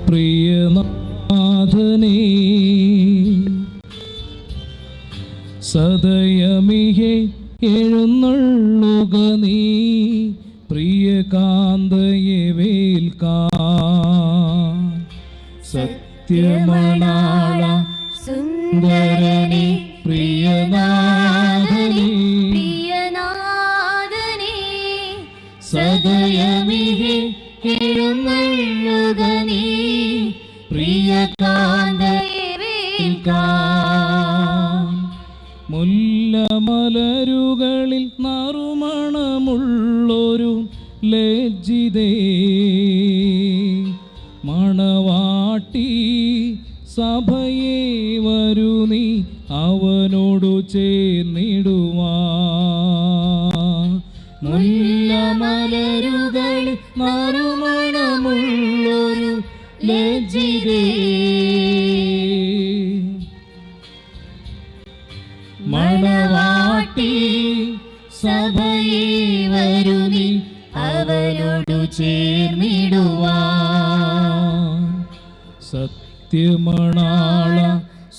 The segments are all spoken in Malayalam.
പ്രിയനാഥനേ, സദയമിഹെ എഴുന്നള്ളുക നീ, പ്രിയകാന്തയെ വേൽക്കാൻ. സത്യമണാള സുന്ദരനെ പ്രിയനാഥനേ, സദയമിഹെ എഴുന്നള്ളുക നീ, പ്രിയകാന്തയെ വേൽക്കാൻ. മുല്ലമലരുകളിൽ നറുമണമുള്ളൊരു ലജ്ജിതേ, മണവാട്ടി സഭയെ വരൂ നീ അവനോടു ചേർന്നിടുവാൻ. മുല്ലമലരുകളിൽ നറുമണമുള്ളൊരു ലജ്ജിതേ, മണവാട്ടി സഭയെ വരൂ നീ അവനോടു ചേർന്നിടുവാൻ. സത്യമണാള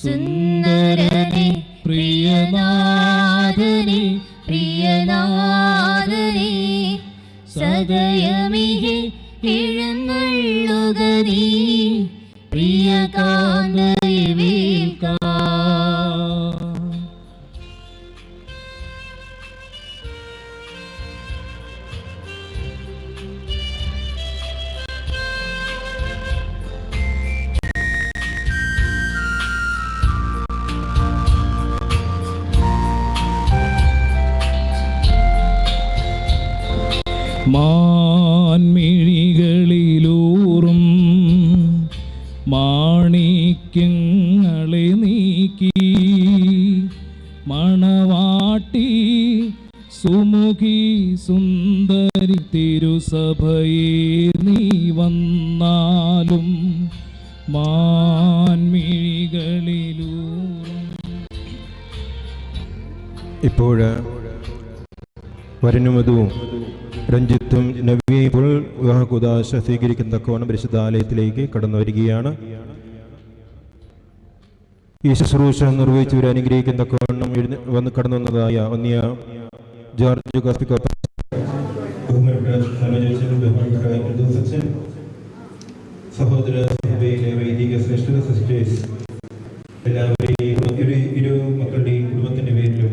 സുന്ദരനെ പ്രിയനാഥനെ, പ്രിയനാഥനെ, സദയമിഹെ എഴുന്നള്ളുക നീ, പ്രിയകാന്തയെ വേൽക്കാൻ. മാൻമിഴികളിലൂറും മാണിക്യങ്ങളെ നീക്കി, മണവാട്ടി സുമുഖി സുന്ദരി തിരുസഭയെ നീ വന്നാലും, മാൻമിഴികളിലൂറും. ഇപ്പോൾ വരനുമതുവും രഞ്ജിത്തും നവ്യയും ഇപ്പോൾ വിവാഹകുദാശ സ്വീകരിക്കുന്ന തക്കവണ്ണം പരിശുദ്ധാലയത്തിലേക്ക് കടന്നു വരികയാണ്. ഈ ശുശ്രൂഷ നിർവഹിച്ചവർ അനുഗ്രഹിക്കുന്ന തക്കവണ്ണം വന്ന് കടന്നു വന്നതായ ഒന്നിയ ജോർജ് കാസ്പിക്കോ, സഹോദര സഭയിലെ വൈദിക ശ്രേഷ്ഠ സിസ്റ്റേഴ്സ്, എല്ലാവരെയും ഇരു മക്കളുടെയും കുടുംബത്തിന്റെ പേരിലും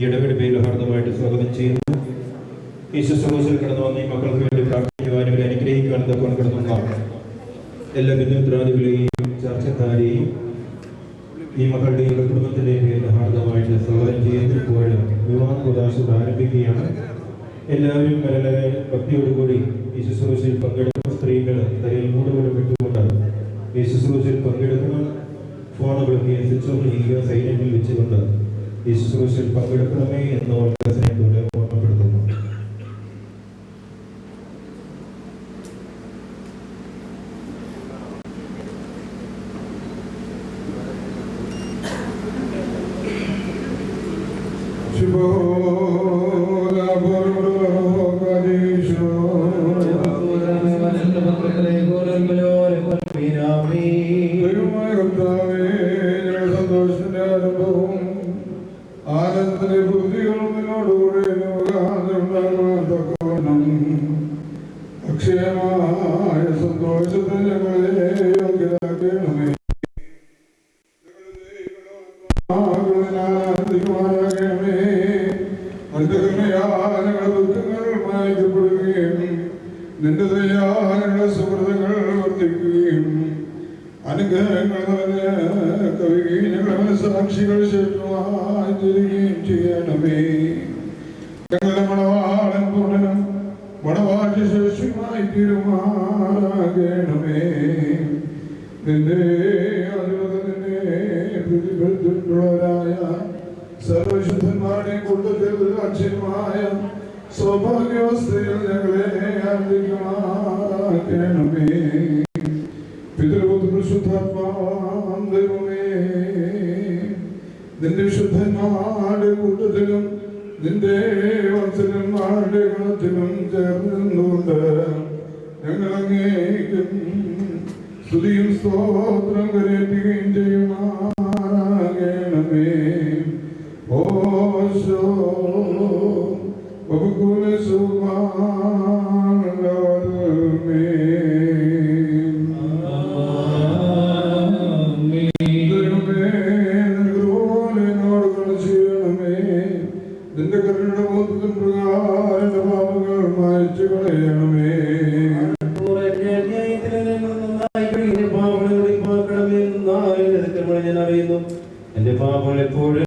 ഇടപെടി പേരിലും ഹാർദമായിട്ട് സ്വാഗതം ചെയ്യുന്നു. ഈ ശുശ്രൂഷയിൽ കടന്നു വന്ന ഈ മക്കൾക്ക് വേണ്ടി പ്രാർത്ഥിക്കുവാനും ഇവരെ അനുഗ്രഹിക്കുവാനും തക്കവണ്ണം കടന്നു വന്ന എല്ലാ ബന്ധുമിത്രാദികളെയും ചർച്ചക്കാരെയും ഈ മക്കളുടെയും കുടുംബത്തിന്റെയും പേരിൽ ഹാർദമായിട്ട് സ്വാഗതം ചെയ്യുന്നു. ഇപ്പോൾ വിവാഹകുദാശ ആരംഭിക്കുകയാണ്. എല്ലാവരും വളരെ ഭക്തിയോടുകൂടി ഈ ശുശ്രൂഷയിൽ പങ്കെടുക്കുന്ന സ്ത്രീകൾ തലയിൽ മൂടുപോലും ഇട്ടുകൊണ്ട് ഈ ശുശ്രൂഷയിൽ പങ്കെടുക്കണം. ഫോണുകളൊക്കെ സ്വിച്ച് ഓഫ് ചെയ്യുക, സൈലന്റിൽ വെച്ചുകൊണ്ട് ഈ ശുശ്രൂഷയിൽ പങ്കെടുക്കണമേ എന്ന് വളരെ സ്നേഹത്തോടെ ഓർമ്മപ്പെടുത്തുന്നു. നിന്റെ ദയാലുള്ള സുഹൃത്തുക്കൾ വർദ്ധിക്കുകയും അനുഗ്രഹങ്ങൾ കവിയുകയും ഞങ്ങളുടെ മനസ്സാക്ഷികൾ ശേഷമായിരിക്കുകയും ചെയ്യണമേ. ഞങ്ങളുടെ മണവാളൻ പൂർണ്ണനും മണവാട്ടി ശേഷിയുമായി തീരുമാനമാകണമേ. നിന്റെ അതിനെ പ്രതിബദ്ധരായ സർവശുദ്ധന്മാരുടെ കൂട്ടത്തിൽ അക്ഷരമായ സൗഭാഗ്യവസ്ഥയിൽ ഞങ്ങളെ ആർദ്ദിക്കണമേ. പിതൃപുത്ര ശുദ്ധാത്മാവാം ദൈവമേ, നിന്റെ ശുദ്ധന്മാരുടെ കൂട്ടത്തിലും നിന്റെ വത്സലന്മാരുടെ ഗണത്തിലും ചേർന്നുകൊണ്ട് ഞങ്ങൾ അങ്ങേക്കും സ്തുതിയും സ്തോത്രം കരേറ്റുകയും ചെയ്യുമാറാകണമേ. ഓശോ നിന്റെ കരുണയുടെ ബോധത്തിൻ പ്രകാരം എന്റെ പാപങ്ങൾ മായ്ച്ചു കളയണമേ. ഞാൻ അറിയുന്നു, എന്റെ പാപങ്ങൾ എപ്പോഴും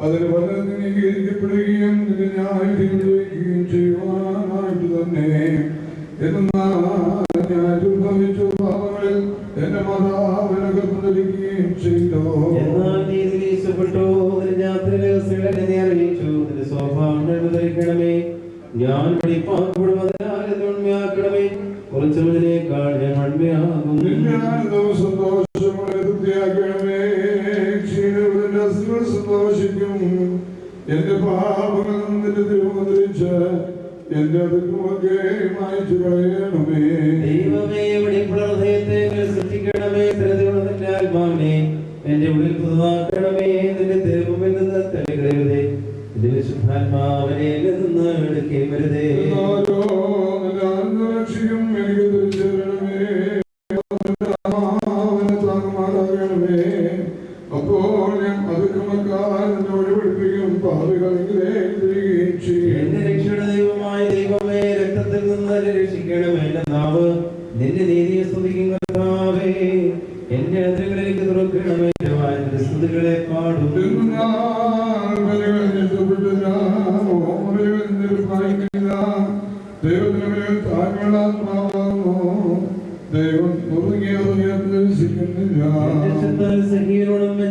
അതിന് പലതിനെ അംഗീകരിക്കപ്പെടുകയും ന്യായീകരിക്കുകയും ചെയ്യുവാനായിട്ട് തന്നെ ഞാൻ ഉത്ഭവിച്ചു പാപങ്ങളിൽ എന്റെ മാതാവിനെ ഗർഭധരിക്കുകയും ചെയ്തു. എന്നാൽ നീ നിരീക്ഷപ്പെട്ടു, അറിയിച്ചു, നിന്റെ സ്വഭാവങ്ങൾ ധരിക്കണമേ. ഞാൻ ഉണ്മയാക്കണമേ. കുറച്ചു മുതലേക്കാൾ ഞാൻ ഉണ്മയാകും. സന്തോഷങ്ങളെ തൃപ്തിയാക്കണമേ. ക്ഷീണത്തിന്റെ സന്തോഷിക്കും. എന്റെ പാപങ്ങൾ നിന്റെ തിരുമുദ്രിച്ച് എന്റെ അതിർക്കുമൊക്കെ മായ്ച്ചു കളയണമേ. ദൈവമേ, വെളിപ്പുള്ള ഹൃദയത്തെ സൃഷ്ടിക്കണമേ. സ്ഥിരതയുള്ള ആത്മാവിനെ എന്റെ ഉള്ളിൽ പുതുതാക്കണമേ. നിന്റെ തിരുമുമ്പിൽ നിന്ന് തള്ളിക്കളയരുതേ. നിന്റെ വിശുദ്ധാത്മാവിനെ നിന്ന് എടുക്കരുതേ. രക്ഷയും എനിക്ക് തിരിച്ചറിയണമേ. താങ്ങുമാറാകണമേ. അപ്പോൾ ഞാൻ അതിക്രമക്കാരനെ ഒഴിവെടുക്കുകയും പാപികളെങ്കിലേ തിരികെയും ചെയ്യും. എന്റെ രക്ഷയുടെ ദൈവമായ ദൈവമേ, രക്തത്തിൽ നിന്ന് രക്ഷിക്കണമേ. എന്റെ നാവ് നിന്റെ നീതിയെ സ്തുതിക്കും. കർത്താവേ, എന്റെ അതിരുകളിലേക്ക് തുറക്കണമേ. സ്തുതികളെ പാടും. ദൈവം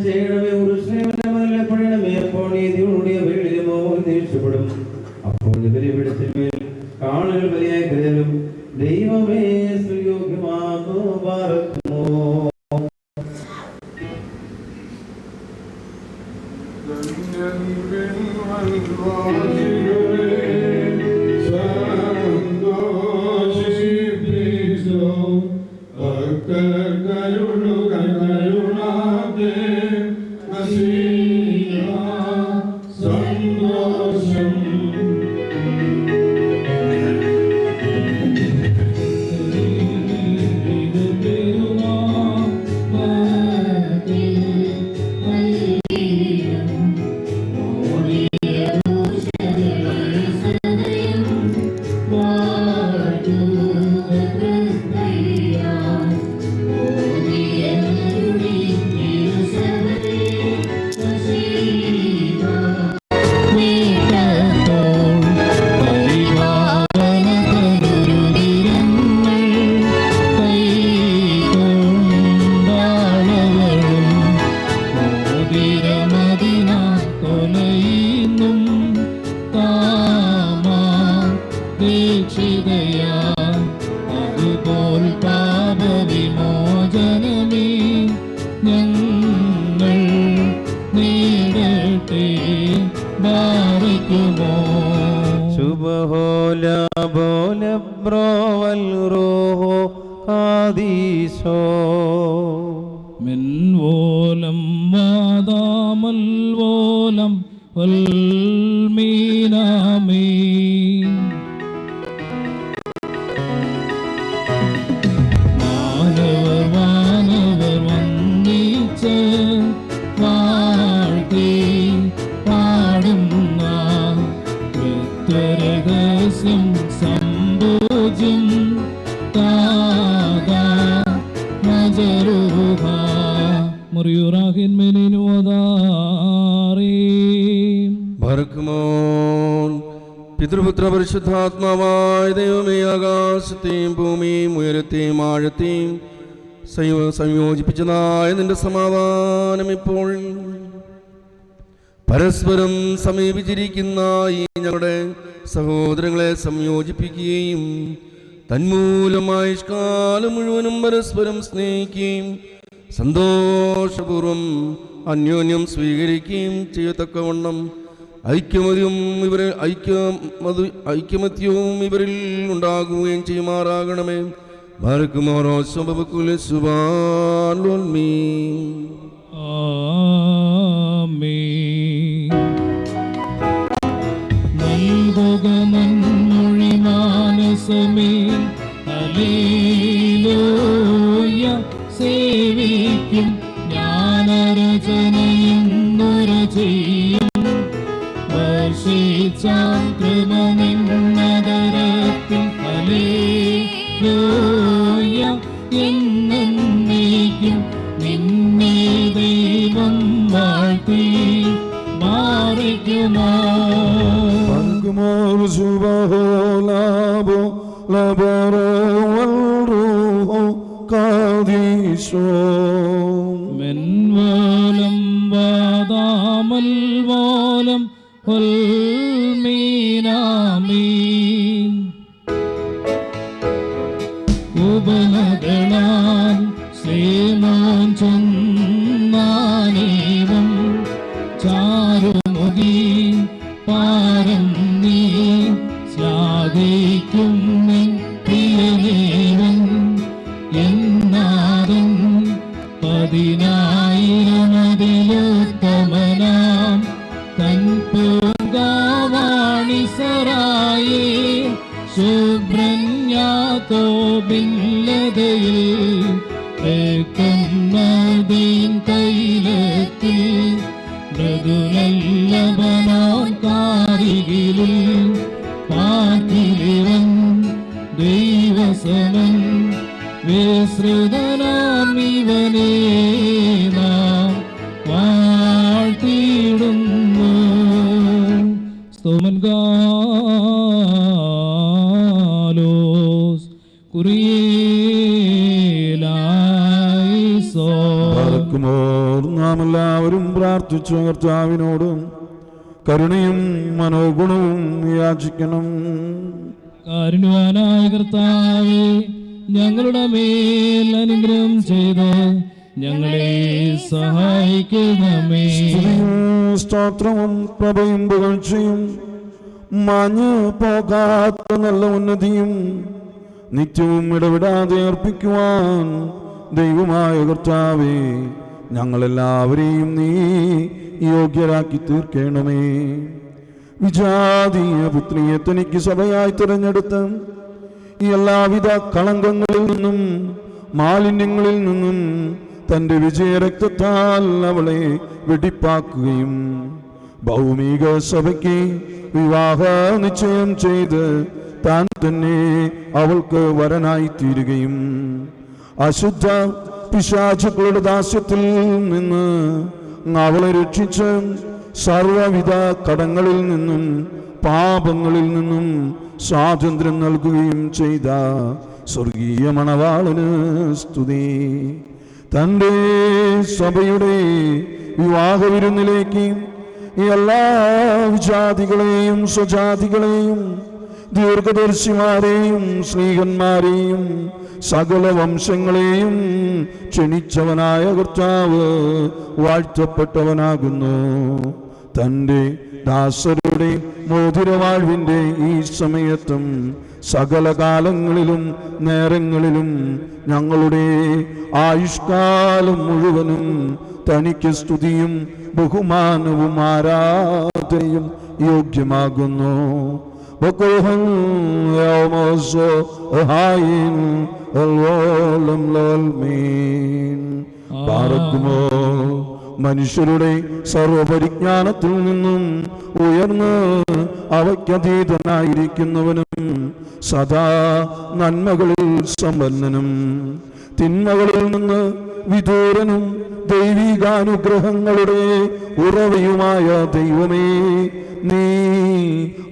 ചെയ്യണമേ. അപ്പോൾ നീതിയോടുകൂടിയ വീടിലുമോ നീക്ഷപ്പെടും. അപ്പോൾ ബലിപീഠത്തിന്മേൽ കാളുകൾ ബലിയായി കരുതലും. ദൈവമേ, സുയോഗ്യമാകും. പാർക്കുമോ. പിതൃപുത്ര പരിശുദ്ധാത്മാവായ ദൈവമേ, ആകാശത്തെയും ഭൂമിയും ഉയരത്തെയും ആഴത്തെയും സംയോജിപ്പിച്ചതായ നിന്റെ സമാധാനം ഇപ്പോൾ പരസ്പരം സമീപിച്ചിരിക്കുന്ന ഈ ഞങ്ങളുടെ സഹോദരങ്ങളെ സംയോജിപ്പിക്കുകയും തന്മൂലമായ കാലം മുഴുവനും പരസ്പരം സ്നേഹിക്കുകയും സന്തോഷപൂർവം അന്യോന്യം സ്വീകരിക്കുകയും ചെയ്യത്തക്കവണ്ണം ഐക്യമത്യവും ഇവരിൽ ഉണ്ടാകുകയും ചെയ്യുമാറാകണമേ. ബാരക്കുമോറോ സ്വബകുല സുബാലോൽമീ. ആമേൻ. നൽകുക നന്മൊഴി മാനസമേ, ഹല്ലേലൂയ. സേവിക്കും ജ്ഞാനരചനയും നുര ചെയ്യും. വർഷിച്ചാം കൃപ നിന്നതരത്തിൽ, ഹല്ലേലൂയ. എന്നേക്കും നിന്നെ ദൈവം വാഴ്ത്തി മാറിക്കുമോ. മെൻവാലം വാദാമൽ വാലം മീനാമീൻ. ഉപമകളാൽ ശ്രീമാൻ ചൊന്നാനേവം ചാരുമുഖി പാരം നീ ശ്ലാഘിക്കും നിൻ പ്രിയദേവൻ. എന്നാദൻ 10,000 തൻ പൂങ്കാവാണിസറായേ. ശുഭ്രന്യാതോ ബില്ലതയിൽ ഏക്കുന്നതീൻ തൈലത്തിൽ. മൃദുലല്ലബനോൻ കാരികിലിൽ പാർത്തിലിവൻ ദൈവസമൻ. വിശ്രുതനാം ഇവനെ നാം വാഴ്ത്തിയിടുന്നു. സ്തോമൻ ഗാലോസ് കുറിയേലായിസോൻ. നാം എല്ലാവരും പ്രാർത്ഥിച്ചു കർത്താവിനോടും കരുണയും മനോഗുണവും യാചിക്കണം. കാരുണ്യവാനായ കർത്താവേ, ഞങ്ങളുടെ മേൽ അനുഗ്രഹം ചെയ്ത് ഞങ്ങളെ സഹായിക്കണമേ. സ്തോത്രവും പ്രഭയും പുകഴ്ചയും മാഞ്ഞു പോകാത്ത നല്ല ഉന്നതിയും നിത്യവും ഇടവിടാതെ അർപ്പിക്കുവാൻ ദൈവമായ കർത്താവേ, ഞങ്ങളെല്ലാവരെയും നീ യോഗ്യരാക്കി തീർക്കണമേ. വിജാതീയ പുത്രിയെ തനിക്ക് സഭയായി തിരഞ്ഞെടുത്ത് ഈ എല്ലാവിധ കളങ്കങ്ങളിൽ നിന്നും മാലിന്യങ്ങളിൽ നിന്നും തൻ്റെ വിജയരക്തത്താൽ അവളെ വെടിപ്പാക്കുകയും ഭൗമിക സഭയ്ക്ക് വിവാഹ നിശ്ചയം ചെയ്ത് താൻ തന്നെ അവൾക്ക് വരനായി തീരുകയും അശുദ്ധ പിശാചുക്കളുടെ ദാസ്യത്തിൽ നിന്ന് അവളെ രക്ഷിച്ച് സർവവിധ കടങ്ങളിൽ നിന്നും പാപങ്ങളിൽ നിന്നും സ്വാതന്ത്ര്യം നൽകുകയും ചെയ്ത സ്വർഗീയ മണവാളന് സ്തുതി. തൻ്റെ സഭയുടെ വിവാഹ വിരുന്നിലേക്ക് എല്ലാ വിജാതികളെയും സ്വജാതികളെയും ദീർഘദർശിമാരെയും സ്നേഹന്മാരെയും സകല വംശങ്ങളെയും ക്ഷണിച്ചവനായ കർത്താവ് വാഴ്ത്തപ്പെട്ടവനാകുന്നു. തൻ്റെ ദാസരുടെ മോതിരവാഴ്വിൻ്റെ ഈ സമയത്തും സകല കാലങ്ങളിലും നേരങ്ങളിലും ഞങ്ങളുടെ ആയുഷ്കാലം മുഴുവനും തനിക്ക് സ്തുതിയും ബഹുമാനവും ആരാധനയും യോഗ്യമാകുന്നു. മനുഷ്യരുടെ സർവപരിജ്ഞാനത്തിൽ നിന്നും ഉയർന്ന് അവയ്ക്കതീതനായിരിക്കുന്നവനും സദാ നന്മകളിൽ സമ്പന്നനും തിന്മകളിൽ നിന്ന് വിദൂരനും ദൈവികാനുഗ്രഹങ്ങളുടെ ഉറവയുമായ ദൈവമേ, നീ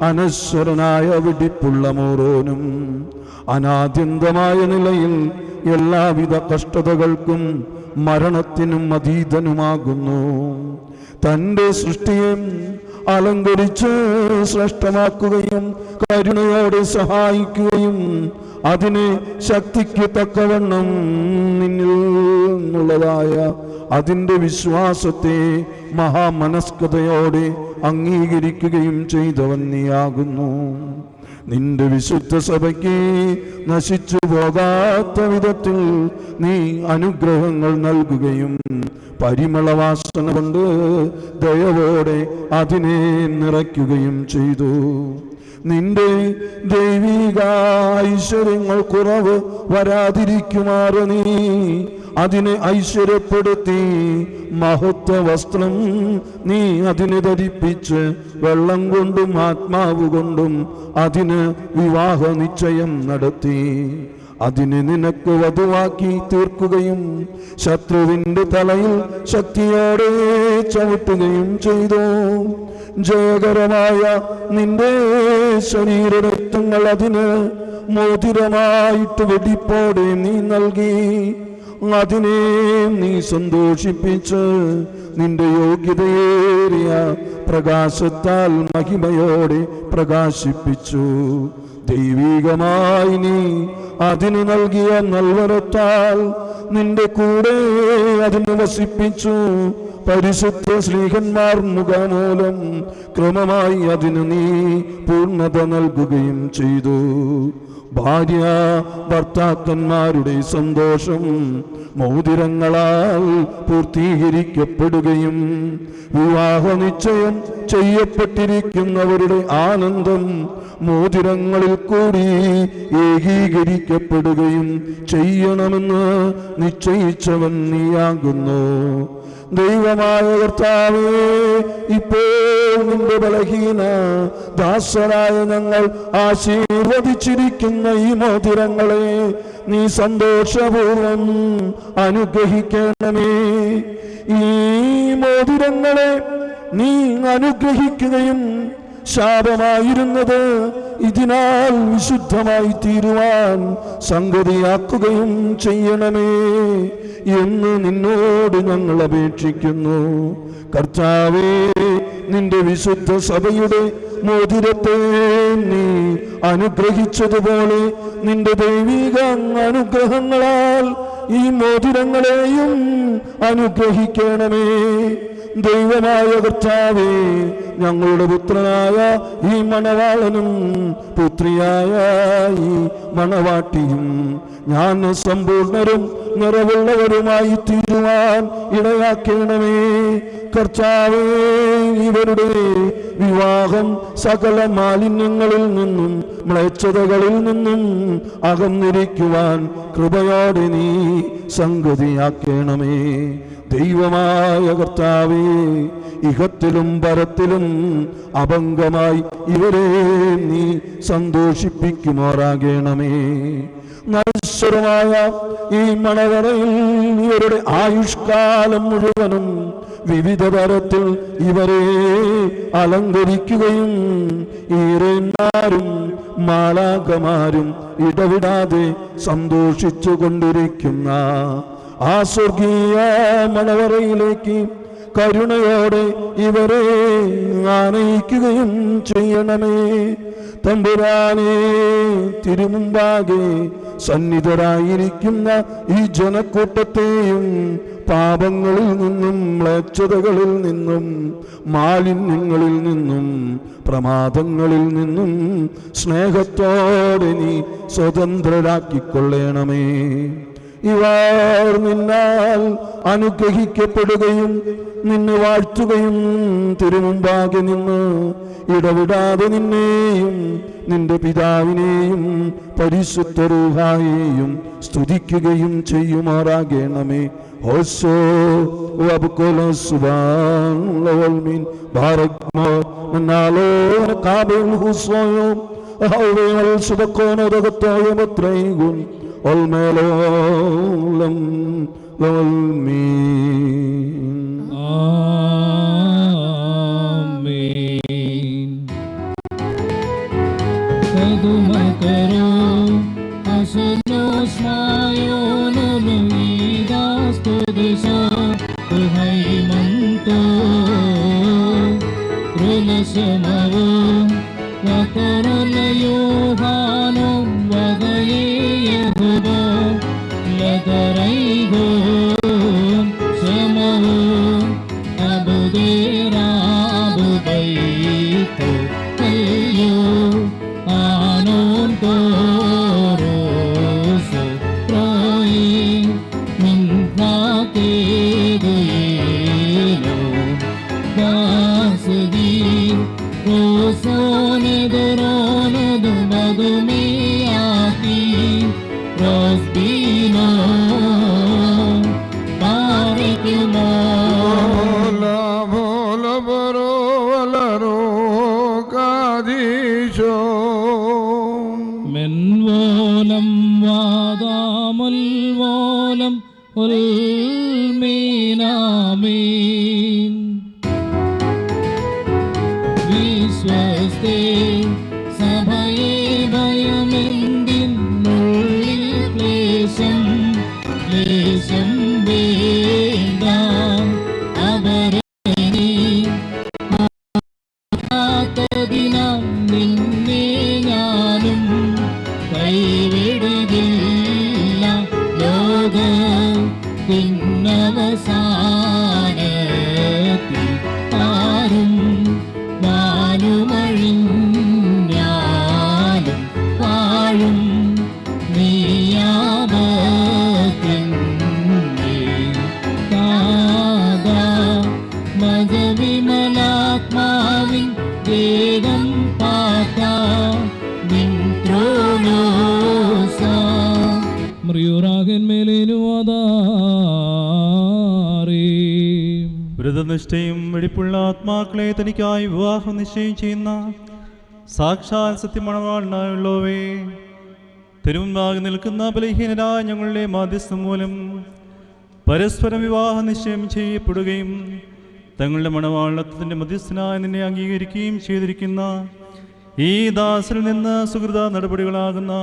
അനശ്വരനായ വെടിപ്പുള്ള മോറോനും അനാദ്യന്തമായ നിലയിൽ എല്ലാവിധ കഷ്ടതകൾക്കും മരണത്തിനും അതീതനുമാകുന്നു. തൻ്റെ സൃഷ്ടിയെ അലങ്കരിച്ച് ശ്രേഷ്ഠമാക്കുകയും കരുണയോടെ സഹായിക്കുകയും അതിനെ ശക്തിക്ക് തക്കവണ്ണം നിന്നിൽ നിന്നുള്ളതായ അതിൻ്റെ വിശ്വാസത്തെ മഹാമനസ്കതയോടെ അംഗീകരിക്കുകയും ചെയ്തവൻ നീയാകുന്നു. നിന്റെ വിശുദ്ധ സഭയ്ക്ക് നശിച്ചു പോകാത്ത വിധത്തിൽ നീ അനുഗ്രഹങ്ങൾ നൽകുകയും പരിമളവാസന കൊണ്ട് ദയവോടെ അതിനെ നിറയ്ക്കുകയും ചെയ്തു. നിന്റെ ദൈവിക ഐശ്വര്യങ്ങൾ കുറവ് വരാതിരിക്കുമാറ് നീ അതിനെ ഐശ്വര്യപ്പെടുത്തി മഹത്വ വസ്ത്രം നീ അതിനെ ധരിപ്പിച്ച് വെള്ളം കൊണ്ടും ആത്മാവ് കൊണ്ടും അതിന് വിവാഹ നിശ്ചയം നടത്തി അതിനെ നിനക്ക് വധുവാക്കി തീർക്കുകയും ശത്രുവിന്റെ തലയിൽ ശക്തിയോടെ ചവിട്ടുകയും ചെയ്തു. ജയകരമായ നിന്റെ ശരീരരക്തങ്ങൾ അതിന് മോതിരമായിട്ട് വെടിപ്പോടെ നീ നൽകി അതിനെ നീ സന്തോഷിപ്പിച്ച് നിന്റെ യോഗ്യതയേറിയ പ്രകാശത്താൽ മഹിമയോടെ പ്രകാശിപ്പിച്ചു. ദൈവികമായി നീ അതിന് നൽകിയ നൽവരത്താൽ നിന്റെ കൂടെ അതിനെ വസിപ്പിച്ചു. പരിശുദ്ധ ശ്ലീഹന്മാർ മുഖാമൂലം ക്രമമായി അതിന് നീ പൂർണ്ണത നൽകുകയും ചെയ്തു. ഭാര്യ ഭർത്താക്കന്മാരുടെ സന്തോഷം മോതിരങ്ങളാൽ പൂർത്തീകരിക്കപ്പെടുകയും വിവാഹ നിശ്ചയം ചെയ്യപ്പെട്ടിരിക്കുന്നവരുടെ ആനന്ദം മോതിരങ്ങളിൽ കൂടി ഏകീകരിക്കപ്പെടുകയും ചെയ്യണമെന്ന് നിശ്ചയിച്ചവൻ നീയാകുന്നു. ദൈവമായ കർത്താവേ, ഇപ്പോൾ നിന്റെ ബലഹീന ദാസരായ ഞങ്ങൾ ആശീർവദിച്ചിരിക്കുന്ന ഈ മോതിരങ്ങളെ നീ സന്തോഷപൂർവം അനുഗ്രഹിക്കണമേ. ഈ മോതിരങ്ങളെ നീ അനുഗ്രഹിക്കുകയും ശാപമായിരുന്നത് ഇതിനാൽ വിശുദ്ധമായി തീരുവാൻ സംഗതിയാക്കുകയും ചെയ്യണമേ എന്ന് നിന്നോട് ഞങ്ങൾ അപേക്ഷിക്കുന്നു. കർത്താവേ, നിന്റെ വിശുദ്ധ സഭയുടെ മോതിരത്തെ നീ അനുഗ്രഹിച്ചതുപോലെ നിന്റെ ദൈവിക അനുഗ്രഹങ്ങളാൽ ഈ മോതിരങ്ങളെയും അനുഗ്രഹിക്കണമേ. ദൈവമായ കർത്താവേ, ഞങ്ങളുടെ പുത്രനായ ഈ മണവാളനും പുത്രിയായ ഈ മണവാട്ടിയും ഞാൻ സമ്പൂർണരും നിറവുള്ളവരുമായി തീരുവാൻ ഇടയാക്കണമേ. കർത്താവേ, ഇവരുടെ വിവാഹം സകല മാലിന്യങ്ങളിൽ നിന്നും മ്ലേച്ഛതകളിൽ നിന്നും അകന്നിരിക്കുവാൻ കൃപയോടെ നീ സംഗതിയാക്കണമേ. ദൈവമായ കർത്താവേ, ഇഹത്തിലും പരത്തിലും അഭംഗമായി ഇവരെ നീ സന്തോഷിപ്പിക്കുമാറാകണമേ. നശ്വരമായ ഈ മണവറയിൽ ഇവരുടെ ആയുഷ്കാലം മുഴുവനും വിവിധ തരത്തിൽ ഇവരെ അലങ്കരിക്കുകയും ഈരന്മാരും മാലാഖമാരും ഇടവിടാതെ സന്തോഷിച്ചു കൊണ്ടിരിക്കുന്ന ആ സ്വർഗീയ മണവറയിലേക്ക് കരുണയോടെ ഇവരെ ആനയിക്കുകയും ചെയ്യണമേ. തമ്പുരാനേ, തിരുമുമ്പാകെ സന്നിധരായിരിക്കുന്ന ഈ ജനക്കൂട്ടത്തെയും പാപങ്ങളിൽ നിന്നും മ്ലേച്ഛതകളിൽ നിന്നും മാലിന്യങ്ങളിൽ നിന്നും പ്രമാദങ്ങളിൽ നിന്നും സ്നേഹത്തോടെ നീ സ്വതന്ത്രരാക്കിക്കൊള്ളണമേ. ഇവർ നിന്നാൽ അനുഗ്രഹിക്കപ്പെടുകയും നിന്നെ വാഴ്ത്തുകയും തിരുമുമ്പാകെ നിന്ന് ഇടവിടാതെ നിന്നെയും നിന്റെ പിതാവിനെയും പരിശുദ്ധ റൂഹായെയും സ്തുതിക്കുകയും ചെയ്യുമാറാകണമേ. ഹോശോ വബ്കൊല സുബാൻ ലവൽമിൻ ബാരക്മോ നനാലോ കാബിൽ ഹുസ്വയോ ഹൗവൽ സുബക്കോന ദഗത്തോയ മത്രൈഗുൻ olmelolem lolmin. Amen. Kadumakaro asanos mayonon idas todesa tuhai manto rulasamavu wakaralayo hanom vagaye Letaraigon Samahu Abu Dera Abu Bay Doroso Proi Mintra Kedelo Dasdi Rosone Dorono Dumadumiati Rosbino Barikimo മെൻവോലം വാദാമുൽവോലം ഉൽമീനാമീൻ വിശ്വസ്തേ സഭയെ ഭയമെന്തിനുള്ളിൽ ക്ലേശം ക്ലേശം വേണ്ട അവരെ ദിനം നിന്നെ ഞാനും കൈവിടുകില്ല ലോകത്തിനവസാനത്തിൽ താരും വാനുമഴിഞ്ഞാലും വാഴും നീയാപത്തിൻ്റെ താതാ മജവിമലാത്മാവിൻ വേദം പാത വ്രതനിഷ്ഠയും വെടിപ്പുള്ള ആത്മാക്കളെ തനിക്കായി വിവാഹം നിശ്ചയം ചെയ്യുന്ന സാക്ഷാൽ സത്യമണവാളനായുള്ളവേ, തിരുമുൻപാകെ നിൽക്കുന്ന ബലഹീനരായ ഞങ്ങളുടെ മാധ്യസ്ഥം മൂലം പരസ്പരം വിവാഹ നിശ്ചയം ചെയ്യപ്പെടുകയും തങ്ങളുടെ മണവാളത്വത്തിൻ്റെ മധ്യസ്ഥനായി നിന്നെ അംഗീകരിക്കുകയും ചെയ്തിരിക്കുന്ന ഈ ദാസിൽ നിന്ന് സുഹൃത നടപടികളാകുന്ന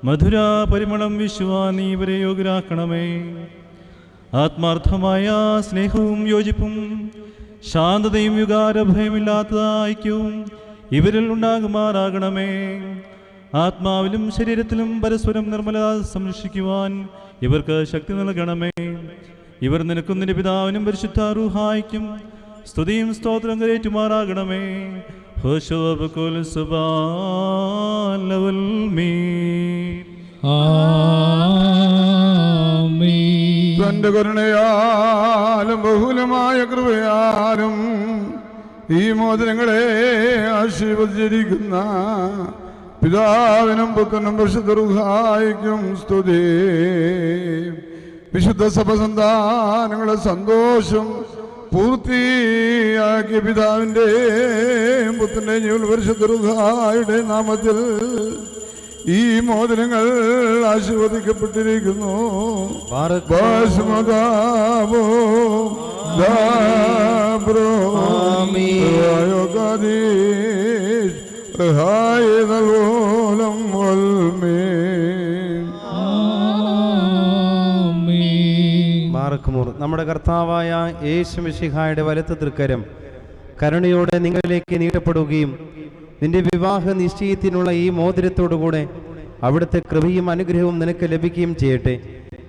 മധുര പരിമളം വിശ്വാൻ നീ ഇവരെ യോഗ്യരാക്കണമേ. ആത്മാർത്ഥമായ സ്നേഹവും യോജിപ്പും ശാന്തതയും വികാരഭയമില്ലാത്ത ഐക്യവും ഇവരിൽ ഉണ്ടാകുമാറാകണമേ. ആത്മാവിലും ശരീരത്തിലും പരസ്പരം നിർമ്മലത സംരക്ഷിക്കുവാൻ ഇവർക്ക് ശക്തി നൽകണമേ. ഇവർ നിനക്കും നിന്റെ പിതാവിനും പരിശുദ്ധ റൂഹായിക്കും സ്തുതിയും സ്തോത്രം കരേറ്റുമാറാകണമേ. തന്റെ കരുണയാലും ബഹുലമായ കൃപയാലും ഈ മോചനങ്ങളെ ആശീർവദിച്ചിരിക്കുന്ന പിതാവിനും പുത്രനും പരിശുദ്ധ റൂഹായിക്കും സ്തുതി. വിശുദ്ധ സഭ സന്താനങ്ങളുടെ സന്തോഷം പൂർത്തിയാക്കിയ പിതാവിൻ്റെയും പുത്രൻ്റെയും ജീവൻ പരിശുദ്ധ റൂഹായുടെ നാമത്തിൽ ഈ മോചനങ്ങൾ ആശീർവദിക്കപ്പെട്ടിരിക്കുന്നു. നമ്മുടെ കർത്താവായ യേശു മിശിഹായുടെ വലത്ത് തൃക്കരം കരുണയോടെ നിങ്ങളിലേക്ക് നീട്ടപ്പെടുകയും നിന്റെ വിവാഹ നിശ്ചയത്തിനുള്ള ഈ മോതിരത്തോടുകൂടെ അവിടുത്തെ കൃപയും അനുഗ്രഹവും നിനക്ക് ലഭിക്കുകയും ചെയ്യട്ടെ.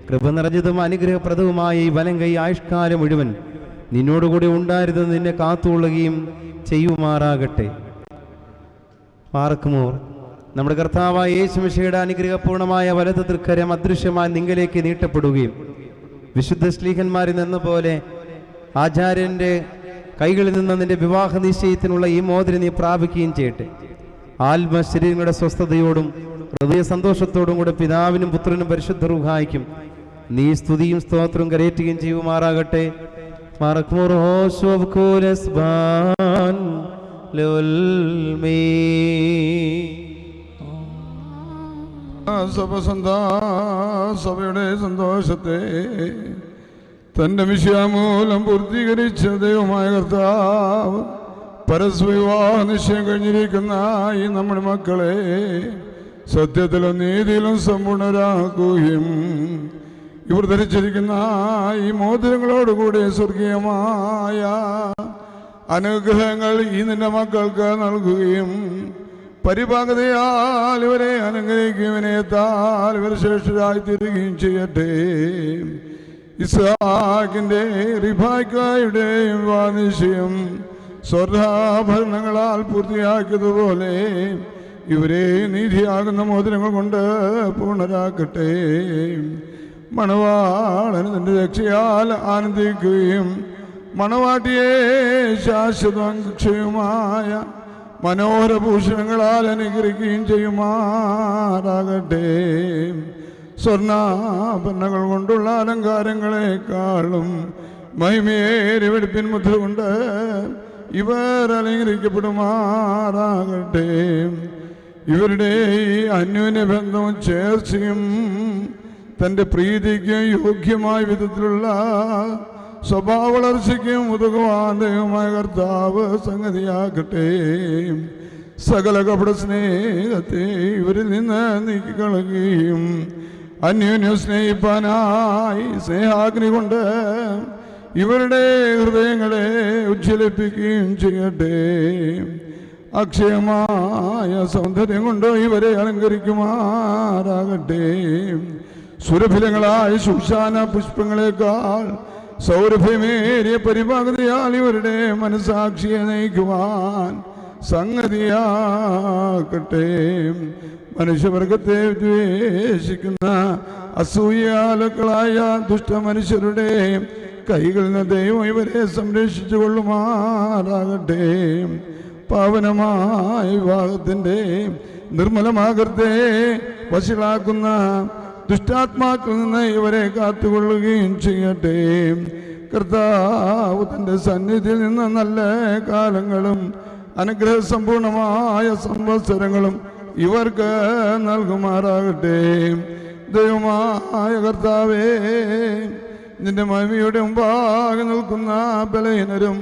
കൃപ നിറഞ്ഞതും അനുഗ്രഹപ്രദവുമായ ഈ വലം കൈ ആയുഷ്കാലം മുഴുവൻ നിന്നോടുകൂടി ഉണ്ടായിരുന്നത് നിന്നെ കാത്തുകൊള്ളുകയും ചെയ്യുമാറാകട്ടെ. പാർക്കുമോർ നമ്മുടെ കർത്താവായ യേശു മിശിഹായുടെ അനുഗ്രഹപൂർണമായ വലത്ത് തൃക്കരം അദൃശ്യമായി നിങ്ങളിലേക്ക് നീട്ടപ്പെടുകയും വിശുദ്ധ ശ്ലീഹന്മാരിൽ നിന്ന പോലെ ആചാര്യൻ്റെ കൈകളിൽ നിന്ന് നിന്റെ വിവാഹ നിശ്ചയത്തിനുള്ള ഈ മോതിരം നീ പ്രാപിക്കുകയും ചെയ്യട്ടെ. ആത്മശരീരങ്ങളുടെ സ്വസ്ഥതയോടും ഹൃദയ സന്തോഷത്തോടും കൂടെ പിതാവിനും പുത്രനും പരിശുദ്ധ റൂഹായിക്കും നീ സ്തുതിയും സ്തോത്രവും കരേറ്റുകയും ചെയ്യുമാറാകട്ടെ. സഭയുടെ സന്തോഷത്തെ തൻ്റെ മിശിഹാമൂലം പൂർത്തീകരിച്ച ദൈവമായ കർത്താവ് പരസ്പര വിവാഹ നിശ്ചയം കഴിഞ്ഞിരിക്കുന്ന ഈ നമ്മുടെ മക്കളെ സത്യത്തിലും നീതിയിലും സമ്പൂർണരാക്കുകയും ഇവർ ധരിച്ചിരിക്കുന്ന ഈ മോതിരങ്ങളോടുകൂടി സ്വർഗീയമായ അനുഗ്രഹങ്ങൾ ഈ നിന്റെ മക്കൾക്ക് നൽകുകയും പരിപാകതയാൽ ഇവരെ അനുഗ്രഹിക്കുകയും വിനയത്താൽ ഇവർ ശ്രേഷ്ഠരായി തീരുകയും ചെയ്യട്ടെ. ഇസ്ഹാക്കിൻ്റെ റിഫായ്ക്കായുടെയും വിവാഹനിശ്ചയം സ്വർണ്ണാഭരണങ്ങളാൽ പൂർത്തിയാക്കിയതുപോലെ ഇവരെ നീതിയാകുന്ന മോതിരങ്ങൾ കൊണ്ട് പൂർണ്ണരാക്കട്ടെ. മണവാളന് നിന്റെ രക്ഷയാൽ ആനന്ദിക്കുകയും മണവാട്ടിയെ ശാശ്വതക്ഷയുമായ മനോഹരഭൂഷണങ്ങളാൽ അനുഗ്രഹിക്കുകയും ചെയ്യുമാറാകട്ടെ. സ്വർണ്ണാഭരണങ്ങൾ കൊണ്ടുള്ള അലങ്കാരങ്ങളെക്കാളും മഹിമയേറിയ വെടിപ്പിൻ മുദ്ര കൊണ്ട് ഇവർ അലങ്കരിക്കപ്പെടുമാറാകട്ടെ. ഇവരുടെ ഈ അന്യോന്യ ബന്ധവും ചേർച്ചയും തൻ്റെ പ്രീതിക്ക് യോഗ്യമായ വിധത്തിലുള്ള സ്വഭാവ വളർച്ചയ്ക്കും ഉതകുവാൻ ദൈവമായ കർത്താവ് സംഗതിയാക്കട്ടെ. സകല കപട സ്നേഹത്തെ ഇവരിൽ നിന്ന് നീക്കിക്കളയുകയും അന്യോന്യം സ്നേഹിപ്പാനായി സ്നേഹാഗ്നി കൊണ്ട് ഇവരുടെ ഹൃദയങ്ങളെ ഉജ്ജ്വലിപ്പിക്കുകയും ചെയ്യട്ടെ. അക്ഷയമായ സൗന്ദര്യം കൊണ്ട് ഇവരെ അലങ്കരിക്കുമാറാകട്ടെ. സുരഭിലങ്ങളായ ശുശാന പുഷ്പങ്ങളെക്കാൾ സൗരഭ്യമേറിയ പരിപാകതയാൽ ഇവരുടെ മനസാക്ഷിയെ നയിക്കുവാൻ സംഗതിയാക്കട്ടെ. മനുഷ്യവർഗത്തെ ദ്വേഷിക്കുന്ന അസൂയാലുക്കളായ ദുഷ്ടമനുഷ്യരുടെ കൈകളിൽ നിന്ന് ദൈവം ഇവരെ സംരക്ഷിച്ചു കൊള്ളുമാറാകട്ടെ. പാവനമായ വിവാഹത്തിൻ്റെ നിർമ്മലമാകൃത്തെ വശിലാക്കുന്ന ദുഷ്ടാത്മാക്കളിൽ നിന്ന് ഇവരെ കാത്തുകൊള്ളുകയും ചെയ്യട്ടെ. കർത്താവ് തൻ്റെ സന്നിധിയിൽ നിന്ന് നല്ല കാലങ്ങളും അനുഗ്രഹസമ്പൂർണമായ സംവത്സരങ്ങളും ഇവർക്ക് നൽകുമാറാകട്ടെ. ദൈവമായ കർത്താവേ, നിന്റെ മഹിമയുടെ മുമ്പാകെ നിൽക്കുന്ന ബലഹീനരും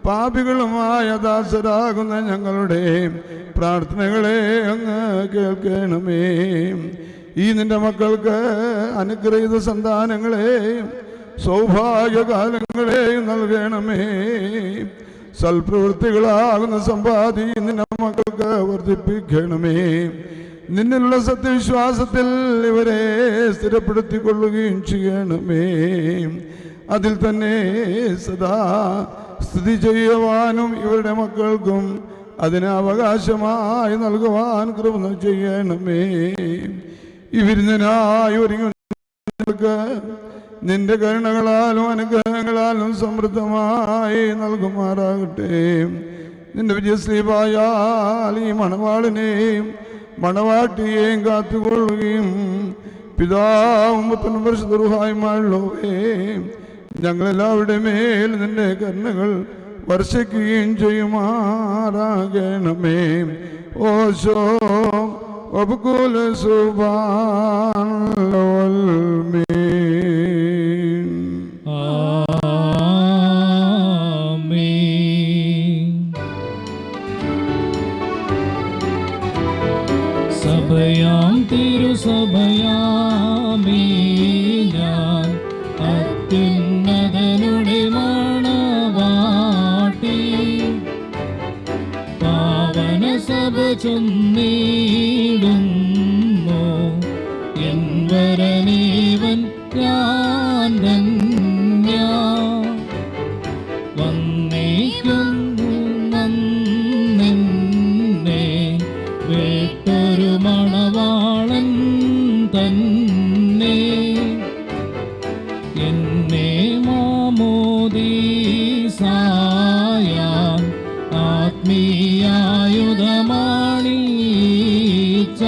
പാപികളുമായ ദാസരാകുന്ന ഞങ്ങളുടെ പ്രാർത്ഥനകളെ അങ്ങ് കേൾക്കണമേ. ഈ നിന്റെ മക്കൾക്ക് അനുഗ്രഹീത സന്താനങ്ങളെയും സൗഭാഗ്യകാലങ്ങളെയും നൽകണമേ. സൽപ്രവൃത്തികളാകുന്ന സമ്പാദി നിന്റെ മക്കൾക്ക് വർദ്ധിപ്പിക്കണമേ. നിന്നിലുള്ള സത്യവിശ്വാസത്തിൽ ഇവരെ സ്ഥിരപ്പെടുത്തിക്കൊള്ളുകയും ചെയ്യണമേ. അതിൽ തന്നെ സദാ സ്ഥിതി ചെയ്യുവാനും ഇവരുടെ മക്കൾക്കും അതിന് അവകാശമായി നൽകുവാൻ കൃപ ചെയ്യണമേ. ഈ വിരുന്നിനായി ഒരുങ്ങുന്നവർക്ക് നിന്റെ കരുണകളാലും അനുഗ്രഹങ്ങളാലും സമൃദ്ധമായി നൽകുമാറാകട്ടെ. നിന്റെ വിജയശ്രീപായാൽ ഈ മണവാളിനെയും മണവാട്ടിയെയും കാത്തുകൊള്ളുകയും പിതാവും പുത്രനും പരിശുദ്ധ റൂഹായുമായുള്ളവേ, ഞങ്ങളെല്ലാവരുടെ മേൽ നിന്റെ കരുണകൾ വർഷിക്കുകയും ചെയ്യുമാറാകണമേ. ഓശോ വബുകുല സുബ്ഹാനൽ മീൻ. ആമേൻ. സഭയാം തിരുസഭയാമേ ഞാൻ അത്യുന്നതനുടെ മണവാട്ടി പാവന സഭ ചൊന്നിടുന്നു എൻ വരനേവൻ ഞാൻ ധന്യ വന്നേക്കുന്നു നന്നെന്നെ വേട്ടൊരു മണവാളൻ തന്നെ എന്നെ മാമോദീസായ ആത്മീയായുധമാണീച്ച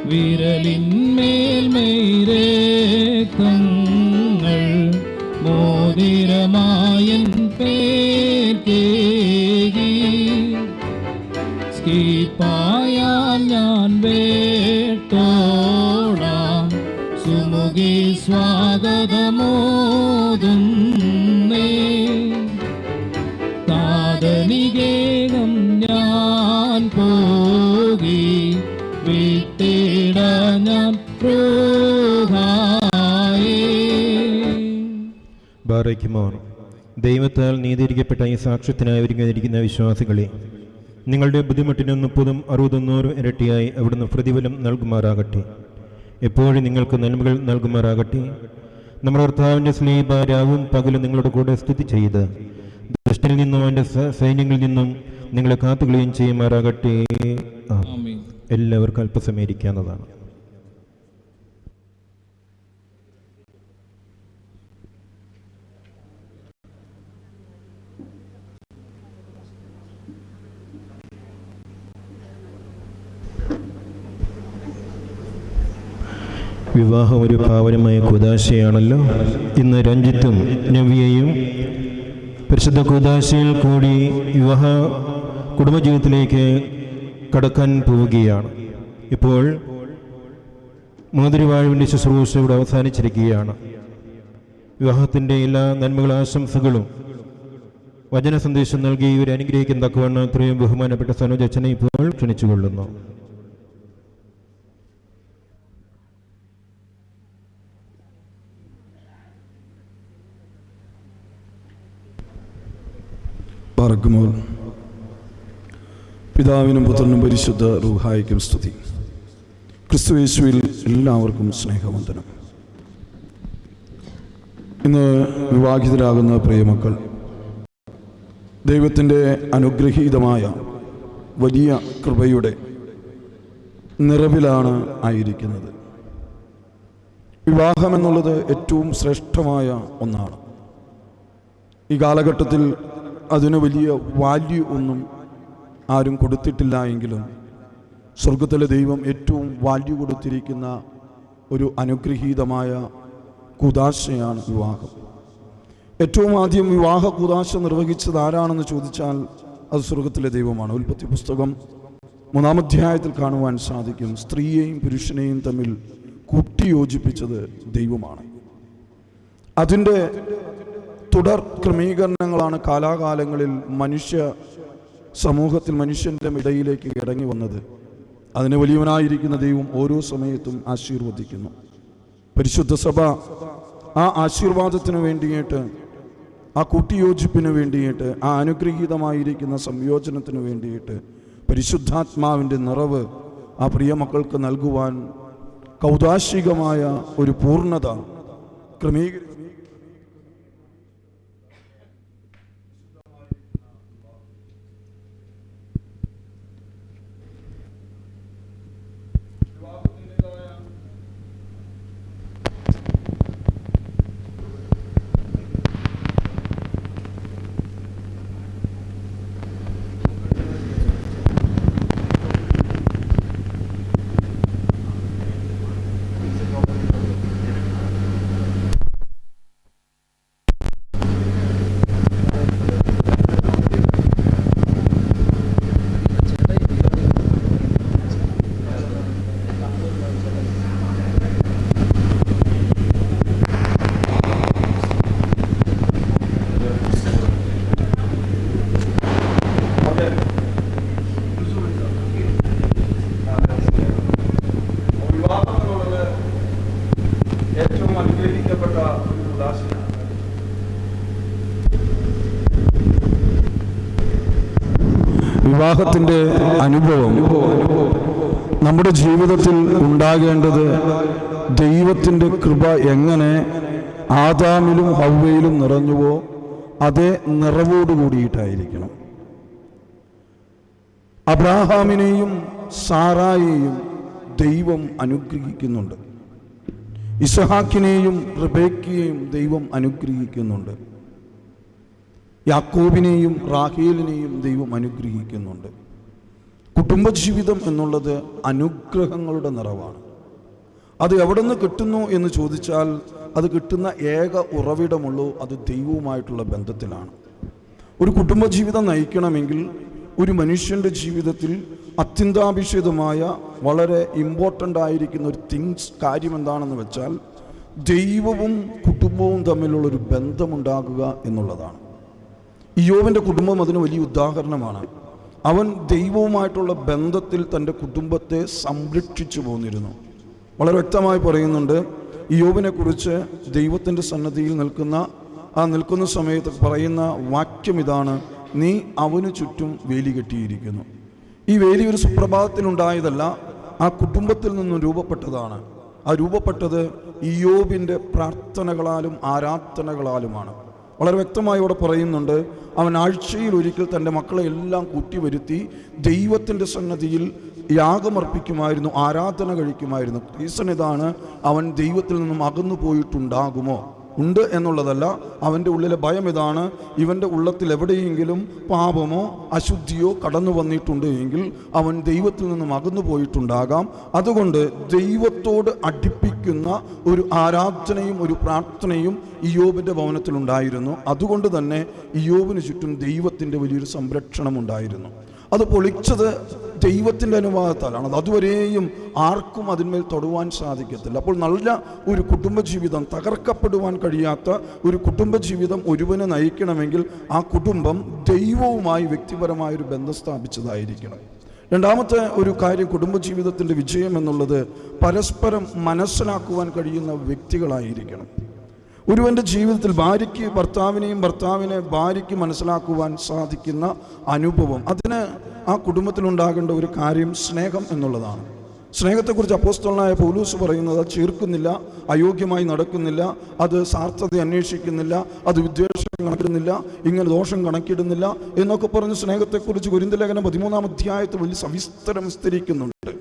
വിരലിന്മേൽ മേരേക്തങ്ങൾ മോതിരമായൻ പേർക്കേകി സ്കീപ്പായാൽ ഞാൻ വേട്ടോടാം സുമുഖി സ്വാഗതമോതുന്നേ താതനികേകം ഞാൻ പോകി വിട്ടിട ഞാൻ ബാറയ്ക്കുമോർ. ദൈവത്താൽ നീതിയിരിക്കപ്പെട്ട ഈ സാക്ഷ്യത്തിനായി ഒരുങ്ങിയിരിക്കുന്ന വിശ്വാസികളെ, നിങ്ങളുടെ ബുദ്ധിമുട്ടിന് 30, 60, 100 ഇരട്ടിയായി അവിടുന്ന് പ്രതിഫലം നൽകുമാറാകട്ടെ. എപ്പോഴും നിങ്ങൾക്ക് നന്മകൾ നൽകുമാറാകട്ടെ. നമ്മുടെ കർത്താവിൻ്റെ സ്നേഹ രാവും പകലും നിങ്ങളുടെ കൂടെ സ്ഥിതി ചെയ്ത് ദുഷ്ടനിൽ നിന്നും അവൻ്റെ സൈന്യങ്ങളിൽ നിന്നും നിങ്ങളെ കാത്തുകളയും ചെയ്യുമാറാകട്ടെ. ആമേൻ. എല്ലാവർക്കും അല്പസമയം ഇരിക്കാവുന്നതാണ്. വിവാഹം ഒരു പാവനമായ കൂദാശയാണല്ലോ. ഇന്ന് രഞ്ജിത്തും നവ്യയും പരിശുദ്ധ കൂദാശയിൽ കൂടി വിവാഹ കുടുംബജീവിതത്തിലേക്ക് കടക്കാൻ പോവുകയാണ്. ഇപ്പോൾ മാതൃവാഴ്വിൻ്റെ ശുശ്രൂഷ ഇവിടെ അവസാനിച്ചിരിക്കുകയാണ്. വിവാഹത്തിൻ്റെ എല്ലാ നന്മകളും ആശംസകളും വചന സന്ദേശം നൽകി ഇവരെ അനുഗ്രഹിക്കുന്ന തക്കവണ്ണം ഇത്രയും ബഹുമാനപ്പെട്ട സനോജ് അച്ഛനെ ഇപ്പോൾ ക്ഷണിച്ചുകൊള്ളുന്നു. പാർക്കുമോൾ പിതാവിനും പുത്രനും പരിശുദ്ധ റൂഹായിക്കും സ്തുതി. ക്രിസ്തുയേശുവിൽ എല്ലാവർക്കും സ്നേഹവന്ദനം. ഇന്ന് വിവാഹിതരാകുന്ന പ്രിയമക്കൾ ദൈവത്തിൻ്റെ അനുഗ്രഹീതമായ വലിയ കൃപയുടെ നിറവിലാണ് ആയിരിക്കുന്നത്. വിവാഹമെന്നുള്ളത് ഏറ്റവും ശ്രേഷ്ഠമായ ഒന്നാണ്. ഈ കാലഘട്ടത്തിൽ അതിന് വലിയ വാല്യൂ ഒന്നും ആരും കൊടുത്തിട്ടില്ല എങ്കിലും സ്വർഗത്തിലെ ദൈവം ഏറ്റവും വാല്യൂ കൊടുത്തിരിക്കുന്ന ഒരു അനുഗ്രഹീതമായ കൂദാശയാണ് വിവാഹം. ഏറ്റവും ആദ്യം വിവാഹ കൂദാശ നിർവഹിച്ചത് ആരാണെന്ന് ചോദിച്ചാൽ അത് സ്വർഗത്തിലെ ദൈവമാണ്. ഉൽപ്പത്തി പുസ്തകം 3-ാം അധ്യായത്തിൽ കാണുവാൻ സാധിക്കും. സ്ത്രീയെയും പുരുഷനെയും തമ്മിൽ കൂട്ടിയോജിപ്പിച്ചത് ദൈവമാണ്. അതിൻ്റെ തുടർ ക്രമീകരണങ്ങളാണ് കാലാകാലങ്ങളിൽ മനുഷ്യ സമൂഹത്തിൽ മനുഷ്യൻ്റെ ഇടയിലേക്ക് ഇറങ്ങി വന്നത്. അതിന് വലിയവനായിരിക്കുന്ന ദൈവം ഓരോ സമയത്തും ആശീർവദിക്കുന്നു. പരിശുദ്ധ സഭ ആ ആശീർവാദത്തിന് വേണ്ടിയിട്ട്, ആ കൂട്ടിയോജിപ്പിന് വേണ്ടിയിട്ട്, ആ അനുഗ്രഹീതമായിരിക്കുന്ന സംയോജനത്തിന് വേണ്ടിയിട്ട് പരിശുദ്ധാത്മാവിൻ്റെ നിറവ് ആ പ്രിയ മക്കൾക്ക് നൽകുവാൻ കൗദാശികമായ ഒരു പൂർണ്ണത ക്രമീകരിച്ചു. വിവാഹത്തിൻ്റെ അനുഭവം നമ്മുടെ ജീവിതത്തിൽ ഉണ്ടാകേണ്ടത് ദൈവത്തിൻ്റെ കൃപ എങ്ങനെ ആദാമിലും ഹവ്വയിലും നിറഞ്ഞുവോ അതേ നിറവോടുകൂടിയിട്ടായിരിക്കണം. അബ്രാഹാമിനെയും സാറായെയും ദൈവം അനുഗ്രഹിക്കുന്നുണ്ട്. ഇസഹാക്കിനെയും റിബേക്കയെയും ദൈവം അനുഗ്രഹിക്കുന്നുണ്ട്. യാക്കോബിനെയും റാഹേലിനെയും ദൈവം അനുഗ്രഹിക്കുന്നുണ്ട്. കുടുംബജീവിതം എന്നുള്ളത് അനുഗ്രഹങ്ങളുടെ നിറവാണ്. അത് എവിടെ നിന്ന് കിട്ടുന്നു എന്ന് ചോദിച്ചാൽ അത് കിട്ടുന്ന ഏക ഉറവിടമുള്ളൂ അത് ദൈവവുമായിട്ടുള്ള ബന്ധത്തിലാണ്. ഒരു കുടുംബജീവിതം നയിക്കണമെങ്കിൽ ഒരു മനുഷ്യൻ്റെ ജീവിതത്തിൽ അത്യന്താപേക്ഷിതമായ വളരെ ഇമ്പോർട്ടൻ്റ് ആയിരിക്കുന്ന ഒരു കാര്യം എന്താണെന്ന് വെച്ചാൽ ദൈവവും കുടുംബവും തമ്മിലുള്ളൊരു ബന്ധമുണ്ടാകുക എന്നുള്ളതാണ്. ഇയ്യോബിൻ്റെ കുടുംബം അതിന് വലിയ ഉദാഹരണമാണ്. അവൻ ദൈവവുമായിട്ടുള്ള ബന്ധത്തിൽ തൻ്റെ കുടുംബത്തെ സംരക്ഷിച്ചു പോന്നിരുന്നു. വളരെ വ്യക്തമായി പറയുന്നുണ്ട്. ഇയ്യോബിനെ കുറിച്ച് ദൈവത്തിൻ്റെ സന്നദ്ധിയിൽ നിൽക്കുന്ന സമയത്ത് പറയുന്ന വാക്യം ഇതാണ്: നീ അവന് ചുറ്റും വേലി കെട്ടിയിരിക്കുന്നു. ഈ വേലി ഒരു സുപ്രഭാതത്തിലുണ്ടായതല്ല, ആ കുടുംബത്തിൽ നിന്നും രൂപപ്പെട്ടതാണ്. ആ രൂപപ്പെട്ടത് ഇയ്യോബിൻ്റെ പ്രാർത്ഥനകളാലും ആരാധനകളാലുമാണ്. വളരെ വ്യക്തമായി ഇവിടെ പറയുന്നുണ്ട്, അവൻ ആഴ്ചയിൽ ഒരിക്കൽ തൻ്റെ മക്കളെ എല്ലാം കൂട്ടിവരുത്തി ദൈവത്തിൻ്റെ സന്നദ്ധിയിൽ യാഗമർപ്പിക്കുമായിരുന്നു, ആരാധന കഴിക്കുമായിരുന്നു. റീസൺ ഇതാണ്, അവൻ ദൈവത്തിൽ നിന്നും അകന്നു പോയിട്ടുണ്ടാകുമോ? ഉണ്ട് എന്നുള്ളതല്ല, അവൻ്റെ ഉള്ളിലെ ഭയം ഇതാണ്, ഇവൻ്റെ ഉള്ളത്തിൽ എവിടെയെങ്കിലും പാപമോ അശുദ്ധിയോ കടന്നു വന്നിട്ടുണ്ട് എങ്കിൽ അവൻ ദൈവത്തിൽ നിന്നും അകന്നു പോയിട്ടുണ്ടാകാം. അതുകൊണ്ട് ദൈവത്തോട് അടുപ്പിക്കുന്ന ഒരു ആരാധനയും ഒരു പ്രാർത്ഥനയും ഇയ്യോബിൻ്റെ ഭവനത്തിലുണ്ടായിരുന്നു. അതുകൊണ്ട് തന്നെ ഇയ്യോബിന് ചുറ്റും ദൈവത്തിൻ്റെ വലിയൊരു സംരക്ഷണം ഉണ്ടായിരുന്നു. അത് പൊളിച്ചത് ദൈവത്തിൻ്റെ അനുവാദത്താലാണ്. അതുവരെയും ആർക്കും അതിന്മേൽ തൊടുവാൻ സാധിക്കത്തില്ല. അപ്പോൾ നല്ല ഒരു കുടുംബജീവിതം, തകർക്കപ്പെടുവാൻ കഴിയാത്ത ഒരു കുടുംബജീവിതം ഒരുവനെ നയിക്കണമെങ്കിൽ ആ കുടുംബം ദൈവവുമായി വ്യക്തിപരമായൊരു ബന്ധം സ്ഥാപിച്ചതായിരിക്കണം. രണ്ടാമത്തെ ഒരു കാര്യം, കുടുംബജീവിതത്തിൻ്റെ വിജയം എന്നുള്ളത് പരസ്പരം മനസ്സിലാക്കുവാൻ കഴിയുന്ന വ്യക്തികളായിരിക്കണം. ഒരുവൻ്റെ ജീവിതത്തിൽ ഭാര്യയ്ക്ക് ഭർത്താവിനെയും ഭർത്താവിനെ ഭാര്യയ്ക്ക് മനസ്സിലാക്കുവാൻ സാധിക്കുന്ന അനുഭവം, അതിന് ആ കുടുംബത്തിലുണ്ടാകേണ്ട ഒരു കാര്യം സ്നേഹം എന്നുള്ളതാണ്. സ്നേഹത്തെക്കുറിച്ച് അപ്പോസ്തലനായ പൗലോസ് പറയുന്നത്, അത് ചേർക്കുന്നില്ല, അയോഗ്യമായി നടക്കുന്നില്ല, അത് സാർത്ഥത അന്വേഷിക്കുന്നില്ല, അത് വിദ്വേഷം കണക്കിടുന്നില്ല, ഇങ്ങനെ ദോഷം കണക്കിടുന്നില്ല എന്നൊക്കെ പറഞ്ഞ് സ്നേഹത്തെക്കുറിച്ച് കൊരിന്ത്യർ ലേഖനം 13-ാം അധ്യായത്തിൽ വലിയ സവിസ്തരം വിസ്തരിക്കുന്നുണ്ട്.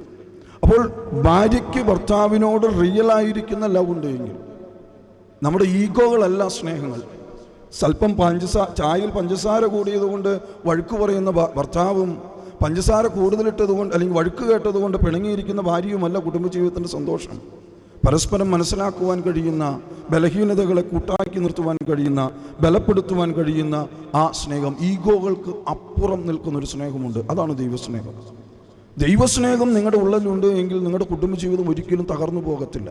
അപ്പോൾ ഭാര്യയ്ക്ക് ഭർത്താവിനോട് റിയലായിരിക്കുന്ന ലവ് ഉണ്ടെങ്കിൽ, നമ്മുടെ ഈഗോകളല്ല സ്നേഹങ്ങൾ. സ്വല്പം ചായയിൽ പഞ്ചസാര കൂടിയതുകൊണ്ട് വഴക്ക് പറയുന്ന ഭർത്താവും പഞ്ചസാര കൂടുതലിട്ടതുകൊണ്ട് അല്ലെങ്കിൽ വഴക്ക് കേട്ടതുകൊണ്ട് പിണങ്ങിയിരിക്കുന്ന ഭാര്യയുമല്ല കുടുംബജീവിതത്തിൻ്റെ സന്തോഷം. പരസ്പരം മനസ്സിലാക്കുവാൻ കഴിയുന്ന, ബലഹീനതകളെ കൂട്ടാക്കി നിർത്തുവാൻ കഴിയുന്ന, ബലപ്പെടുത്തുവാൻ കഴിയുന്ന ആ സ്നേഹം, ഈഗോകൾക്ക് അപ്പുറം നിൽക്കുന്നൊരു സ്നേഹമുണ്ട്. അതാണ് ദൈവസ്നേഹം. ദൈവസ്നേഹം നിങ്ങളുടെ ഉള്ളിലുണ്ട് എങ്കിൽ നിങ്ങളുടെ കുടുംബജീവിതം ഒരിക്കലും തകർന്നു പോകത്തില്ല.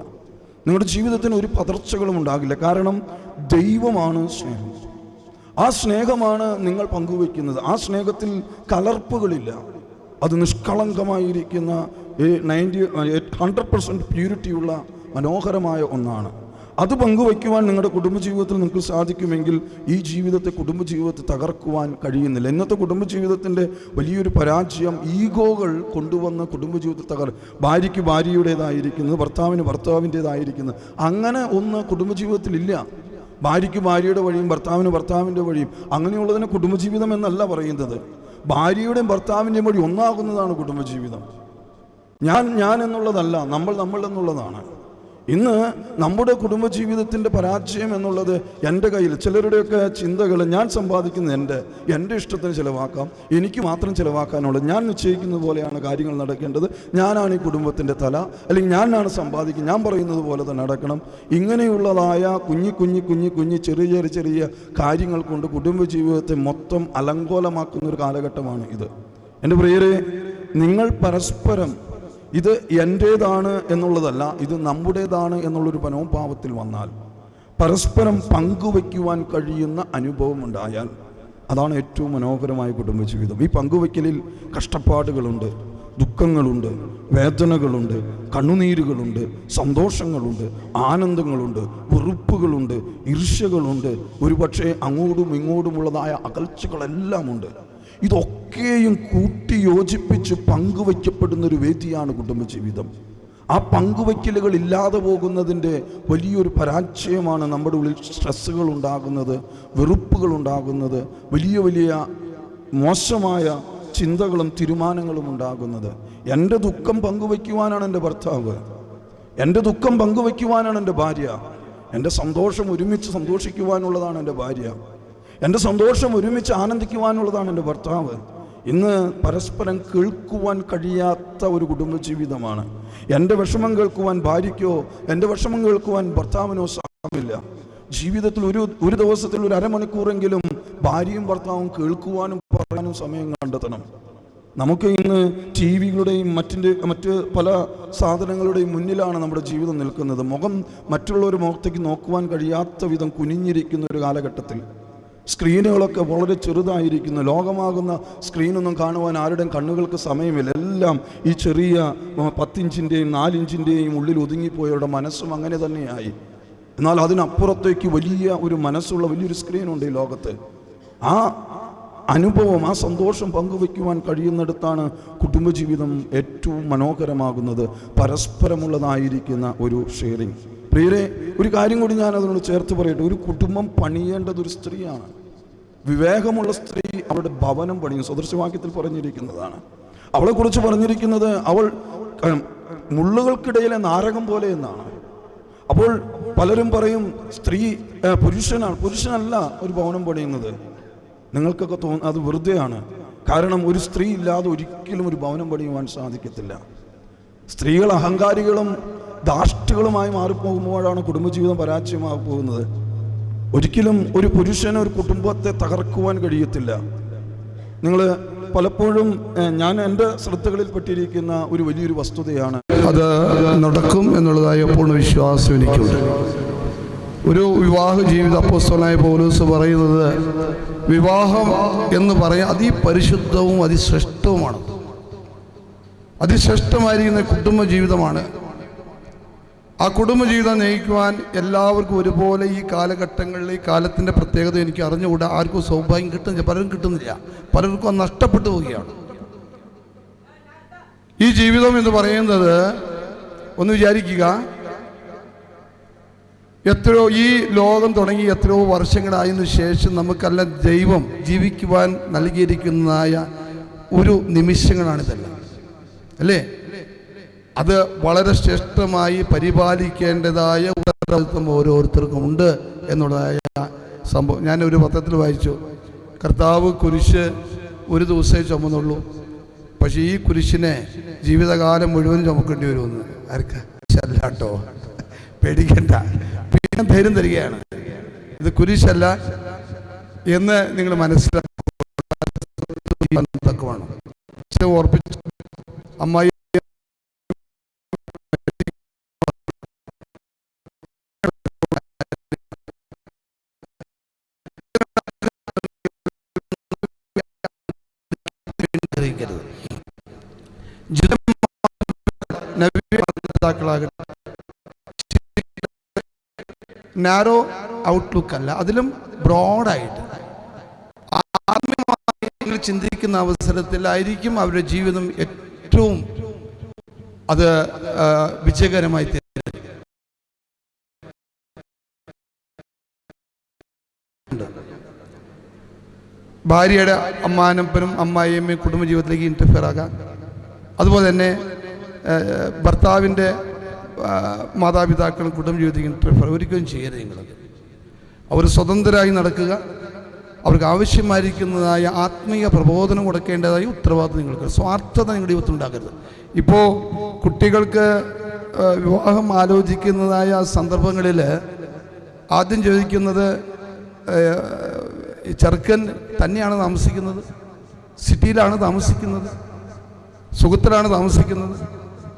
നിങ്ങളുടെ ജീവിതത്തിന് ഒരു പതർച്ചകളും ഉണ്ടാകില്ല. കാരണം ദൈവമാണ് സ്നേഹം. ആ സ്നേഹമാണ് നിങ്ങൾ പങ്കുവയ്ക്കുന്നത്. ആ സ്നേഹത്തിൽ കലർപ്പുകളില്ല. അത് നിഷ്കളങ്കമായിരിക്കുന്ന 100% പ്യൂരിറ്റിയുള്ള മനോഹരമായ ഒന്നാണ്. അത് പങ്കുവയ്ക്കുവാൻ നിങ്ങളുടെ കുടുംബജീവിതത്തിൽ നിങ്ങൾക്ക് സാധിക്കുമെങ്കിൽ ഈ ജീവിതത്തെ, കുടുംബജീവിതത്തെ തകർക്കുവാൻ കഴിയുന്നില്ല. ഇന്നത്തെ കുടുംബജീവിതത്തിൻ്റെ വലിയൊരു പരാജയം ഈഗോകൾ കൊണ്ടുവന്ന് കുടുംബജീവിതത്തിൽ ഭാര്യയ്ക്ക് ഭാര്യയുടേതായിരിക്കുന്നത്, ഭർത്താവിന് ഭർത്താവിൻ്റേതായിരിക്കുന്നത്, അങ്ങനെ ഒന്ന് കുടുംബജീവിതത്തിലില്ല. ഭാര്യയ്ക്ക് ഭാര്യയുടെ വഴിയും ഭർത്താവിന് ഭർത്താവിൻ്റെ വഴിയും, അങ്ങനെയുള്ളതിന് കുടുംബജീവിതം എന്നല്ല പറയുന്നത്. ഭാര്യയുടെയും ഭർത്താവിൻ്റെയും വഴി ഒന്നാകുന്നതാണ് കുടുംബജീവിതം. ഞാൻ എന്നുള്ളതല്ല, നമ്മൾ എന്നുള്ളതാണ്. ഇന്ന് നമ്മുടെ കുടുംബജീവിതത്തിൻ്റെ പരാജയം എന്നുള്ളത് എൻ്റെ കയ്യിൽ. ചിലരുടെയൊക്കെ ചിന്തകൾ, ഞാൻ സമ്പാദിക്കുന്നത് എൻ്റെ ഇഷ്ടത്തിന് ചിലവാക്കാം, എനിക്ക് മാത്രം ചിലവാക്കാനുള്ളത്, ഞാൻ നിശ്ചയിക്കുന്നത് പോലെയാണ് കാര്യങ്ങൾ നടക്കേണ്ടത്, ഞാനാണ് ഈ കുടുംബത്തിൻ്റെ തല, അല്ലെങ്കിൽ ഞാനാണ് സമ്പാദിക്കുന്നത്, ഞാൻ പറയുന്നത് പോലെ തന്നെ നടക്കണം. ഇങ്ങനെയുള്ളതായ കുഞ്ഞി ചെറിയ കാര്യങ്ങൾ കൊണ്ട് കുടുംബജീവിതത്തെ മൊത്തം അലങ്കോലമാക്കുന്നൊരു കാലഘട്ടമാണ് ഇത്. എൻ്റെ പ്രിയരെ, നിങ്ങൾ പരസ്പരം ഇത് എൻ്റേതാണ് എന്നുള്ളതല്ല, ഇത് നമ്മുടേതാണ് എന്നുള്ളൊരു മനോഭാവത്തിൽ വന്നാൽ, പരസ്പരം പങ്കുവയ്ക്കുവാൻ കഴിയുന്ന അനുഭവം ഉണ്ടായാൽ, അതാണ് ഏറ്റവും മനോഹരമായ കുടുംബജീവിതം. ഈ പങ്കുവയ്ക്കലിൽ കഷ്ടപ്പാടുകളുണ്ട്, ദുഃഖങ്ങളുണ്ട്, വേദനകളുണ്ട്, കണ്ണുനീരുകളുണ്ട്, സന്തോഷങ്ങളുണ്ട്, ആനന്ദങ്ങളുണ്ട്, വെറുപ്പുകളുണ്ട്, ഈർഷ്യകളുണ്ട്, ഒരുപക്ഷെ അങ്ങോട്ടും ഇങ്ങോട്ടുമുള്ളതായ അകൽച്ചകളെല്ലാം ഉണ്ട്. ഇതൊക്കെയും കൂട്ടി യോജിപ്പിച്ച് പങ്കുവയ്ക്കപ്പെടുന്നൊരു വേദിയാണ് കുടുംബജീവിതം. ആ പങ്കുവയ്ക്കലുകൾ ഇല്ലാതെ പോകുന്നതിൻ്റെ വലിയൊരു പരാജയമാണ് നമ്മുടെ ഉള്ളിൽ സ്ട്രെസ്സുകൾ ഉണ്ടാകുന്നത്, വെറുപ്പുകൾ ഉണ്ടാകുന്നത്, വലിയ മോശമായ ചിന്തകളും തീരുമാനങ്ങളും ഉണ്ടാകുന്നത്. എൻ്റെ ദുഃഖം പങ്കുവയ്ക്കുവാനാണ് എൻ്റെ ഭർത്താവ്, എൻ്റെ ദുഃഖം പങ്കുവയ്ക്കുവാനാണ് എൻ്റെ ഭാര്യ, എൻ്റെ സന്തോഷം ഒരുമിച്ച് സന്തോഷിക്കുവാനുള്ളതാണ് എൻ്റെ ഭാര്യ, എൻ്റെ സന്തോഷം ഒരുമിച്ച് ആനന്ദിക്കുവാനുള്ളതാണ് എൻ്റെ ഭർത്താവ്. ഇന്ന് പരസ്പരം കേൾക്കുവാൻ കഴിയാത്ത ഒരു കുടുംബജീവിതമാണ്. എൻ്റെ വിഷമം കേൾക്കുവാൻ ഭാര്യയ്ക്കോ എൻ്റെ വിഷമം കേൾക്കുവാൻ ഭർത്താവിനോ സാധ്യമല്ല. ജീവിതത്തിൽ ഒരു ദിവസത്തിൽ ഒരു അരമണിക്കൂറെങ്കിലും ഭാര്യയും ഭർത്താവും കേൾക്കുവാനും പറയാനും സമയം കണ്ടെത്തണം. നമുക്ക് ഇന്ന് ടി വികളുടെയും മറ്റ് പല സാധനങ്ങളുടെയും മുന്നിലാണ് നമ്മുടെ ജീവിതം നിൽക്കുന്നത്. മുഖം മറ്റുള്ളവരുടെ മുഖത്തേക്ക് നോക്കുവാൻ കഴിയാത്ത വിധം കുനിഞ്ഞിരിക്കുന്ന ഒരു കാലഘട്ടത്തിൽ സ്ക്രീനുകളൊക്കെ വളരെ ചെറുതായിരിക്കുന്നു. ലോകമാകുന്ന സ്ക്രീനൊന്നും കാണുവാൻ ആരുടെയും കണ്ണുകൾക്ക് സമയമില്ല. എല്ലാം ഈ ചെറിയ 10 ഇഞ്ചിൻ്റെയും 4 ഇഞ്ചിൻ്റെയും ഉള്ളിൽ ഒതുങ്ങിപ്പോയവരുടെ മനസ്സും അങ്ങനെ തന്നെയായി. എന്നാൽ അതിനപ്പുറത്തേക്ക് വലിയ ഒരു മനസ്സുള്ള വലിയൊരു സ്ക്രീനുണ്ട് ഈ ലോകത്ത്. ആ അനുഭവം, ആ സന്തോഷം പങ്കുവയ്ക്കുവാൻ കഴിയുന്നിടത്താണ് കുടുംബജീവിതം ഏറ്റവും മനോഹരമാകുന്നത്. പരസ്പരമുള്ളതായിരിക്കുന്ന ഒരു ഷെയറിങ്, പ്രിയരെ, ഒരു കാര്യം കൂടി ഞാൻ അതിനോട് ചേർത്ത് പറയട്ടെ. ഒരു കുടുംബം പണിയേണ്ടത് ഒരു സ്ത്രീയാണ്. വിവേകമുള്ള സ്ത്രീ അവളുടെ ഭവനം പണിയും. സദൃശവാക്യത്തിൽ പറഞ്ഞിരിക്കുന്നതാണ്. അവളെക്കുറിച്ച് പറഞ്ഞിരിക്കുന്നത് അവൾ മുള്ളുകൾക്കിടയിലെ നാരകം പോലെ എന്നാണ്. അപ്പോൾ പലരും പറയും സ്ത്രീ പുരുഷനല്ല ഒരു ഭവനം പണിയുന്നത്. നിങ്ങൾക്കൊക്കെ അത് വെറുതെയാണ്. കാരണം ഒരു സ്ത്രീ ഇല്ലാതെ ഒരിക്കലും ഒരു ഭവനം പണിയുവാൻ സാധിക്കത്തില്ല. സ്ത്രീകൾ അഹങ്കാരികളും ധാർഷ്ട്യങ്ങളുമായി മാറിപ്പോകുമ്പോഴാണ് കുടുംബജീവിതം പരാജയമായി പോകുന്നത്. ഒരിക്കലും ഒരു പുരുഷന് ഒരു കുടുംബത്തെ തകർക്കുവാൻ കഴിയത്തില്ല. നിങ്ങൾ പലപ്പോഴും ഞാൻ എൻ്റെ ശ്രദ്ധകളിൽ പെട്ടിരിക്കുന്ന ഒരു വലിയൊരു വസ്തുതയാണ്, അത് നടക്കും എന്നുള്ളതായ പൂർണ്ണ വിശ്വാസം എനിക്കുണ്ട്. ഒരു വിവാഹ ജീവിതം അപ്പോസ്തലനായ പൗലോസ് പറയുന്നത് വിവാഹം എന്ന് പറയാൻ അതിപരിശുദ്ധവും അതിശ്രേഷ്ഠവുമാണ്. അതിശ്രേഷ്ഠമായിരിക്കുന്ന കുടുംബജീവിതമാണ്. ആ കുടുംബജീവിതം നയിക്കുവാൻ എല്ലാവർക്കും ഒരുപോലെ ഈ കാലഘട്ടങ്ങളിൽ ഈ കാലത്തിൻ്റെ പ്രത്യേകത എനിക്ക് അറിഞ്ഞുകൂടാ. ആർക്കും സൗഭാഗ്യം കിട്ടുന്നില്ല, പലരും കിട്ടുന്നില്ല, പലർക്കും അത് നഷ്ടപ്പെട്ടു പോവുകയാണ്. ഈ ജീവിതം എന്ന് പറയുന്നത് ഒന്ന് വിചാരിക്കുക, എത്രയോ ഈ ലോകം തുടങ്ങി എത്രയോ വർഷങ്ങളായതിനു ശേഷം നമുക്കെല്ലാം ദൈവം ജീവിക്കുവാൻ നൽകിയിരിക്കുന്നതായ ഒരു നിമിഷങ്ങളാണിതെല്ലാം, അല്ലേ? അത് വളരെ ശ്രേഷ്ഠമായി പരിപാലിക്കേണ്ടതായ ഉത്തരവാദിത്വം ഓരോരുത്തർക്കും ഉണ്ട് എന്നുള്ളതായ സംഭവം. ഞാനൊരു പത്രത്തിൽ വായിച്ചു, കർത്താവ് കുരിശ് ഒരു ദിവസമേ ചുമന്നുള്ളൂ, പക്ഷേ ഈ കുരിശിനെ ജീവിതകാലം മുഴുവൻ ചുമക്കേണ്ടി വരുമെന്ന്. ആർക്കാ? അല്ല കേട്ടോ, പേടിക്കണ്ട, പിന്നെ ധൈര്യം തരികയാണ്. ഇത് കുരിശല്ല എന്ന് നിങ്ങൾ മനസ്സിലാക്കണം. ഓർപ്പിച്ചു അമ്മായി നാരോ ഔട്ട്ലുക്ക് അല്ല, അതിലും ബ്രോഡായിട്ട് ആത്മീയമായി നിങ്ങൾ ചിന്തിക്കുന്ന അവസരത്തിലായിരിക്കും അവരുടെ ജീവിതം ഏറ്റവും അത് വിജയകരമായി തീരുന്നത്. ഭാര്യയുടെ അമ്മാനപ്പനും അമ്മായിയമ്മയും കുടുംബജീവിതത്തിലേക്ക് ഇൻറ്റർഫിയർ ആകാം. അതുപോലെ തന്നെ ഭർത്താവിൻ്റെ മാതാപിതാക്കളും കുടുംബജീവിതത്തിലേക്ക് ഇൻറ്റർഫിയർ ഒരിക്കലും ചെയ്യരുത്. നിങ്ങളത് അവർ സ്വതന്ത്രരായി നടക്കുക, അവർക്ക് ആവശ്യമായിരിക്കുന്നതായ ആത്മീയ പ്രബോധനം കൊടുക്കേണ്ടതായ ഉത്തരവാദിത്വം നിങ്ങൾക്ക്, സ്വാർത്ഥത നിങ്ങളുടെ ജീവിതത്തിൽ ഉണ്ടാക്കരുത്. ഇപ്പോൾ കുട്ടികൾക്ക് വിവാഹം ആലോചിക്കുന്നതായ സന്ദർഭങ്ങളിൽ ആദ്യം ചോദിക്കുന്നത് ചെറുക്കൻ തന്നെയാണ് താമസിക്കുന്നത്, സിറ്റിയിലാണ് താമസിക്കുന്നത്, സുഖത്തിലാണ് താമസിക്കുന്നത്,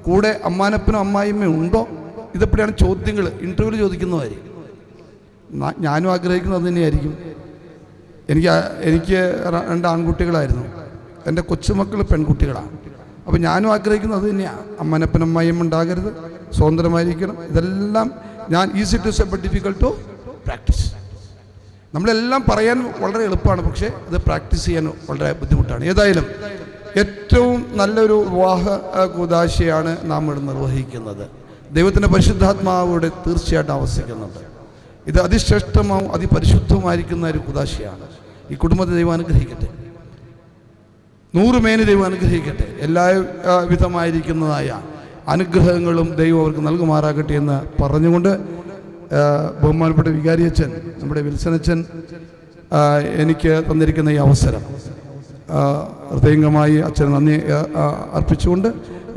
കൂടെ അമ്മാനപ്പനും അമ്മായിമ്മയും ഉണ്ടോ? ഇതെപ്പോഴാണ് ചോദ്യങ്ങൾ ഇൻ്റർവ്യൂവിൽ ചോദിക്കുന്നതായിരിക്കും. ഞാനും ആഗ്രഹിക്കുന്നത് അത് തന്നെയായിരിക്കും. എനിക്ക് 2 ആൺകുട്ടികളായിരുന്നു, എൻ്റെ കൊച്ചുമക്കൾ പെൺകുട്ടികളാണ്. അപ്പോൾ ഞാനും ആഗ്രഹിക്കുന്നത് അത് തന്നെയാണ്. അമ്മാനപ്പനും അമ്മായിയും ഉണ്ടാകരുത്, സ്വതന്ത്രമായിരിക്കണം. ഇതെല്ലാം ഞാൻ easy to say but difficult to practise. നമ്മളെല്ലാം പറയാൻ വളരെ എളുപ്പമാണ്, പക്ഷേ അത് പ്രാക്ടീസ് ചെയ്യാൻ വളരെ ബുദ്ധിമുട്ടാണ്. ഏതായാലും ഏറ്റവും നല്ലൊരു വിവാഹ കൂദാശയാണ് നാം ഇവിടെ നിർവഹിക്കുന്നത്. ദൈവത്തിൻ്റെ പരിശുദ്ധാത്മാവിടെ തീർച്ചയായിട്ടും ആവസിക്കുന്നുണ്ട്. ഇത് അതിശ്രേഷ്ഠമാവും അതിപരിശുദ്ധമായിരിക്കുന്ന ഒരു കൂദാശയാണ്. ഈ കുടുംബത്തെ ദൈവം അനുഗ്രഹിക്കട്ടെ, 100 മേനി ദൈവം അനുഗ്രഹിക്കട്ടെ. എല്ലാവിധമായിരിക്കുന്നതായ അനുഗ്രഹങ്ങളും ദൈവം അവർക്ക് നൽകുമാറാകട്ടെ എന്ന് പറഞ്ഞുകൊണ്ട് ബഹുമാനപ്പെട്ട വികാരിയച്ഛൻ, നമ്മുടെ വിൽസനച്ഛൻ എനിക്ക് തന്നിരിക്കുന്ന ഈ അവസരം ഹൃദയംഗമായി അച്ഛന് നന്ദി അർപ്പിച്ചുകൊണ്ട്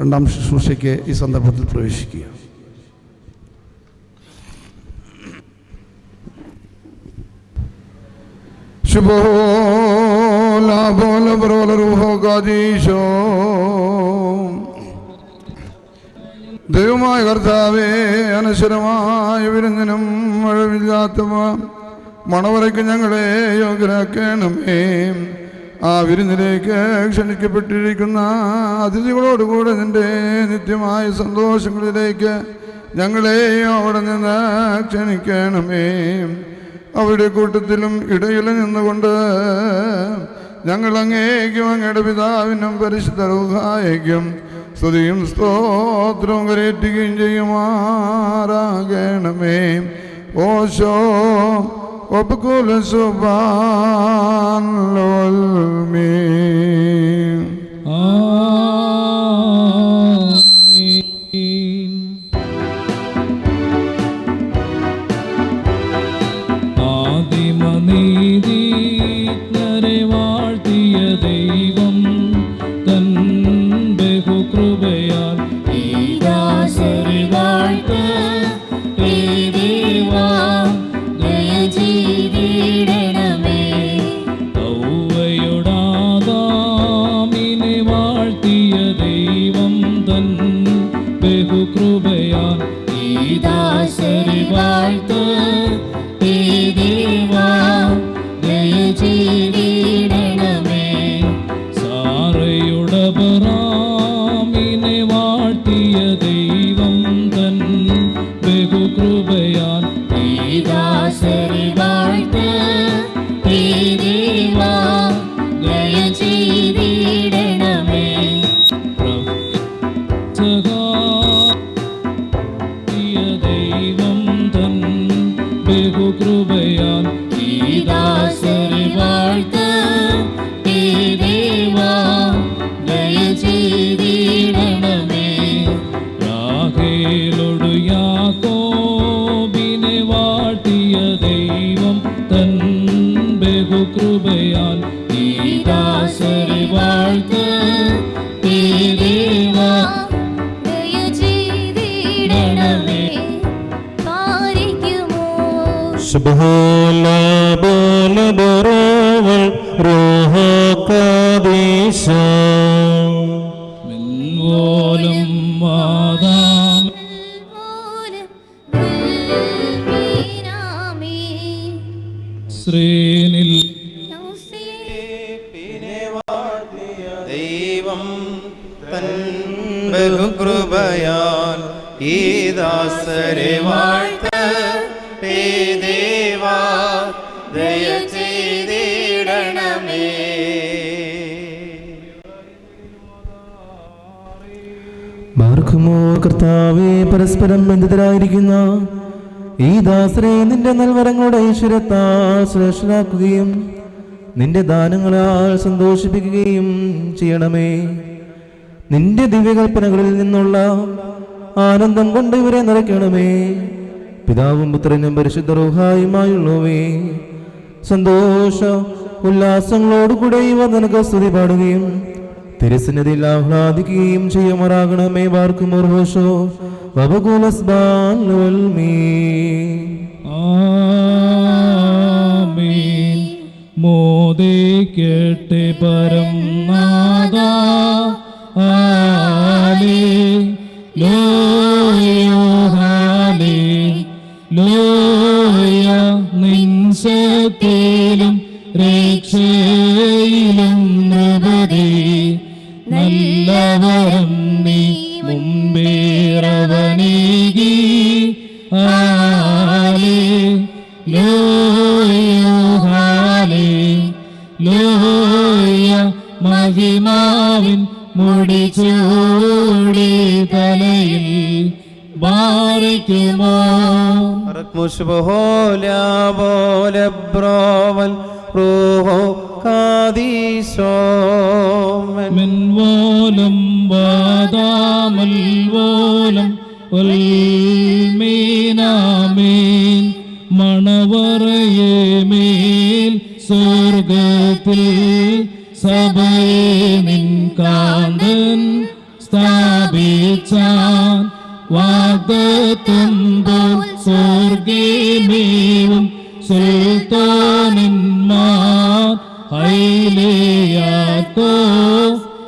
2ാം ശുശ്രൂഷയ്ക്ക് ഈ സന്ദർഭത്തിൽ പ്രവേശിക്കുക. ദൈവമായ കർത്താവേ, അനശ്വരമായ വിരുന്നിനും മഴവില്ലാത്ത മണവറയ്ക്ക് ഞങ്ങളെ യോഗ്യരാക്കണമേ. ആ വിരുന്നിലേക്ക് ക്ഷണിക്കപ്പെട്ടിരിക്കുന്ന അതിഥികളോടുകൂടെ നിൻ്റെ നിത്യമായ സന്തോഷങ്ങളിലേക്ക് ഞങ്ങളെയും അവിടെ നിന്ന് ക്ഷണിക്കണമേ. അവരുടെ കൂട്ടത്തിലും ഇടയിൽ നിന്നുകൊണ്ട് ഞങ്ങൾ അങ്ങേക്കും അങ്ങയുടെ പിതാവിനും പരിശുദ്ധ റൂഹായേക്കും സ്തുതിയും സ്തോത്രവും കരേറ്റുകയും ചെയ്യുമാറാകണമേ. ഓശോ ഒപ്പുകുല സുബാൻമേ. ആദിമനീതിജ്ഞരെ വാഴ്ത്തിയ ദൈവം തൻ ബഹുകൃപയാൽ ഈ ദാസരെ വാഴ്ത്ത് ദയചെയ്തിടണമേ. ഔവ്വയോടാദാമിനെ വാഴ്ത്തിയ ദൈവം തൻ ബഹുകൃപയാൽ ഈ ദാസരെ വാഴ്ത്ത് ദയചെയ്തിടണമേ. സാറയുടബറാമിനെ വാഴ്ത്തിയ ദൈവം തൻ ബഹുകൃപയാൽ ഈ ദാസരെ വാഴ്ത്ത് ദയചെയ്തിടണമേ. ദൈവം തൻ ബഹുകൃപയാൽ ഈ ദാസരെ വാഴ്ത്ത് ദയചെയ്തിടണമേ. റാഹേലോടു യാക്കോബിനെ വാഴ്ത്തിയ ദൈവം തൻ ബഹുകൃപയാൽ ഈ ദാസരെ വാഴ്ത്ത് ദയചെയ്തിടണമേ. Subhala bala barawal roha kadisha മിൻവോലും വാദാം Sreenil ദൈവം തൻ ബഹുകൃപയാൽ ഈ ദാസരെ വാഴ്ത്ത ദേവാ ദയചെയ്തിടണമേ. മാർക്കുമോ കർത്താവേ, പരസ്പരം ബന്ധിതരായിരിക്കുന്ന ഈ ദാസരെ നിന്റെ നൽവരങ്ങളുടെ ഈശ്വരത്താൽ ശ്രേഷ്ഠരാക്കുകയും നിന്റെ ദാനങ്ങളാൽ സന്തോഷിപ്പിക്കുകയും ചെയ്യണമേ. നിന്റെ ദിവ്യകൽപ്പനകളിൽ നിന്നുള്ള ആനന്ദം കൊണ്ട് ഇവരെ നിറയ്ക്കണമേ. പിതാവും പുത്രനും പരിശുദ്ധ റൂഹായുമായുള്ളവേ, സന്തോഷ ഉല്ലാസങ്ങളോടുകൂടെ ഇവ നിനക്ക് സ്തുതി പാടുകയും തിരുസന്നിധിയിൽ ആഹ്ലാദിക്കുകയും ചെയ്യുമാറാകണമേ. ബാർക്കും ഓർഹോഷോ ആമീൻ. മോദിക്കട്ടെ പരം നാദാ ലോയ നിൻ സത്യയിലും രക്ഷയിലും നൃപതി നല്ലവരം നീ മുമ്പേറവനേകി ലോയ മഹിമാവിൻ മുടിച്ചൂടി തലയിൽ ബാരിക്കുമോ മിൻവോലം വാദാമൽവോലം ഉൽമീനാമീൻ. മണവറയെ മേൽ സ്വർഗത്തിൽ സഭയെ നിൻ കാന്തൻ സ്ഥാപിച്ചാൻ. വാഗ്ദത്തം പോൽ സ്വർഗീമേവും സുൽത്താനന്മാർ ഹൈലേയാക്കോ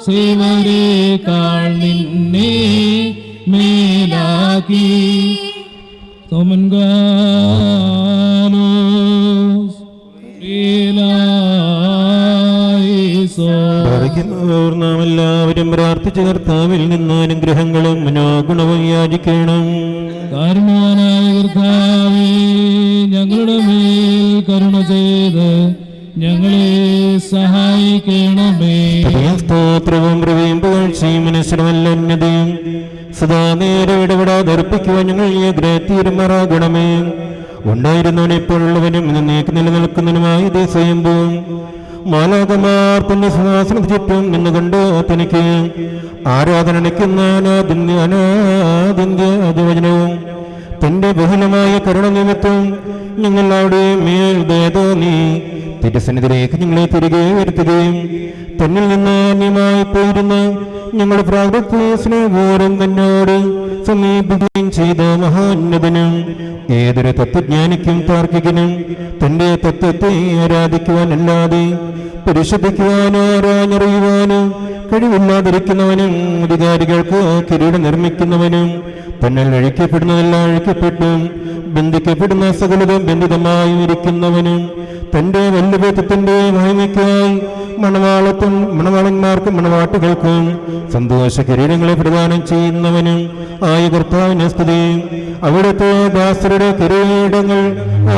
ശിവരേക്കാൾ നിന്നെ മേലാക്കി. നാം എല്ലാവരും പ്രാർത്ഥിച്ച കർത്താവിൽ നിന്ന് അനുഗ്രഹങ്ങളും മനോഗുണവും യാചിക്കണം. കാരുണ്യവാനായ കർത്താവേ, ഞങ്ങളുടെ മേൽ കരുണ ചെയ്ത് ഞങ്ങളെ സഹായിക്കണമേ. സ്തോത്രവും പ്രവയും പുകഴ്ചയും മനസ്സിലുമല്ലന്നതയും സദാ നേരെ ഇടപെടാതെ അർപ്പിക്കുവാൻ ഞങ്ങൾ തീരുമാറാകണമേ. ഉണ്ടായിരുന്നവൻ എപ്പോഴുള്ളവനും നീക്കി നിലനിൽക്കുന്നതിനുമായി ഇത് സ്വയംഭൂം മാലാകമാർ തന്റെ സിംഹാസനത്തിന് ചുറ്റും നിന്നുകൊണ്ട് തനിക്ക് ആരാധന അണിക്കുന്ന അനാദിന്യവചനവും തന്റെ ബഹുലമായ കരുണ നിമിത്തം ഞങ്ങൾ അവിടെ മേൽ ദയതോന്നി തിരുസന്നിധിയിലേക്ക് ഞങ്ങളെ തിരികെ വരുത്തുകയും തന്നിൽ നിന്ന് അന്യമായി പോയിരുന്ന ഞങ്ങളുടെ പ്രാകൃത സ്നേഹപൂർവ്വം തന്നോട് സമീപിക്കുകയും ചെയ്ത മഹാന്നതനും ഏതൊരു തത്വജ്ഞാനിക്കും താർക്കികനും തന്റെ തത്വത്തെ ആരാധിക്കുവാനല്ലാതെ പരിശോധിക്കുവാനോ ആരാഞ്ഞറിയുവാനോ കഴിവില്ലാതിരിക്കുന്നവനും അധികാരികൾക്ക് കിരീടം നിർമ്മിക്കുന്നവനും തന്നിൽ അഴിക്കപ്പെടുന്നതെല്ലാം അഴിക്കപ്പെട്ടും ബന്ധിക്കപ്പെടുന്ന സകലതും ബന്ധിതമായും ഇരിക്കുന്നവനും തന്റെ വല്ലഭത്വത്തിന്റെ മഹിമയ്ക്കായി മണവാളന്മാർക്കും മണവാട്ടുകൾക്കും സന്തോഷ കിരീടങ്ങളെ പ്രദാനം ചെയ്യുന്നവനും ആയ കർത്താവിനെ സ്തുതി. അവിടുത്തെ ദാസരുടെ കിരീടങ്ങൾ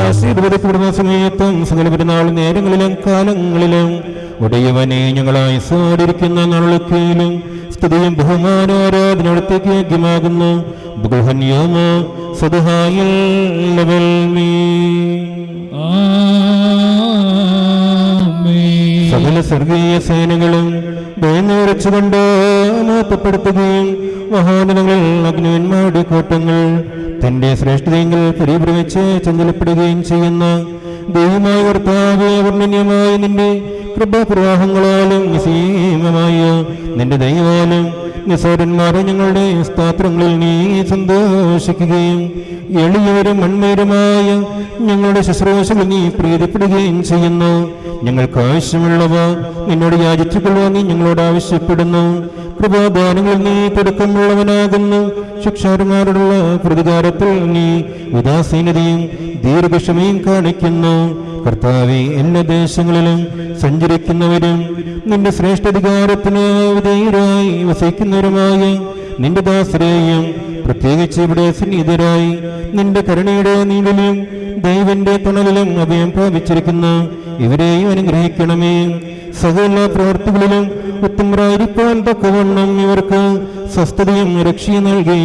ആശീർവദിക്കപ്പെടുന്ന സമയത്തും സകല പെരുന്നാൾ നേരങ്ങളിലും കാലങ്ങളിലും ഉടയവനെ ഞങ്ങളായി സാരിക്കുന്ന നാളൊക്കെയിലും സ്തുതിയും ബഹുമാനോ ആരാധന അടുത്തേക്ക് യോഗ്യമാകുന്നു. സകല സ്വർഗീയ സേനകളും ഭയന്നുരച്ചുകൊണ്ട് മാറ്റപ്പെടുത്തുകയും മഹാനങ്ങളിൽ അഗ്നിവന്മാരുടെ കോട്ടങ്ങൾ തന്റെ ശ്രേഷ്ഠതയെങ്കിൽ പരിഭ്രമിച്ച് ചഞ്ചലപ്പെടുകയും ചെയ്യുന്ന ദൈവമായ കർത്താവേ, വർണ്ണനീയമായ നിന്റെ കൃപാപ്രവാഹങ്ങളാലും നിസീമമായ നിന്റെ ദൈവാലും നിസ്സാരന്മാരെ ഞങ്ങളുടെ സ്തോത്രങ്ങളിൽ നീ സന്തോഷിക്കുകയും എളിയവരും മൺമേരുമായ ഞങ്ങളുടെ ശുശ്രൂഷകൾ നീ പ്രീതിപ്പെടുകയും ചെയ്യുന്നു. ഞങ്ങൾക്ക് ആവശ്യമുള്ളവ നിന്നോട് യാചിച്ചുകൊള്ളുവാൻ നീ ഞങ്ങളോട് ആവശ്യപ്പെടുന്നു. കൃപാദാനങ്ങളിൽ നീ തുടക്കമുള്ളവനാകുന്നു. ശിക്ഷാർമാരോടുള്ള പ്രതികാരത്തിൽ നീ ഉദാസീനതയും ദീർഘക്ഷമയും കാണിക്കുന്നു. കർത്താവേ, എല്ലാ ദേശങ്ങളിലും സഞ്ചരിക്കുന്നവരും നിന്റെ ശ്രേഷ്ഠാധികാരത്തിന് വിധേയരായി വസിക്കുന്നവരുമായ നിന്റെ ദാസരെയും പ്രത്യേകിച്ച് ഇവിടെ സന്നിഹിതരായി നിന്റെ കരുണയുടെ നീളിലും ദൈവന്റെ തണലിലും അഭയം പ്രാപിച്ചിരിക്കുന്ന ഇവരെയും അനുഗ്രഹിക്കണമേ. സകല പ്രവർത്തികളിലും ഉത്തമരായിരിക്കാൻ തക്കവണ്ണം ഇവർക്ക് സ്വസ്ഥതയും രക്ഷയും നൽകി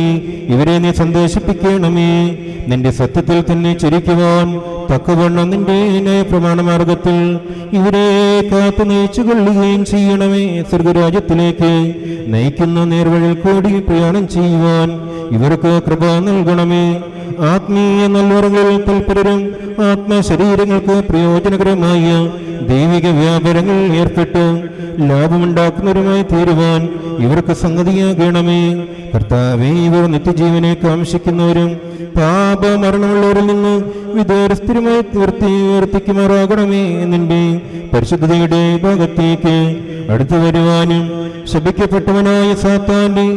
ഇവരെ നീ സന്തോഷിപ്പിക്കണമേ. നിന്റെ സത്യത്തിൽ തന്നെ ചരിക്കുവാൻ തക്കവണ്ണം നിന്റെ ന്യായപ്രമാണമാർഗത്തിൽ ഇവരെ കാത്തു നയിച്ചു കൊള്ളുകയും ചെയ്യണമേ. സ്വർഗരാജ്യത്തിലേക്ക് നയിക്കുന്ന നേർവഴിയിൽ കൂടി പ്രയാണം ചെയ്യുവാൻ ഇവർക്ക് കൃപ നൽകണമേ. ആത്മീയ നൽവറകളിൽ തൽപരരും ആത്മശരീരങ്ങൾക്ക് പ്രയോജനകരമായ ദൈവിക വ്യാപാരങ്ങൾ ഏർപ്പെട്ട് ലാഭമുണ്ടാക്കുന്നവരുമായി തീരുവാൻ ഇവർക്ക് സംഗതിയാകണമേ. കർത്താവേ, ഇവർ നിത്യജീവനെ കാംക്ഷിക്കുന്നവരും പാപമരണമുള്ളവരിൽ നിന്ന് വിദൂരസ്ഥിരമായി വർത്തിക്കുമാറാകണമേ. നിന്റെ പരിശുദ്ധതയുടെ ഭാഗത്തേക്ക് അടുത്തു വരുവാനും ശപിക്കപ്പെട്ടവനായ സാത്താന്റെ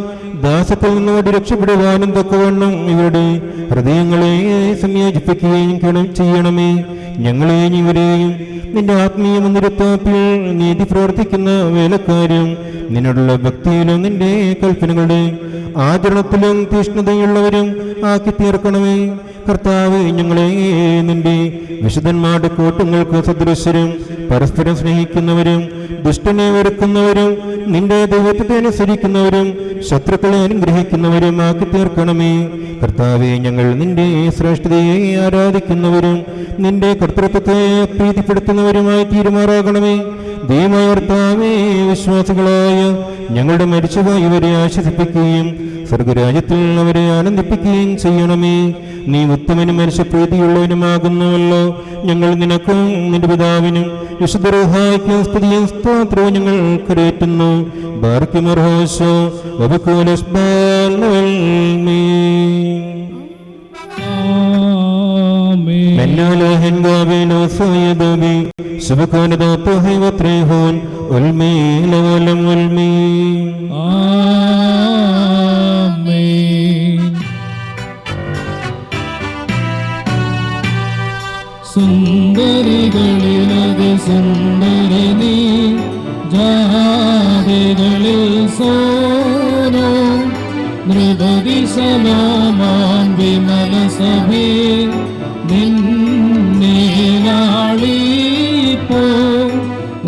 ദാസത്തിൽ നിന്നോട് രക്ഷപ്പെടുവാനും തക്കവണ്ണം ഇവരുടെ ഹൃദയങ്ങളെ സംയോജിപ്പിക്കുകയും ചെയ്യണമേ. ഞങ്ങളെയും ഇവരെയും നിന്റെ ആത്മീയ മുൻനിർത്താപ്പിൽ നീതി പ്രവർത്തിക്കുന്ന വേലക്കാരും നിന്നോടുള്ള ഭക്തിയിലും നിന്റെ കൽപ്പനകളുടെ ആചരണത്തിലും തീഷ്ണതയുള്ളവരും ആക്കി തീർക്കണമേ. കർത്താവേ, ഞങ്ങളെ നിന്റെ വിശുദ്ധന്മാരുടെ കൂട്ടങ്ങൾക്ക് സദൃശരും പരസ്പരം സ്നേഹിക്കുന്നവരും ദുഷ്ടനെ വെറുക്കുന്നവരും നിന്റെ ദൈവത്തെ അനുസരിക്കുന്നവരും ശത്രുക്കളെ അനുഗ്രഹിക്കുന്നവരും ആക്കി തീർക്കണമേ. കർത്താവേ, ഞങ്ങൾ നിന്റെ ശ്രേഷ്ഠതയെ ആരാധിക്കുന്നവരും നിന്റെ കർത്തൃത്വത്തെ പ്രീതിപ്പെടുത്തുന്നവരുമായി തീരുമാറാകണമേ. ദൈവമായ കർത്താവേ, വിശ്വാസികളായ ഞങ്ങളുടെ മരിച്ചതായി ഇവരെ ആശ്വസിപ്പിക്കുകയും സ്വർഗരാജ്യത്തിൽ അവരെ ആനന്ദിപ്പിക്കുകയും ചെയ്യണമേ. നീ ഉത്തമനും മനുഷ്യപ്രീതിയുള്ളവനുമാകുന്നുവല്ലോ. ഞങ്ങൾ നിനക്കും നിന്റെ പിതാവിനും വിശുദ്ധ റൂഹായ്ക്കും സ്തുതിയും സ്തോത്രവും ഞങ്ങൾ കരേറ്റുന്നു. ബാർക്കുമർഹോശോ വബകുലസ്ബാൽ മെന്നാലഹൻ ഗാബിനോ സയദബി സുബ്ഹാനദ തഹവത്രഹുൻ ഉൽമീല വലം ഉൽമീ. സുന്ദരികളിലത് സുന്ദരി നീ, ജാതികളിൽ സോനോ നൃപതി സലോമാൻ വിമല സഭേ നിന്നേലാളിപ്പോ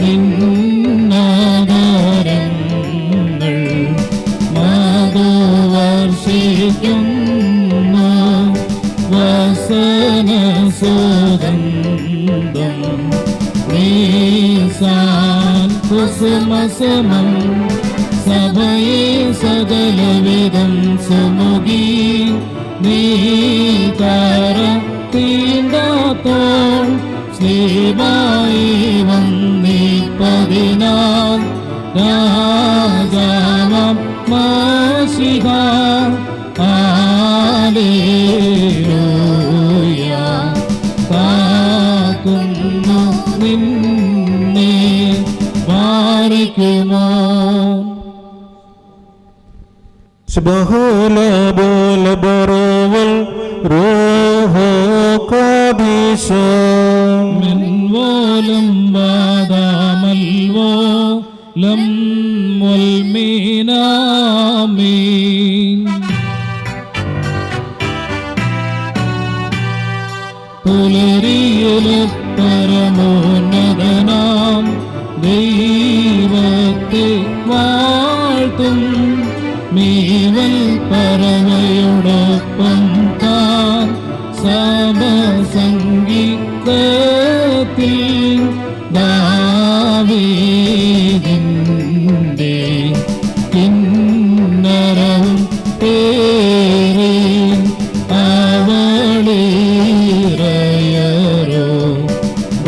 നിന്നാകാരം വസന സുഗന്ധം നീസാൻ കുസുമസമം സഭയെ സകലവിധം സുമുഖി നീകാര തീണ്ടാത്തോൾ ശ്രീമായി വന്നിപ്പതിനാൽ രാജാവാം മാശിഹ ഹല്ലേലൂയ കാക്കുന്നു നിന്നെ വാരിക്കുമോ. സുബ്ഹാന ബോല ബറവൽ റൂഹു ഖദീസ മിൻവോലം ബാദാമൽവോ ലം വൽമീനാമീൻ പുലരിയിലെ പരമോന്നതനാം ദൈവത്തെ വാഴ്ത്തും മീവൽ പറവയോടൊപ്പം താൻ സമസംഗീതത്തിൽ ദാവീദിന്റെ കിന്നരവും പേരെ അവളേറയരോ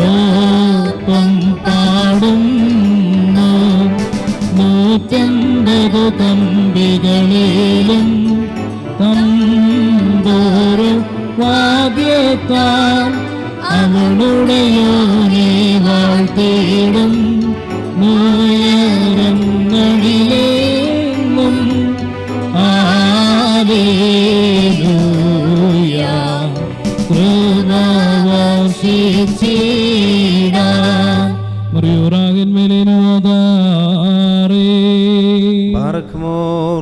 ഒപ്പം പാടുന്നു 150 തമ്പികളിലും തമ്പൂരു വാദ്യത്താൽ അവളുടെ യോനെ വാഴ്ത്തിയിടും ഉയരങ്ങളിലെങ്ങും ഹല്ലേലൂയ കൃപ വർഷിച്ചിടാം. മറിയൂറാകിൻ മേലിനോദാറേ ബാറക്മോർ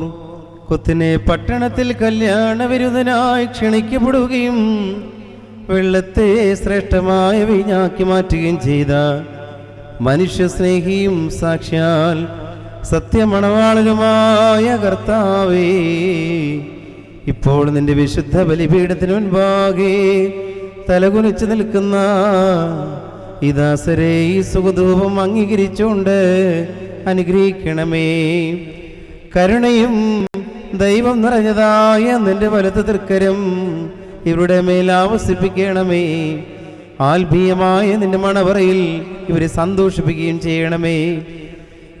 കൊത്തിനെ പട്ടണത്തിൽ കല്യാണ വിരുദ്ധനായി ക്ഷണിക്കപ്പെടുകയും വെള്ളത്തെ ശ്രേഷ്ഠമായ വീഞ്ഞാക്കി മാറ്റുകയും ചെയ്ത മനുഷ്യസ്നേഹിയും സാക്ഷാൽ സത്യമണവാളനുമായ കർത്താവേ, ഇപ്പോൾ നിന്റെ വിശുദ്ധ ബലിപീഠത്തിന് മുൻപാകെ തലകുനിച്ച് നിൽക്കുന്ന ഈ ദാസരെ ഈ സുഖധൂപം അംഗീകരിച്ചുകൊണ്ട് അനുഗ്രഹിക്കണമേ. കരുണയും ദൈവം നിറഞ്ഞതായ നിന്റെ വലത്ത് തൃക്കരം ഇവരുടെ മേൽ ആവസിപ്പിക്കണമേ. ആത്മീയമായ നിന്റെ മണവറയിൽ ഇവരെ സന്തോഷിപ്പിക്കുകയും ചെയ്യണമേ.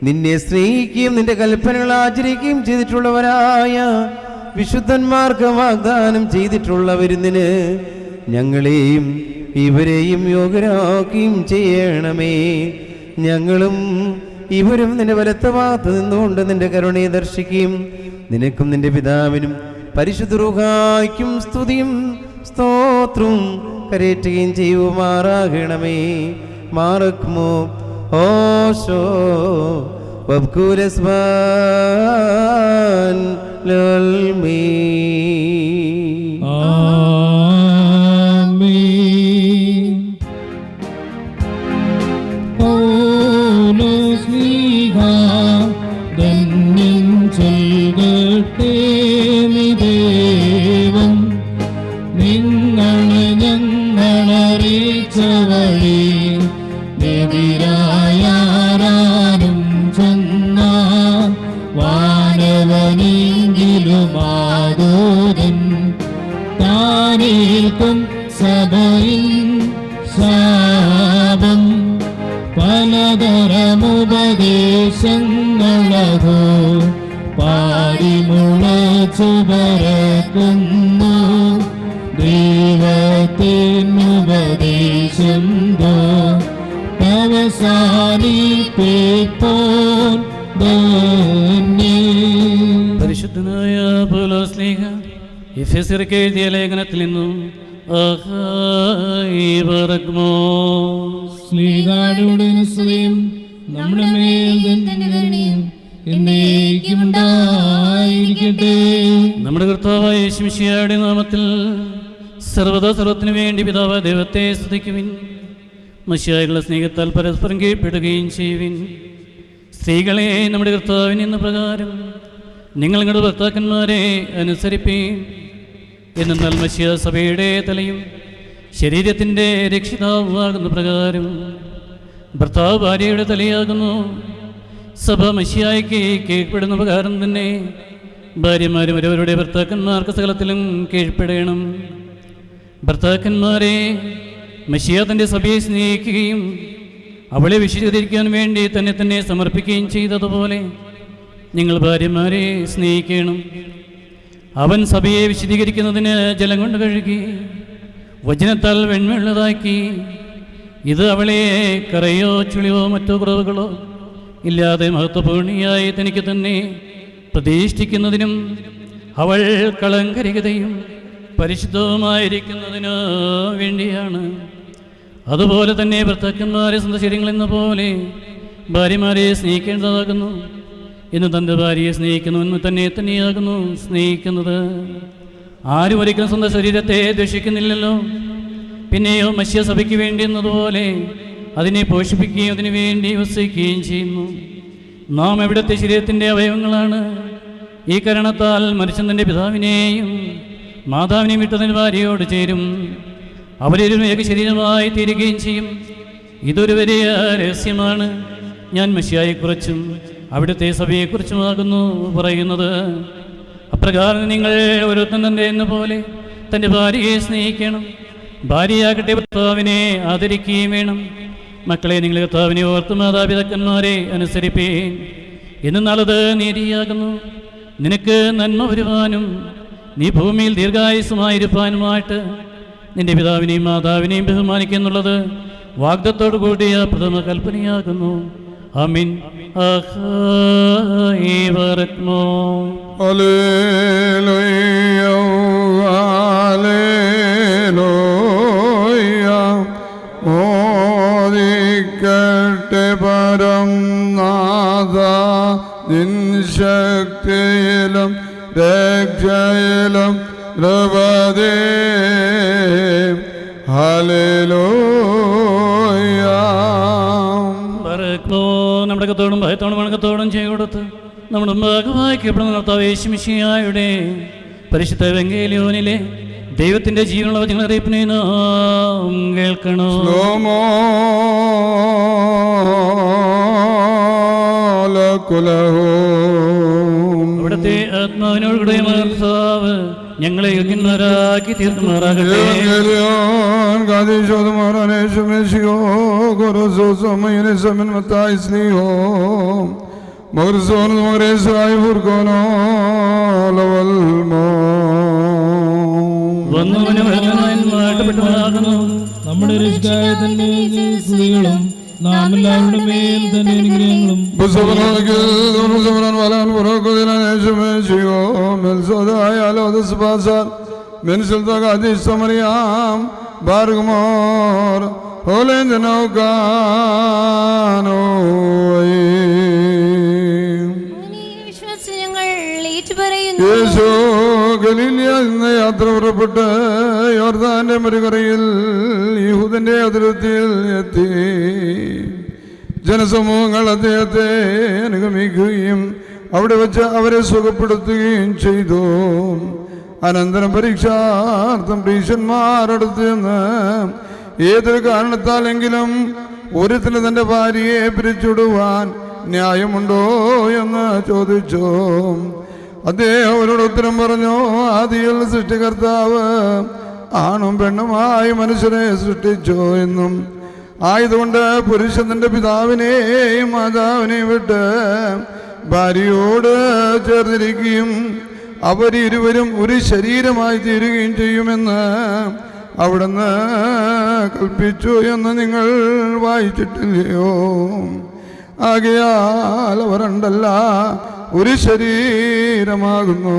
നിന്നെ സ്നേഹിക്കുകയും നിന്റെ കൽപ്പനകൾ ആചരിക്കുകയും ചെയ്തിട്ടുള്ളവരായ വിശുദ്ധന്മാർക്ക് വാഗ്ദാനം ചെയ്തിട്ടുള്ള വിരുന്നിന് ഞങ്ങളെയും ഇവരെയും യോഗ്യരാക്കുകയും ചെയ്യണമേ. ഞങ്ങളും ഇവരും നിന്റെ വലത്ത ഭാഗത്ത് നിന്നുകൊണ്ട് നിന്റെ കരുണയെ ദർശിക്കുകയും നിനക്കും നിന്റെ പിതാവിനും പരിശുദ്ധ റൂഹായ്ക്കും സ്തുതിയും സ്തോത്രവും കരേറ്റുകയും ചെയ്യുമാറാകണമേ. മാറക്മോ ഓശോ വബ്കുലസ്ബാൻ ലൽമീ ആമീൻ. പൗലോസ് ലീഗ ധന്യം ചൊൽകട്ടെ നിദേവം നിങ്ങളെ ഞങ്ങളറിയിച്ച വഴി എതിരായാരും ചെന്ന വാനവനെങ്കിലും ആദോരൻ താനേൽക്കും സഭയിൽ ശാപം പലതരമുപദേശങ്ങളോ പാടിമുളച്ചു പരക്കുന്നു ദൈവത്തിനുപദേശം അവസാനിപ്പിപ്പോൻ പരിശുദ്ധനായ പൗലോസ് ശ്ലീഹ എഫെസ്യർക്ക് എഴുതിയ ലേഖനത്തിൽ നിന്നും ശ്ലീഹായുടെ സ്തുതിയും നമ്മുടെ മേൽ തന്നെ കരുണയും എന്നേക്കും ഉണ്ടായിരിക്കട്ടെ. നമ്മുടെ കർത്താവായ യേശുമിശിഹായുടെ നാമത്തിൽ സർവ്വദാ സർവ്വത്തിനു വേണ്ടി പിതാവായ ദൈവത്തെ സ്തുതിക്കുവിൻ. മശിഹായുള്ള സ്നേഹത്താൽ പരസ്പരം കീഴ്പ്പെടുകയും ചെയ്യുവിൻ. സ്ത്രീകളെ നമ്മുടെ കർത്താവിന് എന്ന പ്രകാരം നിങ്ങൾ നിങ്ങളുടെ ഭർത്താക്കന്മാരെ അനുസരിപ്പീൻ. എന്നാൽ മശിയ സഭയുടെ തലയും ശരീരത്തിൻ്റെ രക്ഷിതാവുമാകുന്ന പ്രകാരം ഭർത്താവ് ഭാര്യയുടെ തലയാകുന്നു. സഭ മശിയായ്ക്ക് കീഴ്പ്പെടുന്ന പ്രകാരം തന്നെ ഭാര്യമാരും അവരവരുടെ ഭർത്താക്കന്മാർക്ക് സകലത്തിലും കീഴ്പ്പെടണം. ഭർത്താക്കന്മാരെ, മശിയ തൻ്റെ സഭയെ സ്നേഹിക്കുകയും അവളെ വിശുദ്ധീകരിക്കാൻ വേണ്ടി തന്നെ സമർപ്പിക്കുകയും ചെയ്തതുപോലെ നിങ്ങൾ ഭാര്യമാരെ സ്നേഹിക്കണം. അവൻ സഭയെ വിശദീകരിക്കുന്നതിന് ജലം കൊണ്ട് കഴുകി വചനത്താൽ വെണ്മയുള്ളതാക്കി. ഇത് അവളെ കറയോ ചുളിയോ മറ്റോ കുറവുകളോ ഇല്ലാതെ മഹത്വപൂർണിയായി തനിക്ക് തന്നെ പ്രതിഷ്ഠിക്കുന്നതിനും അവൾ കളങ്കരഹിതയും പരിശുദ്ധവുമായിരിക്കുന്നതിനു വേണ്ടിയാണ്. അതുപോലെ തന്നെ ഭർത്താക്കന്മാരെ സ്വന്തം ശരീരങ്ങളെന്ന പോലെ ഭാര്യമാരെ സ്നേഹിക്കേണ്ടതാകുന്നു. എന്ന് തൻ്റെ ഭാര്യയെ സ്നേഹിക്കുന്നുവെന്ന് തന്നെയാകുന്നു സ്നേഹിക്കുന്നത്. ആരും ഒരിക്കലും സ്വന്തം ശരീരത്തെ ദ്വേഷിക്കുന്നില്ലല്ലോ. പിന്നെയോ മശിയ സഭയ്ക്ക് വേണ്ടി എന്നതുപോലെ അതിനെ പോഷിപ്പിക്കുകയും അതിനു വേണ്ടി വസിക്കുകയും ചെയ്യുന്നു. നാം എവിടുത്തെ ശരീരത്തിൻ്റെ അവയവങ്ങളാണ്. ഈ കാരണത്താൽ മനുഷ്യൻ തൻ്റെ പിതാവിനെയും മാതാവിനെയും വിട്ടതിന് ഭാര്യയോട് ചേരും, അവരൊരു ഏക ശരീരമായി തീരുകയും ചെയ്യും. ഇതൊരു വലിയ രഹസ്യമാണ്. ഞാൻ മശിയായെക്കുറിച്ചും അവിടുത്തെ സഭയെക്കുറിച്ചുമാകുന്നു പറയുന്നത്. അപ്രകാരം നിങ്ങൾ ഓരോരുത്തൻ തന്നെ എന്ന പോലെ തൻ്റെ ഭാര്യയെ സ്നേഹിക്കണം. ഭാര്യയാകട്ടെ ഭർത്താവിനെ ആദരിക്കുകയും വേണം. മക്കളെ, നിങ്ങൾ കർത്താവിനെ ഓർത്ത് മാതാപിതാക്കന്മാരെ അനുസരിപ്പീൻ. എന്നാലത് നീതിയാകുന്നു. നിനക്ക് നന്മ വരുവാനും നീ ഭൂമിയിൽ ദീർഘായുസ്സുമായിരിക്കാനുമായിട്ട് നിന്റെ പിതാവിനെയും മാതാവിനെയും ബഹുമാനിക്കുന്നുള്ളത് വാഗ്ദത്തോടു കൂടിയ പ്രഥമ കൽപ്പനയാകുന്നു. ആമീൻ. മോദിക്കട്ടെ പരം നാഥ നിൻ ശക്തിയിലും രക്ഷയിലും ദ്രവദേ ഹല്ലേലൂയ. നമ്മുടെ കത്തോടും ഭയത്തോടും വണക്കത്തോടും ചെയ്കൊടുത്ത് നമ്മുടെ ഭാഗവായിക്കപ്പെടുന്ന കർത്താവ് യേശു മിശിഹായുടെ പരിശുദ്ധ എവങ്കേലിയോനിലെ ദൈവത്തിൻ്റെ ജീവനുള്ള വചന അറിയിപ്പിനെ നാം കേൾക്കണം. അവിടുത്തെ ആത്മാവിനോടുകൂടെ കർത്താവ് ഞങ്ങളെ യോഗ്യന്മാരാക്കി തീർക്കുമാറാകട്ടെ. നമ്മുടെ രക്ഷിതാവിന്റെ സ്തുതികളും നാം എല്ലാവരുടെ മേൽ തന്നെ അനുഗ്രഹങ്ങളും യാത്ര പുറപ്പെട്ട് യോർദാന്റെ മരുകരയിൽ യഹൂദന്റെ അതിർത്തിയിൽ എത്തി. ജനസമൂഹങ്ങൾ അദ്ദേഹത്തെ അനുഗമിക്കുകയും അവിടെ വെച്ച് അവരെ സുഖപ്പെടുത്തുകയും ചെയ്തു. അനന്തരം പരീക്ഷാർത്ഥം പരീക്ഷന്മാരടുത്ത് നിന്ന് ഏതൊരു കാരണത്താലെങ്കിലും ഒരുത്തിന് തൻ്റെ ഭാര്യയെ പിരിച്ചുവിടുവാൻ ന്യായമുണ്ടോ എന്ന് ചോദിച്ചു. അദ്ദേഹം അവരോട് ഉത്തരം പറഞ്ഞു, ആദിയിൽ സൃഷ്ടികർത്താവ് ആണും പെണ്ണുമായി മനുഷ്യരെ സൃഷ്ടിച്ചു എന്നും ആയതുകൊണ്ട് പുരുഷൻ തൻ്റെ പിതാവിനെയും മാതാവിനെയും വിട്ട് ഭാര്യയോട് ചേർന്നിരിക്കുകയും അവരിരുവരും ഒരു ശരീരമായി തീരുകയും ചെയ്യുമെന്ന് അവിടുന്ന് കൽപ്പിച്ചു എന്ന് നിങ്ങൾ വായിച്ചിട്ടില്ലയോ? ആകയാൽ അവർ രണ്ടല്ല ഒരു ശരീരമാകുന്നു.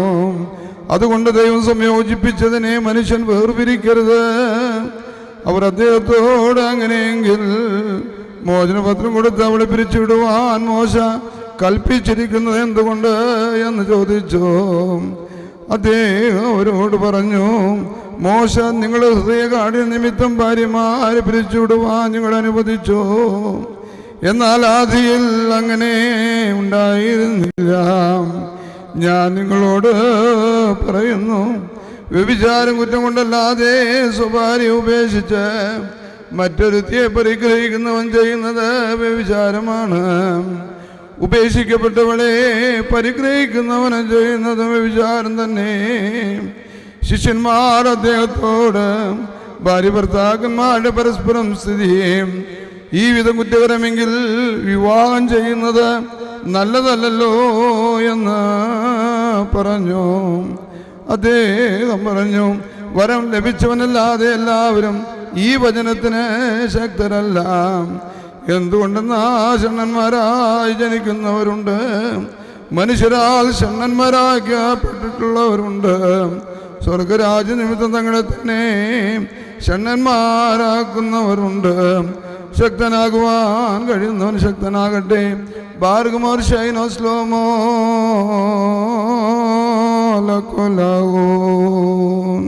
അതുകൊണ്ട് ദൈവം സംയോജിപ്പിച്ചതിനെ മനുഷ്യൻ വേർപിരിക്കരുത്. അവർ അദ്ദേഹത്തോട് അങ്ങനെയെങ്കിൽ മോചനപത്രം കൊടുത്ത് അവളെ പിരിച്ചുവിടുവാൻ മോശ കൽപ്പിച്ചിരിക്കുന്നത് എന്തുകൊണ്ട് എന്ന് ചോദിച്ചു. അദ്ദേഹം അവരോട് പറഞ്ഞു, മോശ നിങ്ങളുടെ ഹൃദയകാഠിന്യ നിമിത്തം ഭാര്യമാരെ പിരിച്ചുവിടുവാൻ നിങ്ങൾ അനുവദിച്ചു. എന്നാൽ ആദിയിൽ അങ്ങനെ ഉണ്ടായിരുന്നില്ല. ഞാൻ നിങ്ങളോട് പറയുന്നു, വ്യഭിചാരം കുറ്റം കൊണ്ടല്ലാതെ സ്വഭാര്യ ഉപേക്ഷിച്ച് മറ്റൊരുത്തിയെ പരിഗ്രഹിക്കുന്നവൻ ചെയ്യുന്നത് വ്യഭിചാരമാണ്. ഉപേക്ഷിക്കപ്പെട്ടവളെ പരിഗ്രഹിക്കുന്നവനും ചെയ്യുന്നത് വ്യഭിചാരം തന്നെ. ശിഷ്യന്മാർ അദ്ദേഹത്തോട്, ഭാര്യ ഭർത്താക്കന്മാരുടെ പരസ്പരം സ്ഥിതിയും ഈ വിധം കുറ്റകരമെങ്കിൽ വിവാഹം ചെയ്യുന്നത് നല്ലതല്ലല്ലോ എന്ന് പറഞ്ഞു. അദ്ദേഹം പറഞ്ഞു, വരം ലഭിച്ചവനല്ലാതെ എല്ലാവരും ഈ വചനത്തിന് ശക്തരല്ല. എന്തുകൊണ്ടെന്നാ ഷണ്ണന്മാരായി ജനിക്കുന്നവരുണ്ട്, മനുഷ്യരാൽ ഷണ്ണന്മാരാക്കപ്പെട്ടിട്ടുള്ളവരുണ്ട്. സ്വർഗരാജ്യ നിമിത്തം തങ്ങളെ തന്നെ ഷണ്ണന്മാരാക്കുന്നവരുണ്ട്. ശക്തനാകുവാൻ കഴിയുന്നവൻ ശക്തനാകട്ടെ. ബാർഗുമോർ ഷൈനോ സ്ലോമോ ലകൊലാഗോൻ.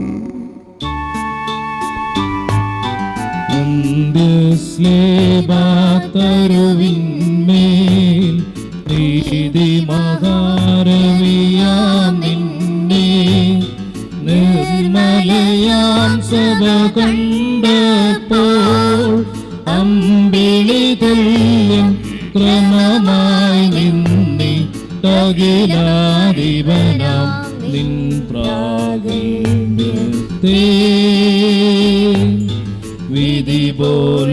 അന്ത്യസ്ലേബാത്തരുവിന്മേൽ നീതി മഹാരവിയാം നിന്നെ നിർമ്മലയാം സഭ കണ്ടപ്പോൾ അമ്പിളി തുല്യം ക്രമമായി നിന്നി തകിലാധിപനാം നിൻ പ്രാഗൽഭ്യത്തെ വിധി പോൽ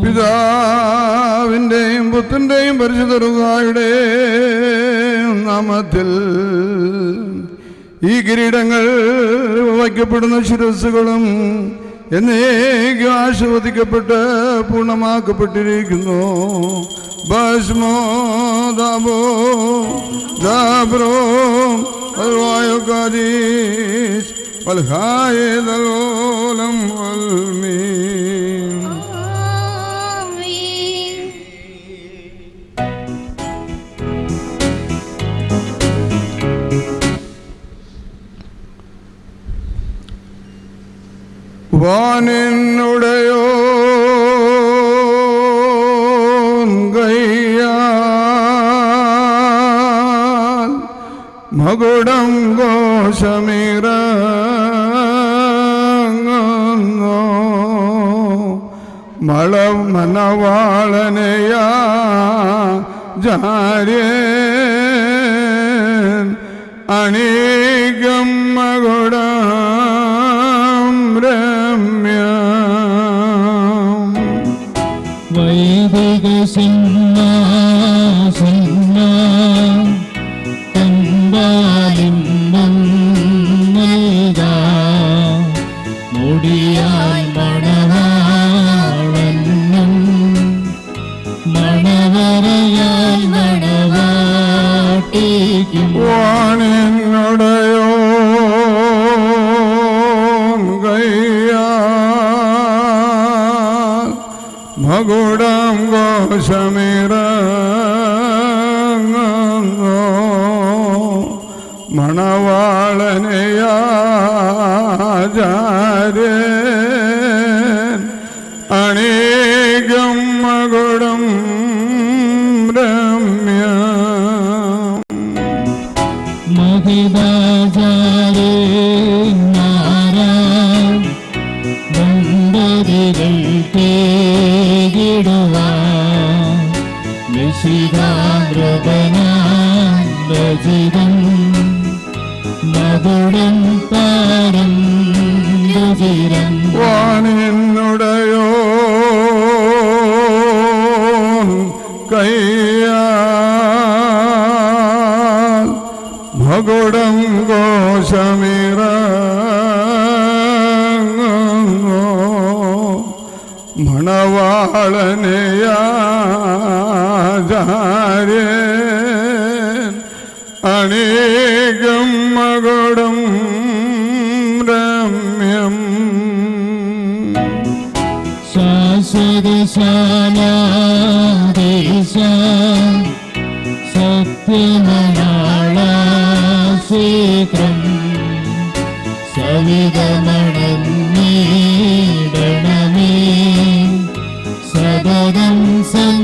പിതാവിൻ്റെയും പുത്രൻ്റെയും പരിശുദ്ധ റുഹായുടെ നാമത്തിൽ ഈ കിരീടങ്ങൾ വയ്ക്കപ്പെടുന്ന ശിരസ്സുകളും എന്നേക്കും ആശീർവദിക്കപ്പെട്ട് പൂർണ്ണമാക്കപ്പെട്ടിരിക്കുന്നു. ഭസ്മോ ദാബോ ദാബ്രോ الوايقاديس والخايد الولم والمين. വാനിന്നുടയോൻ ഗയ്യാൽ മകുടം ഘോഷമിറങ്ങുന്നു മളം മനവാളനയാ ജാര്യൻ അണീകം മകുടം രമ്യം. വൈദിക സിംഹാസന മുടിയാൽ മണവാളനും മണവറയാൽ മണവാട്ടിക്കും. വാണിനുടയോ ഗയ്യാൽ മകുടം ഘോഷമിറങ്ങുന്നു മണവാളനയാചാര്യൻ അണീകം മകുടം രമ്യം. മഹിതാചാര്യന്മാരാ ദമ്പതികൾ കേടുവാൻ നിശിതാദ്രപനാജിതം മകുടം താരം രുചിരം. വാണിനുടയോ കയ്യാൽ മകുടം ഘോഷമിറങ്ങുന്നു മണവാളനയാചാര്യൻ അണീകം മകുടം രമ്യം. ശാശ്വതശാലാദേശ സത്യമണാള ശീഘ്രം സവിതമണമീടണമേ സതതം സൻ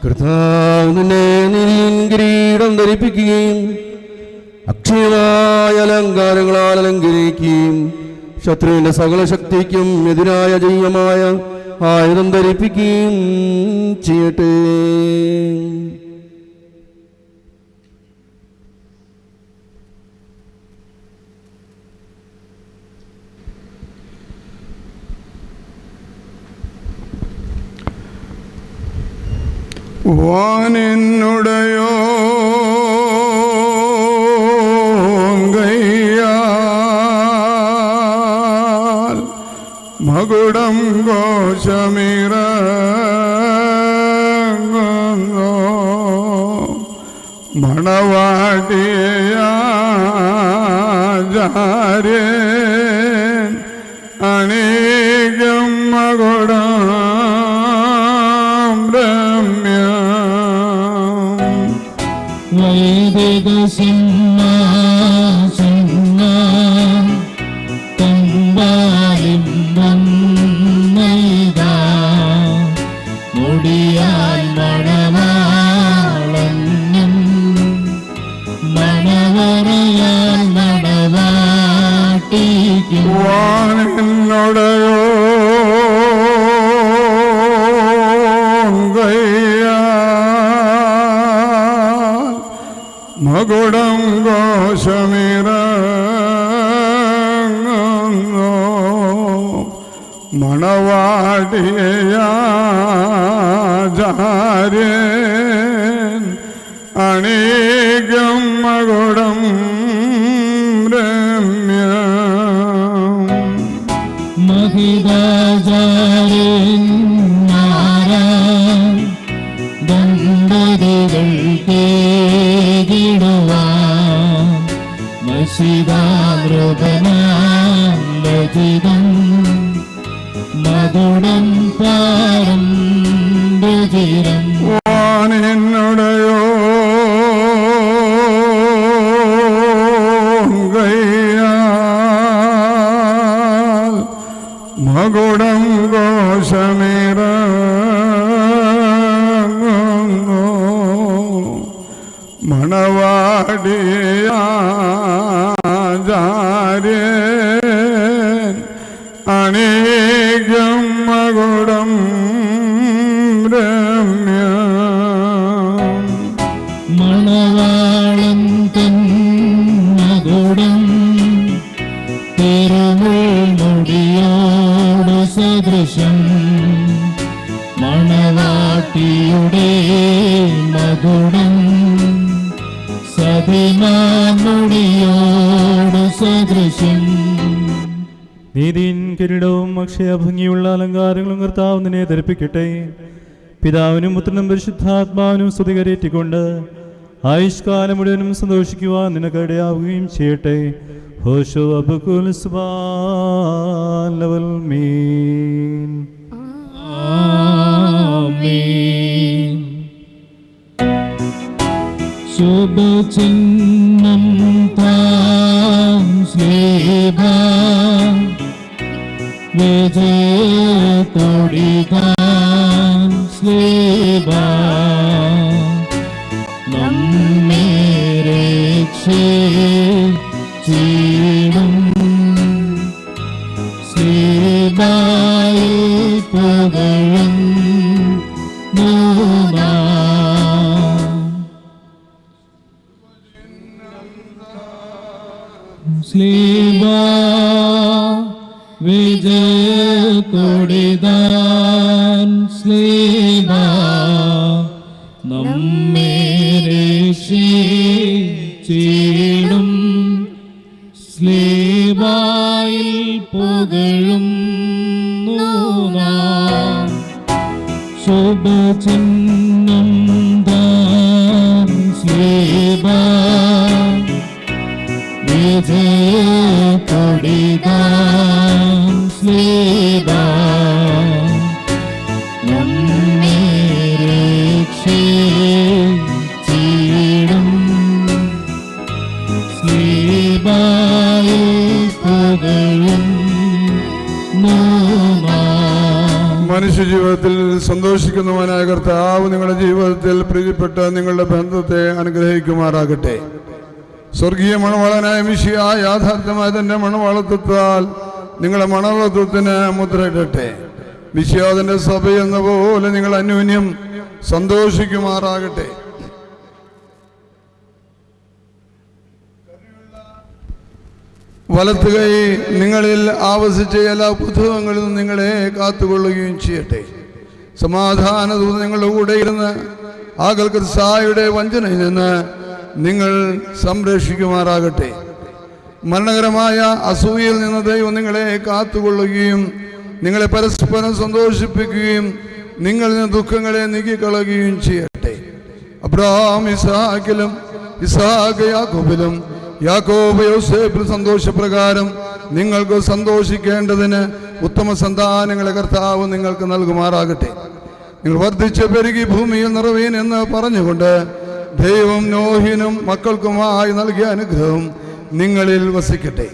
കർത്താവ് നിന്നെ നിൻ കിരീടം ധരിപ്പിക്കുകയും അക്ഷയമായ അലങ്കാരങ്ങളാൽ അലങ്കരിക്കുകയും ശത്രുവിന്റെ സകല ശക്തിക്കും എതിരായ ജയമായ ആയുധം ധരിപ്പിക്കുകയും ചെയ്യട്ടെ. വാനെന്നുടയോ ഗയ്യാൽ മകുടം ഘോഷമിറങ്ങുന്നു മണവാട്ടിയാചാര്യൻ അനേകം മകുടം വൈദിക സിംഹാസനം തമ്പാലിം വന്നൈതാ മുടിയാൽ മണവാളനും മണവറയാൽ മണവാട്ടിക്കും വാനെന്നുടയോ മകുടം ഘോഷമിറങ്ങുന്നു മണവാട്ടിയാചാര്യൻ അനേകം മകുടം രമ്യം മഹിതാചാര്യൻ ദമ്പതികൾ കേടുവാൻ മഷിതാമൃതനാലജിതം മകുടം പാരം രുചിരം വാനെന്നുടയോ ഗയ്യാൽ മകുടം ഘോഷമിറങ്ങുന്നു മണവാടിയാചാര്യൻ അനേകം മകുടം രമ്യം മണവാളൻ തൻ മകുടം തിരുമുൾമുടിയോട് സദൃശം മണവാട്ടിയുടെ മകുടം സതിമാമുടിയോട് സദൃശം. നീതിൻ കിരീടവും അക്ഷയഭംഗിയുള്ള അലങ്കാരങ്ങളും കർത്താവ് നിന്നെ ധരിപ്പിക്കട്ടെ. പിതാവിനും പുത്രനും പരിശുദ്ധാത്മാവിനും സ്തുതി കരേറ്റിക്കൊണ്ട് ആയുഷ്കാലം മുഴുവനും സന്തോഷിക്കുവാൻ നിനക്ക് ഇടയാവുകയും ചെയ്യട്ടെ. ഹോശോ അബുകുൽ സുബ്ഹാൻ ലവൽ മീൻ. ആമേൻ. ശുഭചിഹ്നം താം സ്ലേഭ വിജയക്കൊടിതാം സ്ലേഭ നമ്മെ രക്ഷിച്ചിടും സ്ലേബായി പുകഴും സ്ലീബ വിജയക്കൊടിതാൻ സ്ലീബ നമ്മെ രക്ഷിച്ചിടും സ്ലീബായിൽ പുകഴും ശുഭചിഹ്നം താൻ സ്ലീബ വിജയക്കൊടിതാൻ സ്ലീബ നമ്മെ രക്ഷിച്ചിടും സ്ലീബായിൽ പുകഴും മനുഷ്യജീവിതത്തിൽ സന്തോഷിക്കുന്നവനായ കർത്താവ് നിങ്ങളുടെ ജീവിതത്തിൽ പ്രീതിപ്പെട്ട നിങ്ങളുടെ ബന്ധത്തെ അനുഗ്രഹിക്കുമാറാകട്ടെ. സ്വർഗീയ മണവാളനായ മിശിഹായ യാഥാർത്ഥ്യമായ തന്റെ മണവാളത്വത്താൽ നിങ്ങളുടെ മണവാളത്വത്തിന് മുദ്രയിടട്ടെ. മിശിഹാദിന്റെ സഭ എന്ന പോലെ നിങ്ങൾ അന്യോന്യം സന്തോഷിക്കുമാറാകട്ടെ. വലത്ത് കൈ നിങ്ങളിൽ ആവസിച്ച എല്ലാ പുസ്തകങ്ങളിൽ നിന്നും നിങ്ങളെ കാത്തുകൊള്ളുകയും ചെയ്യട്ടെ. സമാധാനദൂത നിങ്ങളുടെ കൂടെ ഇരുന്ന് ആകൽക്കർസായുടെ വഞ്ചനയിൽ നിന്ന് നിങ്ങൾ സംരക്ഷിക്കുമാറാകട്ടെ. മരണകരമായ അസൂയയിൽ നിന്ന് ദൈവം നിങ്ങളെ കാത്തുകൊള്ളുകയും നിങ്ങളെ പരസ്പരം സന്തോഷിപ്പിക്കുകയും നിങ്ങളിൽ നിന്ന് ദുഃഖങ്ങളെ നീക്കിക്കളയുകയും ചെയ്യട്ടെ. അബ്രഹാം ഇസ്ഹാക്കിലും ഇസ്ഹാക്ക് യാക്കോബിലും യാക്കോബ് യോസേഫിൽ സന്തോഷപ്രകാരം നിങ്ങൾക്ക് സന്തോഷിക്കേണ്ടതിന് ഉത്തമ സന്താനങ്ങളെ കർത്താവ് നിങ്ങൾക്ക് നൽകുമാറാകട്ടെ. നിങ്ങൾ വർദ്ധിച്ച് പെരുകി ഭൂമിയിൽ നിറവീൻ എന്ന് പറഞ്ഞുകൊണ്ട് ദൈവം നോഹിനും മക്കൾക്കുമായി നൽകിയ അനുഗ്രഹം നിങ്ങളിൽ വസിക്കട്ടെ.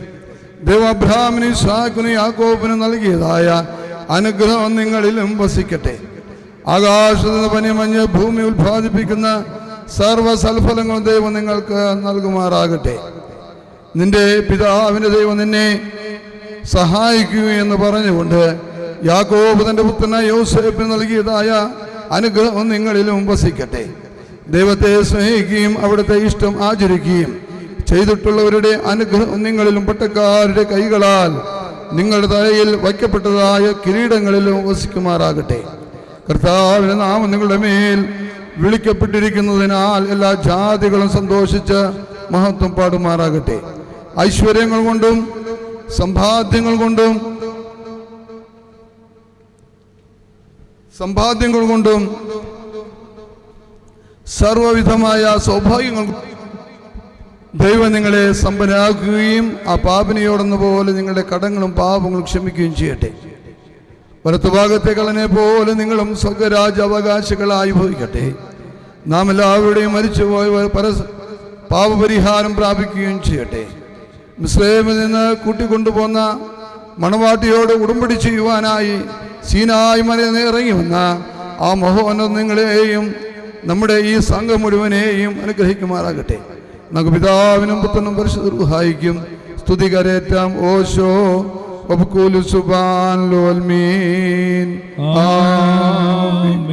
ദൈവം അബ്രഹാമിനും ഇസ്ഹാക്കിനും യാക്കോബിനും നൽകിയതായ അനുഗ്രഹം നിങ്ങളിലും വസിക്കട്ടെ. ആകാശത്ത് നിന്ന് പനിമഞ്ഞ് ഭൂമി ഉത്പാദിപ്പിക്കുന്ന സർവ്വസൽഫലങ്ങളും ദൈവം നിങ്ങൾക്ക് നൽകുമാറാകട്ടെ. നിന്റെ പിതാവിൻ്റെ ദൈവം നിന്നെ സഹായിക്കുകയെന്ന് പറഞ്ഞുകൊണ്ട് യാക്കോബ് തൻ്റെ പുത്രനായ യോസേഫിന് നൽകിയതായ അനുഗ്രഹം നിങ്ങളിലും വസിക്കട്ടെ. ദൈവത്തെ സ്നേഹിക്കുകയും അവിടുത്തെ ഇഷ്ടം ആചരിക്കുകയും ചെയ്തിട്ടുള്ളവരുടെ അനുഗ്രഹം നിങ്ങളിലും പട്ടക്കാരുടെ കൈകളാൽ നിങ്ങളുടെ തലയിൽ വയ്ക്കപ്പെട്ടതായ കിരീടങ്ങളിലും വസിക്കുമാറാകട്ടെ. കർത്താവിന്റെ നാമം നിങ്ങളുടെ മേൽ വിളിക്കപ്പെട്ടിരിക്കുന്നതിനാൽ എല്ലാ ജാതികളും സന്തോഷിച്ച് മഹത്വം പാടുമാറാകട്ടെ. ഐശ്വര്യങ്ങൾ കൊണ്ടും സമ്പാദ്യങ്ങൾ കൊണ്ടും സർവവിധമായ സൗഭാഗ്യങ്ങൾ ദൈവം നിങ്ങളെ സമ്പന്നരാക്കുകയും ആ പാപിനിയോടെന്ന പോലെ നിങ്ങളുടെ കടങ്ങളും പാപങ്ങളും ക്ഷമിക്കുകയും ചെയ്യട്ടെ. വലത്തുഭാഗത്തെ കളനെ പോലെ നിങ്ങളും സ്വർഗരാജ്യാവകാശികളായി ഭവിക്കട്ടെ. നാം എല്ലാവരുടെയും മരിച്ചുപോയ പാപപരിഹാരം പ്രാപിക്കുകയും ചെയ്യട്ടെ. മിസ്രൈമിൽ നിന്ന് കൂട്ടിക്കൊണ്ടുപോന്ന മണവാട്ടിയോട് ഉടമ്പടി ചെയ്യുവാനായി സീനായി മലയിൽ നിന്ന് ഇറങ്ങി വന്ന ആ മഹോന്നത നിങ്ങളെയും നമ്മുടെ ഈ സംഘം മുഴുവനെയും അനുഗ്രഹിക്കുമാറാകട്ടെ. നമുക്ക് പിതാവിനും പുത്രനും പരിശുദ്ധ റൂഹായിക്കും സ്തുതി കരേറ്റാം. ഓശോ വബകുലു സുബ്ഹാൻ ലോൽമീൻ. ആമീൻ.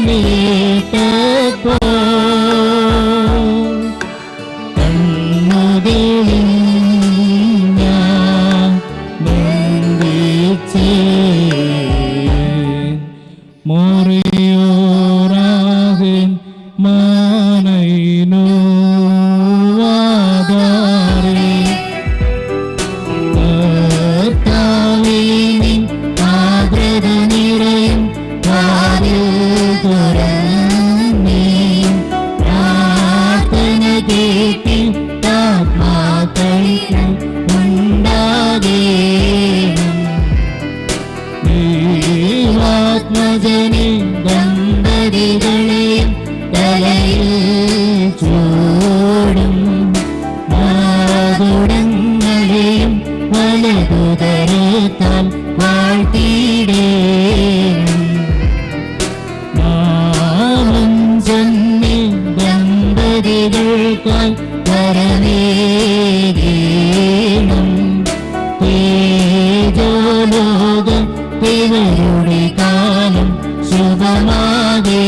me. കേട്ടപ്പോ കണ്ണുകളിൽ ഞാൻ ബന്ധിച്ചേ മോറിയോറാഹിൻ മാനൈനോ വാദാരേ കർത്താവിനിൻ ആഗ്രത നിറയും വാതിൽ തുറന്നേ പ്രാർത്ഥന കേട്ടി ആത്മാക്കൾക്ക് ഉണ്ടാകേണം ദൈവാത്മജനെ ദമ്പതികളെയും തലയിൽ ചൂടും മാകുടങ്ങളെയും വലതുതരത്താൽ വാഴ്ത്തിയിടേണം നാമം ചൊല്ലി ദമ്പതികൾക്കായി വരവേകേണം തേജോലോകം ഇവരുടെ കാലം ശുഭമാകേണം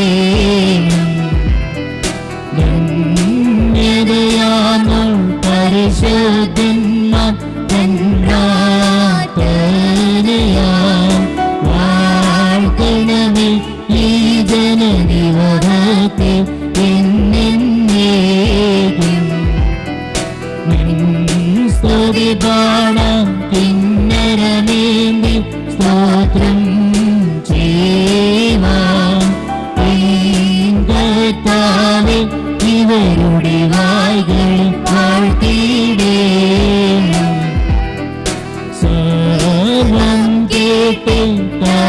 ധന്യതയാമൾ പരിശുദ്ധന്മാർ പ്രാർത്ഥനയാം വാഴ്ത്തണമേ ഈ ജനനിവഹത്തെ എന്നേക്കും സ്തുതി പാടാം കിന്നരമേന്തി സ്തോത്രം ചെയ്യുവാൻ കർത്താവേ ഇവരുടെ വായ്കളിൽ വാഴ്ത്തിയിടേണം സർവം കേട്ട്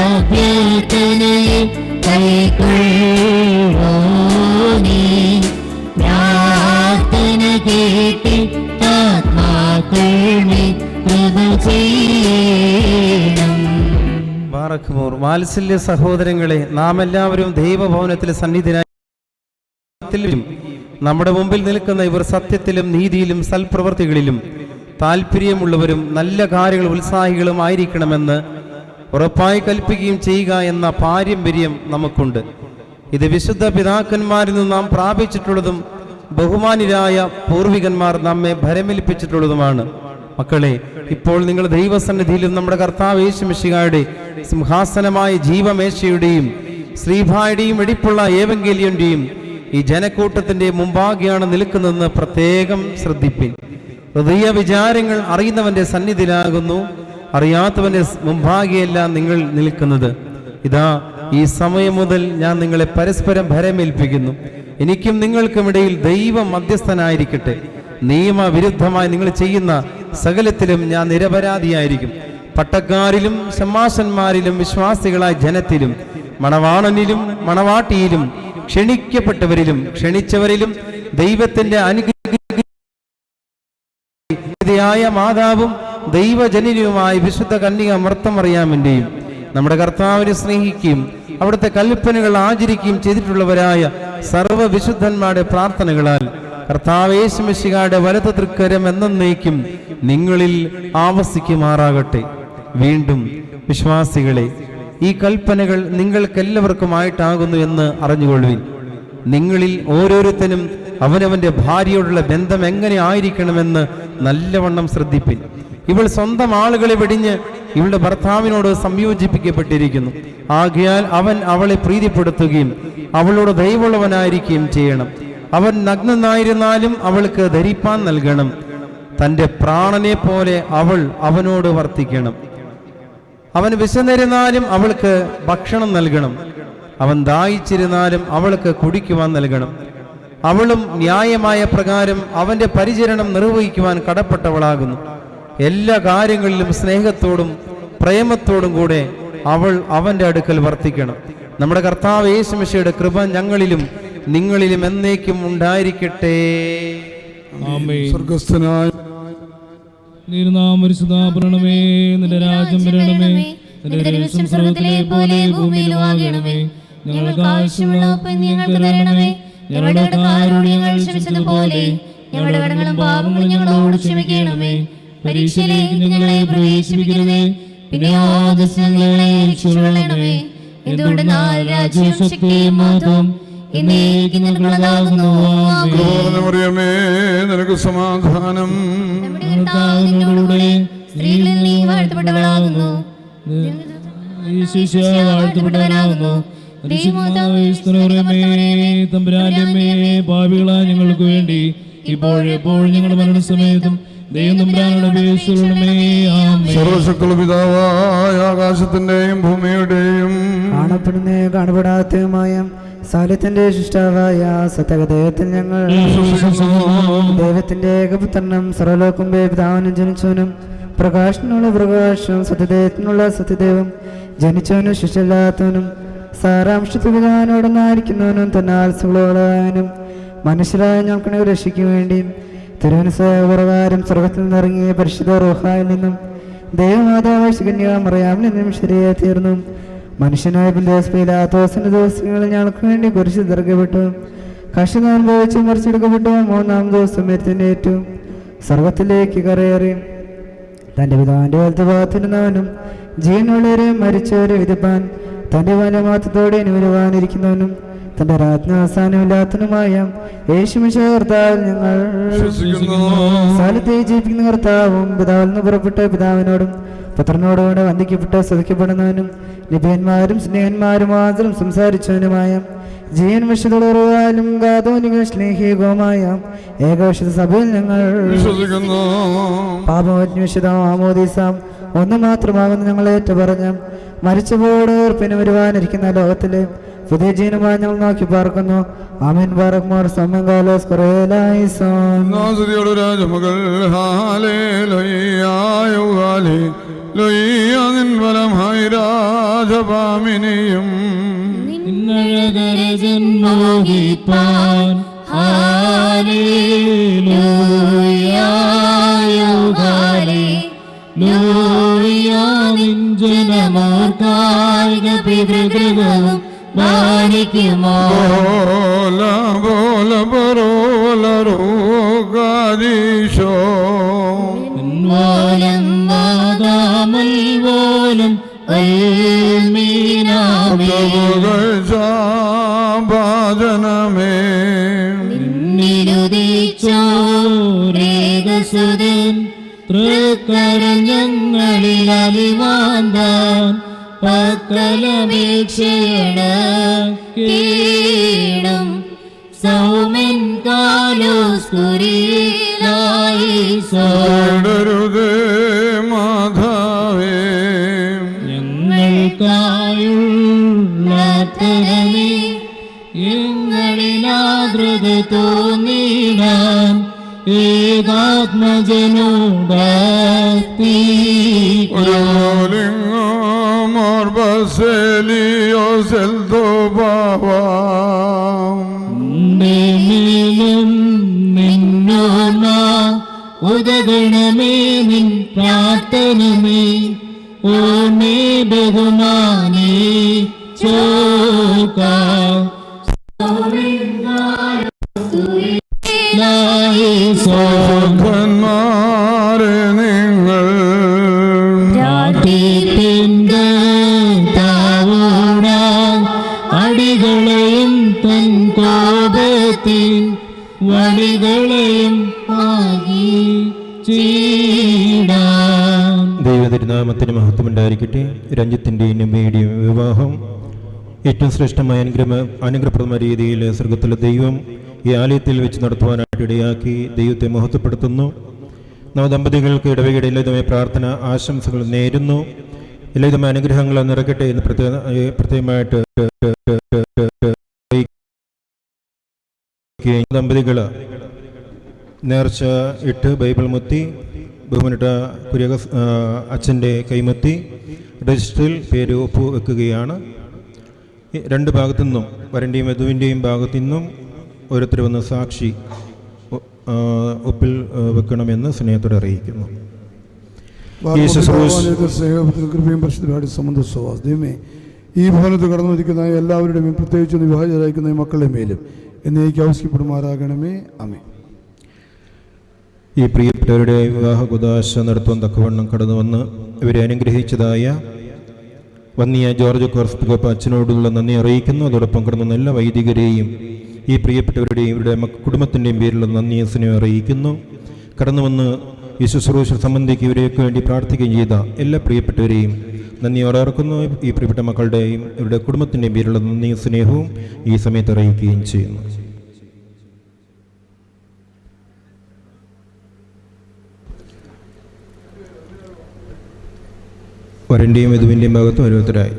അഭ്യർത്ഥനയെ കൈക്കൊള്ളോനേ പ്രാർത്ഥന കേട്ട് ആത്മാക്കളെ കൃപ ചെയ്യണം. ബാറഖ്മൂർ. വാത്സല്യ സഹോദരങ്ങളെ, നാം എല്ലാവരും ദൈവഭവനത്തിൽ സന്നിധിനായി നമ്മുടെ മുമ്പിൽ നിൽക്കുന്ന ഇവർ സത്യത്തിലും നീതിയിലും സൽപ്രവർത്തികളിലും താല്പര്യമുള്ളവരും നല്ല കാര്യങ്ങൾ ഉത്സാഹികളും ആയിരിക്കണമെന്ന് ഉറപ്പായി കൽപ്പിക്കുകയും ചെയ്യുക എന്ന പാരമ്പര്യം നമുക്കുണ്ട്. ഇത് വിശുദ്ധ പിതാക്കന്മാരിൽ നിന്ന് നാം പ്രാപിച്ചിട്ടുള്ളതും ബഹുമാനിരായ പൂർവികന്മാർ നമ്മെ ഭരമേൽപ്പിച്ചിട്ടുള്ളതുമാണ്. മക്കളെ, ഇപ്പോൾ നിങ്ങൾ ദൈവസന്നിധിയിലും നമ്മുടെ കർത്താവ് യേശു മിശിഹായുടെ സിംഹാസനമായ ജീവമേശയുടെയും ശ്രീഭായുടെയും വെടിപ്പുള്ള ഏവങ്കേലിയന്റെയും ഈ ജനക്കൂട്ടത്തിന്റെ മുമ്പാകെയാണ് നിൽക്കുന്നതെന്ന് പ്രത്യേകം ശ്രദ്ധിപ്പിൻ. ഹൃദയ വിചാരങ്ങൾ അറിയുന്നവന്റെ സന്നിധിയിലാകുന്നു, അറിയാത്തവന്റെ മുമ്പാകെയല്ല നിങ്ങൾ നിൽക്കുന്നത്. ഇതാ, ഈ സമയം മുതൽ ഞാൻ നിങ്ങളെ പരസ്പരം ഭരമേൽപ്പിക്കുന്നു. എനിക്കും നിങ്ങൾക്കുമിടയിൽ ദൈവം മധ്യസ്ഥനായിരിക്കട്ടെ. നിയമവിരുദ്ധമായി നിങ്ങൾ ചെയ്യുന്ന സകലത്തിലും ഞാൻ നിരപരാധിയായിരിക്കും. പട്ടക്കാരിലും ശമാശന്മാരിലും വിശ്വാസികളായ ജനത്തിലും മണവാളനിലും മണവാട്ടിയിലും ക്ഷണിക്കപ്പെട്ടവരിലും ക്ഷണിച്ചവരിലും ദൈവത്തിന്റെ അനുഗ്രഹീതയായ മാതാവും ദൈവജനനിയുമായ വിശുദ്ധ കന്യക മർത്തമറിയാമിന്റെയും നമ്മുടെ കർത്താവിനെ സ്നേഹിക്കുകയും അവിടുത്തെ കൽപ്പനകൾ ആചരിക്കുകയും ചെയ്തിട്ടുള്ളവരായ സർവ്വവിശുദ്ധന്മാരുടെ പ്രാർത്ഥനകളാൽ കർത്താവ് യേശു മിശിഹായുടെ വലതു തൃക്കരം എന്നേക്കും നിങ്ങളിൽ ആവസിക്കുമാറാകട്ടെ. വീണ്ടും വിശ്വാസികളെ, ഈ കൽപ്പനകൾ നിങ്ങൾക്കെല്ലാവർക്കുമായിട്ടാകുന്നു എന്ന് അറിഞ്ഞുകൊള്ളുവിൻ. നിങ്ങളിൽ ഓരോരുത്തരും അവനവന്റെ ഭാര്യയോടുള്ള ബന്ധം എങ്ങനെ ആയിരിക്കണമെന്ന് നല്ലവണ്ണം ശ്രദ്ധിപ്പിൻ. ഇവൾ സ്വന്തം ആളുകളെ വെടിഞ്ഞ് ഇവളുടെ ഭർത്താവിനോട് സംയോജിപ്പിക്കപ്പെട്ടിരിക്കുന്നു. ആകയാൽ അവൻ അവളെ പ്രീതിപ്പെടുത്തുകയും അവളോട് ദയവുള്ളവനായിരിക്കുകയും ചെയ്യണം. അവൻ നഗ്നനായിരുന്നാലും അവൾക്ക് ധരിപ്പാൻ നൽകണം. തൻ്റെ പ്രാണനെ പോലെ അവൾ അവനോട് വർത്തിക്കണം. അവൻ വിശന്നിരുന്നാലും അവൾക്ക് ഭക്ഷണം നൽകണം. അവൻ ദാഹിച്ചിരുന്നാലും അവൾക്ക് കുടിക്കുവാൻ നൽകണം. അവളും ന്യായമായ പ്രകാരം അവന്റെ പരിചരണം നിർവഹിക്കുവാൻ കടപ്പെട്ടവളാകുന്നു. എല്ലാ കാര്യങ്ങളിലും സ്നേഹത്തോടും പ്രേമത്തോടും കൂടെ അവൾ അവന്റെ അടുക്കൽ വർത്തിക്കണം. നമ്മുടെ കർത്താവ് യേശു മിശിഹായുടെ കൃപ ഞങ്ങളിലും നിങ്ങളിലും എന്നേക്കും ഉണ്ടായിരിക്കട്ടെ. സ്വർഗസ്ഥനായ നീർനാമരിശുദ്ധാപരണമേ, നിന്റെ രാജ്യം വരണമേ, നിന്റെ രാജ്യം സ്വർഗ്ഗത്തിലെ പോലെ ഭൂമിയിലും ആകണമേ. ഞങ്ങൾക്ക് ആവശ്യമുള്ള ഉപ്പ് ഞങ്ങൾക്ക് തരണമേ. ഞങ്ങളുടെ കടക്കാരോട് ഞങ്ങൾ ക്ഷമിച്ചതുപോലെ ഞങ്ങളുടെ കടങ്ങളും പാപങ്ങളും ഞങ്ങളോട് ക്ഷമിക്കണമേ. പരീക്ഷയിലേക്ക് ഞങ്ങളെ പ്രവേശിപ്പിക്കരുതേ, പിന്നെ ഞങ്ങളെ രക്ഷിച്ചുകൊള്ളണമേ. എന്തുകൊണ്ടെന്നാൽ രാജ്യവും ശക്തിയും മഹത്വവും എന്നേക്കും നിനക്കുള്ളതാകുന്നു. ആമേൻ. കൃപ മറിയമേ, നിനക്ക് സമാധാനം. നമ്മുടെ കർത്താവ് നിന്നോടുകൂടെ സ്ത്രീകളിൽ നീ വാഴ്ത്തപ്പെട്ടവളാകുന്നു. ഈശോ വാഴ്ത്തപ്പെട്ടവനാകുന്നു. തമ്പുരാന്റെമേ, പാപികളായ ഞങ്ങൾക്ക് വേണ്ടി ഇപ്പോഴെപ്പോഴും ഞങ്ങളുടെ മരണസമയത്തും ദൈവം തമ്പുരാനോട് അപേക്ഷിച്ചുകൊള്ളണമേ. ആമേൻ. സർവശക്തിയുള്ള പിതാവായ ആകാശത്തിന്റെയും ഭൂമിയുടെയും കാണപ്പെടുന്ന കാണപ്പെടാത്തതുമായ സാലിത്തിന്റെ സൃഷ്ടാവായ സത്യദൈവത്തിൽ ഞങ്ങൾ ദൈവത്തിന്റെ ഏകപുത്രനും സർവ്വലോകമ്പേ പിതാവിനും ജനിച്ചവനും പ്രകാശത്തിനുള്ള പ്രകാശവും സത്യദൈവത്തിനുള്ള സത്യദൈവം ജനിച്ചവനും ശിഷ്യല്ലാത്തവനും സാരാംശത്തിൽ പിതാവിനോടൊന്നായിരിക്കുന്നവനും തന്നാൽ സുഖളോടാനും മനുഷ്യരായ ഞങ്ങൾക്ക് രക്ഷിക്കു വേണ്ടിയും തിരുവനന്തപുരപ്രകാരം സ്വർഗത്തിൽ നിന്നിറങ്ങിയ പരിശുദ്ധ റൂഹായിൽ നിന്നും ദൈവമാതാവായ കന്യാമറിയാമിൽ നിന്നും ശരിയായി തീർന്നു. മനുഷ്യനായ പിലാത്തോസിന്റെ ദിവസങ്ങളിൽ ഞങ്ങൾക്ക് വേണ്ടി കുരിശിൽ തറക്കപ്പെട്ടു, കഷ്ടത അനുഭവിച്ച് മറിച്ചെടുക്കപ്പെട്ടു, മൂന്നാം ദിവസം മരിച്ചേറ്റു, സ്വർഗത്തിലേക്ക് കരയേറി തൻ്റെ പിതാവിൻ്റെ വലത്ത് ഭാഗത്തിരുന്നവനും ജീവനുള്ളവരെ മരിച്ചവരെ വിധിപ്പാൻ തൻ്റെ വനമാത്രത്തോടെ ഇനി വരുവാനിരിക്കുന്നവനും തൻ്റെ രാജ്ഞാവസാനമില്ലാത്തനുമായ യേശുമിശിഹാ കർത്താവിൽ ഞങ്ങൾ സ്ഥലത്തെ ജീവിക്കുന്ന കർത്താവും പിതാവിൽ നിന്ന് പുറപ്പെട്ട പിതാവിനോടും പുത്രനോടുകൂടെ വന്ദിക്കപ്പെട്ട് സ്തുതിക്കപ്പെടുന്നവനും നിബിയന്മാരും സ്നേഹന്മാരും മാത്രം സംസാരിച്ചവനുമായ ജീവൻ വിശുദ്ധുറവാലും ഗാതോനിക സ്നേഹികവുമായ ഏകവിശുദ്ധ സഭയിൽ ഞങ്ങൾ പാപമോചന ആമോദീസാം ഒന്ന് മാത്രമാകുന്നു ഞങ്ങൾ ഏറ്റുപറഞ്ഞ മരിച്ചപോട് ഉറപ്പിന് വരുവാനിരിക്കുന്ന ലോകത്തിലെ പുതിയ ജീവനുമായി ഞങ്ങൾ നോക്കി പാർക്കുന്നു. ആമീൻ. ബാറക്മാർ സമയകാലോസ് കുറേലായിസോൻ രാജമകൾ നിൻ ഫലമായി രാജപാമിനിയും ജന്മോഹിപ്പാൻ ജനമോർക്കായിക പിതൃഗൃഹവും മാനിക്കുമോ പോലം വാദാമൽ പോലും നിന്നുദിച്ചോരേകസുതൻ തൃക്കരഞ്ഞങ്ങളിൽ അലിവാന്താൻ പക്കലപേക്ഷേണ കീടും സൗമൻ കാലോസ്കുരിലായി സോടരുതേ മാധവേ ഞങ്ങൾക്കായുള്ളതരമേ എങ്ങളിലാതൃത തോന്നിടാൻ നിന്നോർമ്മ ഉദഗണമേ നിൻ പ്രാർത്ഥനമേ ഓമേ ബഹുമാനേ ചോക സോഖന്മാരെ നിങ്ങൾ അടികളെയും തൻ കോപത്തിൻ വടികളെയും ദൈവതിരുനാമത്തിന് മഹത്വമുണ്ടായിരിക്കട്ടെ. രഞ്ജിത്തിൻ്റെയും നമ്മയുടെയും വിവാഹം ഏറ്റവും ശ്രേഷ്ഠമായ അനുഗ്രഹപ്രദമായ രീതിയിൽ സ്വർഗത്തിലെ ദൈവം ഈ ആലയത്തിൽ വെച്ച് നടത്തുവാനായിട്ട് ഇടയാക്കി ദൈവത്തെ മഹത്വപ്പെടുത്തുന്നു. നവദമ്പതികൾക്ക് ഇടവകയുടെ എല്ലാവിധമായ പ്രാർത്ഥന ആശംസകൾ നേരുന്നു. എല്ലാവിധമായ അനുഗ്രഹങ്ങൾ നിറക്കട്ടെ എന്ന് പ്രത്യേകമായിട്ട് ദമ്പതികൾ നേർച്ച ഇട്ട് ബൈബിൾ മുത്തി ബഹുമാനപ്പെട്ട കുര്യാക്കോസ് അച്ഛൻ്റെ കൈമുത്തി രജിസ്റ്ററിൽ പേര് ഒപ്പ് വെക്കുകയാണ്. രണ്ട് ഭാഗത്തു നിന്നും വരൻ്റെയും വധുവിൻ്റെയും ഭാഗത്തു നിന്നും ഓരോരുത്തർ വന്ന് സാക്ഷി ഒപ്പിൽ വെക്കണമെന്ന് സ്നേഹത്തോടെ അറിയിക്കുന്നു. ഈ ഭവനത്തിൽ കടന്നു വരിക്കുന്ന എല്ലാവരുടെയും പ്രത്യേകിച്ച് വിവാഹിതരായിരിക്കുന്ന മക്കളുടെ മേലും എന്നേക്ക് ആവശ്യപ്പെടുമാറാകണമേ. ആമേൻ. ഈ പ്രിയപ്പെട്ടവരുടെ വിവാഹ കുദാശ നടത്തുവാൻ തക്കവണ്ണം കടന്നു വന്ന് ഇവരെ അനുഗ്രഹിച്ചതായ വന്നിയ ജോർജ് കോർസ്പിക്കോപ്പ അച്ഛനോടുള്ള നന്ദി അറിയിക്കുന്നു. അതോടൊപ്പം കടന്ന എല്ലാ വൈദികരെയും ഈ പ്രിയപ്പെട്ടവരുടെയും ഇവരുടെ കുടുംബത്തിൻ്റെയും പേരിലുള്ള നന്ദി സ്നേഹം അറിയിക്കുന്നു. കടന്നു വന്ന് ഈ ശുശ്രൂഷ സംബന്ധിക്ക് ഇവരെയൊക്കെ വേണ്ടി പ്രാർത്ഥിക്കുകയും ചെയ്ത എല്ലാ പ്രിയപ്പെട്ടവരെയും നന്ദി ഓർക്കുന്നു. ഈ പ്രിയപ്പെട്ട മക്കളുടെയും ഇവരുടെ കുടുംബത്തിൻ്റെയും പേരിലുള്ള നന്ദി സ്നേഹവും ഈ സമയത്ത് അറിയിക്കുകയും ചെയ്യുന്നു. വരൻ്റെയും വധുവിൻ്റെയും ഭാഗത്തും ഓരോരുത്തരായി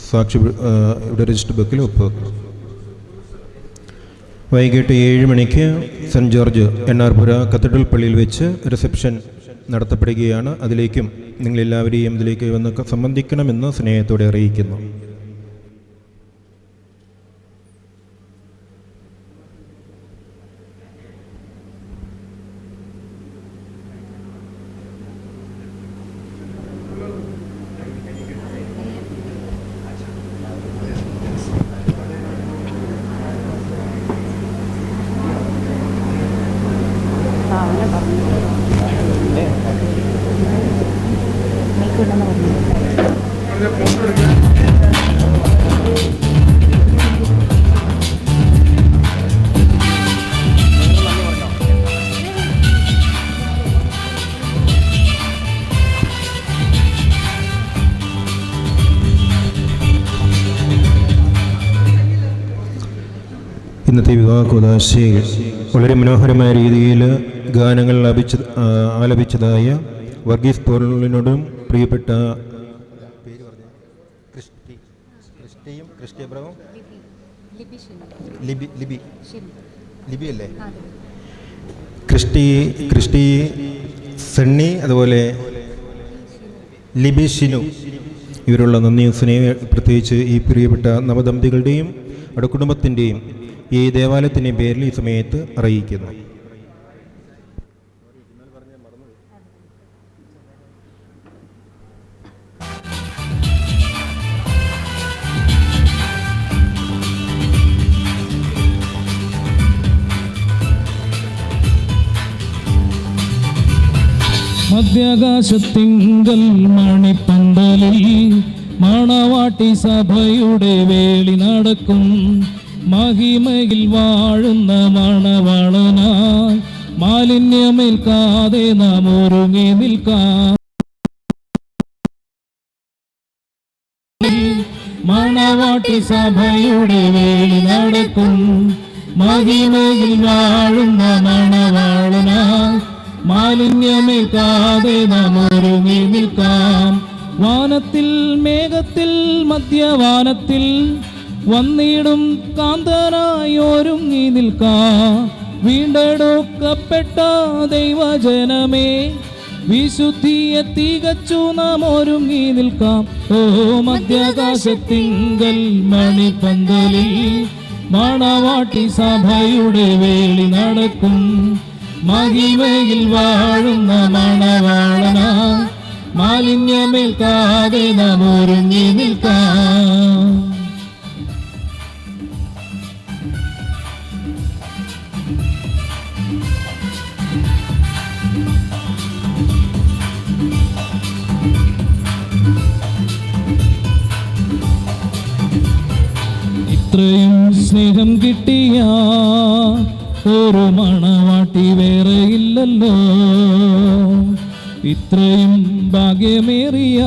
സാക്ഷി ഇവിടെ രജിസ്റ്റർ ബുക്കിൽ ഒപ്പുവെക്കണം. വൈകിട്ട് 7 മണിക്ക് സെൻറ്റ് ജോർജ് എണ്ണാർപുര കത്തീഡ്രൽ പള്ളിയിൽ വെച്ച് റിസപ്ഷൻ നടത്തപ്പെടുകയാണ്. അതിലേക്കും നിങ്ങളെല്ലാവരെയും ഇതിലേക്ക് വന്ന് സംബന്ധിക്കണമെന്ന് സ്നേഹത്തോടെ അറിയിക്കുന്നു. ഇന്നത്തെ വിവാഹ കൂദാശയിൽ വളരെ മനോഹരമായ രീതിയിൽ ഗാനങ്ങൾ ആലപിച്ചതായ വർഗീസ് പോളിനോടും പ്രിയപ്പെട്ട ക്രിസ്റ്റി സണ്ണി, അതുപോലെ ലിബി ഷിനു, ഇവരുള്ള നന്ദി സ്നേഹം പ്രത്യേകിച്ച് ഈ പ്രിയപ്പെട്ട നവദമ്പതികളുടെയും അവരുടെ കുടുംബത്തിൻ്റെയും ഈ ദേവാലയത്തിൻ്റെയും പേരിൽ ഈ സമയത്ത് അറിയിക്കുന്നു. മധ്യാകാശത്തിങ്കൽ മണിപ്പന്തലിൽ മണവാട്ടി സഭയുടെ വേളി നടക്കും. മഹിമയിൽ വാഴുന്ന മണവാളനായി മാലിന്യമേൽക്കാതെ നാം ഒരുങ്ങി നിൽക്കാം. മണവാട്ടി സഭയുടെ വേളി നടക്കും. മഹിമയിൽ വാഴുന്ന മണവാളനായി മാലിന്യമേൽക്കാതെ നാം ഒരുങ്ങി നിൽക്കാം. വാനത്തിൽ മേഘത്തിൽ മധ്യവാനത്തിൽ വന്നിടും കാന്തനായി ഒരുങ്ങി നിൽക്കാം. വീണ്ടെടുക്കപ്പെട്ട ദൈവജനമേ, വിശുദ്ധിയെ തികച്ചു നാം ഒരുങ്ങി നിൽക്കാം. ഓ മധ്യാകാശത്തിങ്കൽ മണിപ്പന്തലിൽ മണവാട്ടി സഭയുടെ വേളി നടക്കും. മഹിമയിൽ വാഴുന്ന മണവാളനാ മാലിന്യമേൽക്കാതെ നാം ഒരുങ്ങി നിൽക്കാം. ഇത്രയും സ്നേഹം കിട്ടിയ ഒരു മണവാട്ടി വേറെ ഇല്ലല്ലോ. ഇത്രയും ഭാഗ്യമേറിയ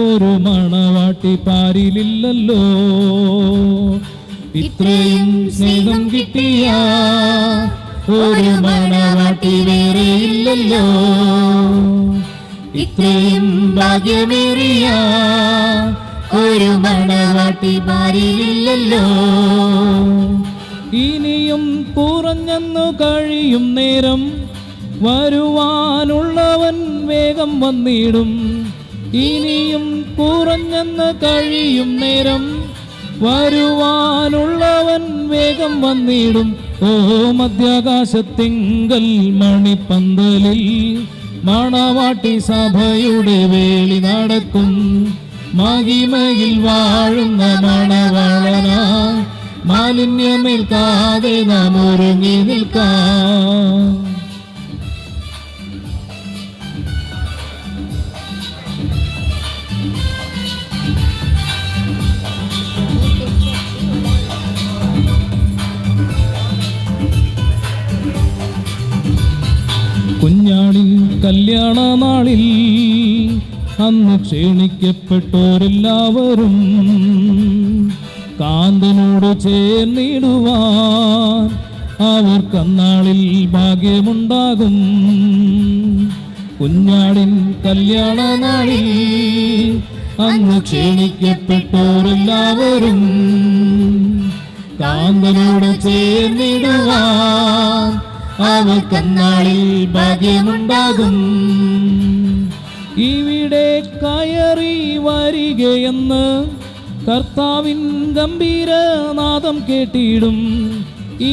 ഒരു മണവാട്ടി പാരിലില്ലല്ലോ. ഇത്രയും സ്നേഹം കിട്ടിയ ഒരു മണവാട്ടി വേറെ ഇല്ലല്ലോ. ഇത്രയും ഭാഗ്യമേറിയ ഒരു മണവാട്ടി പാരിലില്ലല്ലോ. ഇനിയും കുറഞ്ഞെന്നു കഴിയും നേരം വരുവാനുള്ളവൻ വേഗം വന്നിടും. ഇനിയും കുറഞ്ഞെന്ന് കഴിയും നേരം വരുവാനുള്ളവൻ വേഗം വന്നിടും. ഓ മധ്യാകാശത്തിങ്കൽ മണിപ്പന്തലിൽ മണവാട്ടി സഭയുടെ വേളി നടക്കും. മഹിമയിൽ വാഴുന്ന മണവാളനാ മാലിന്യമേൽക്കാതെ നാം ഒരുങ്ങി നിൽക്കാം. കല്യാണ നാളിൽ അന്ന് ക്ഷണിക്കപ്പെട്ടോരെല്ലാവരും കാന്തനോട് ചേർന്നിടുവാൻ അവർക്കന്നാളിൽ ഭാഗ്യമുണ്ടാകും. കുഞ്ഞാടിൻ കല്യാണ നാളിൽ അന്ന് ക്ഷണിക്കപ്പെട്ടോരെല്ലാവരും കാന്തനോട് ചേർന്നിടുവാൻ അവർക്കന്നാളിൽ ഭാഗ്യമുണ്ടാകും. ഇവിടെ കയറി വരികയെന്ന് കർത്താവിൻ ഗംഭീരനാദം കേട്ടിടും.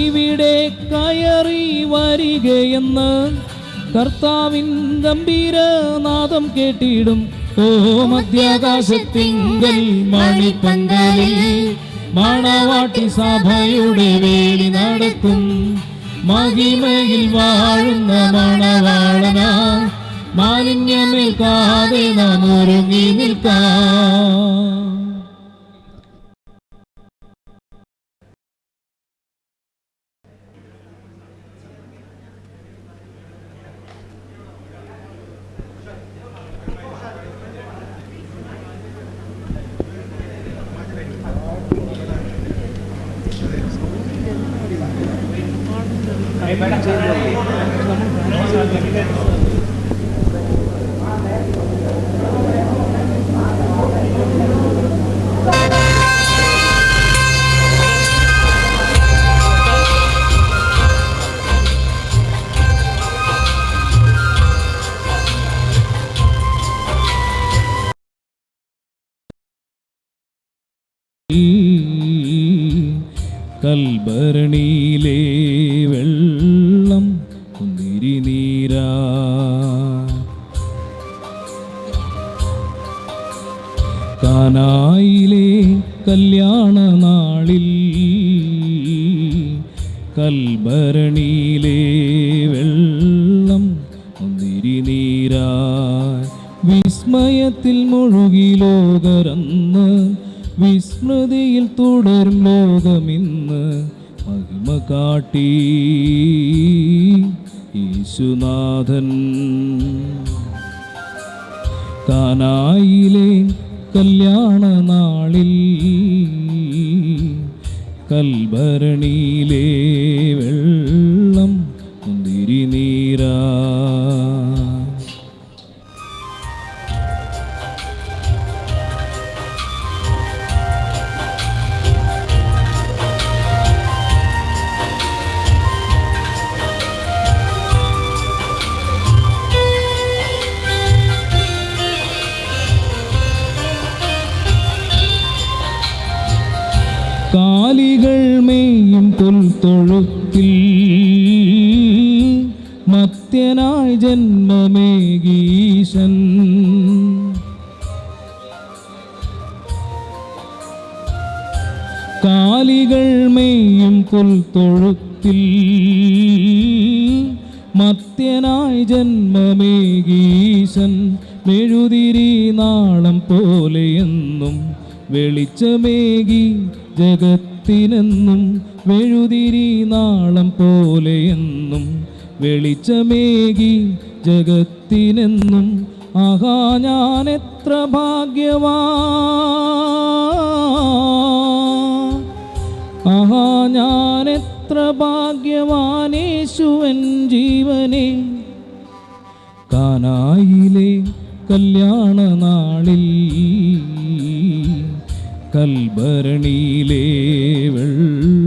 ഇവിടെ കയറി വരികയെന്ന് കർത്താവിൻ ഗംഭീരനാദം കേട്ടിടും. ഓ മധ്യാകാശത്തിങ്കൽ മണിപ്പന്തലിൽ മണവാട്ടി സഭയുടെ വേലി നടക്കും. മഹിമയിൽ വാഴുന്ന മണവാളനാ മാലിന്യമേൽക്കാതെ നാം ഒരുങ്ങി നിൽക്കാം. കൽഭരണിയിലെ വെള്ളം കുന്തിരിനീരാ കാനായിലെ കല്യാണ നാളിൽ കൽഭരണിയിലെ വെള്ളം കുന്തിരിനീരാ വിസ്മയത്തിൽ മുഴുകി ലോകരന്ന് വിസ്മൃതിയിൽ തുടരും ലോകമിന്ന് മഹിമ കാട്ടി യേശുനാഥൻ കാനായിലെ കല്യാണ നാളിൽ കൽഭരണിയിലെ വെള്ളം കുന്തിരിനീരാ കാലികൾ മേയും പുൽത്തൊഴുത്തിൽ മത്യനായി ജന്മമേകീശൻ കാലികൾ മേയും പുൽത്തൊഴുത്തിൽ മത്യനായി ജന്മമേകീശൻ മെഴുതിരി നാളം പോലെയെന്നും വെളിച്ചമേകി ജഗത്തിനെന്നും വെഴുതിരി നാളം പോലെയെന്നും വെളിച്ചമേകി ജഗത്തിനെന്നും ആഹാ ഞാനെത്ര ഭാഗ്യവാൻ ആഹാ ഞാനെത്ര ഭാഗ്യവാനേശുവൻ ജീവനെ കാനായിലെ കല്യാണ നാളിൽ കൽഭരണിയിലെ വെള്ളം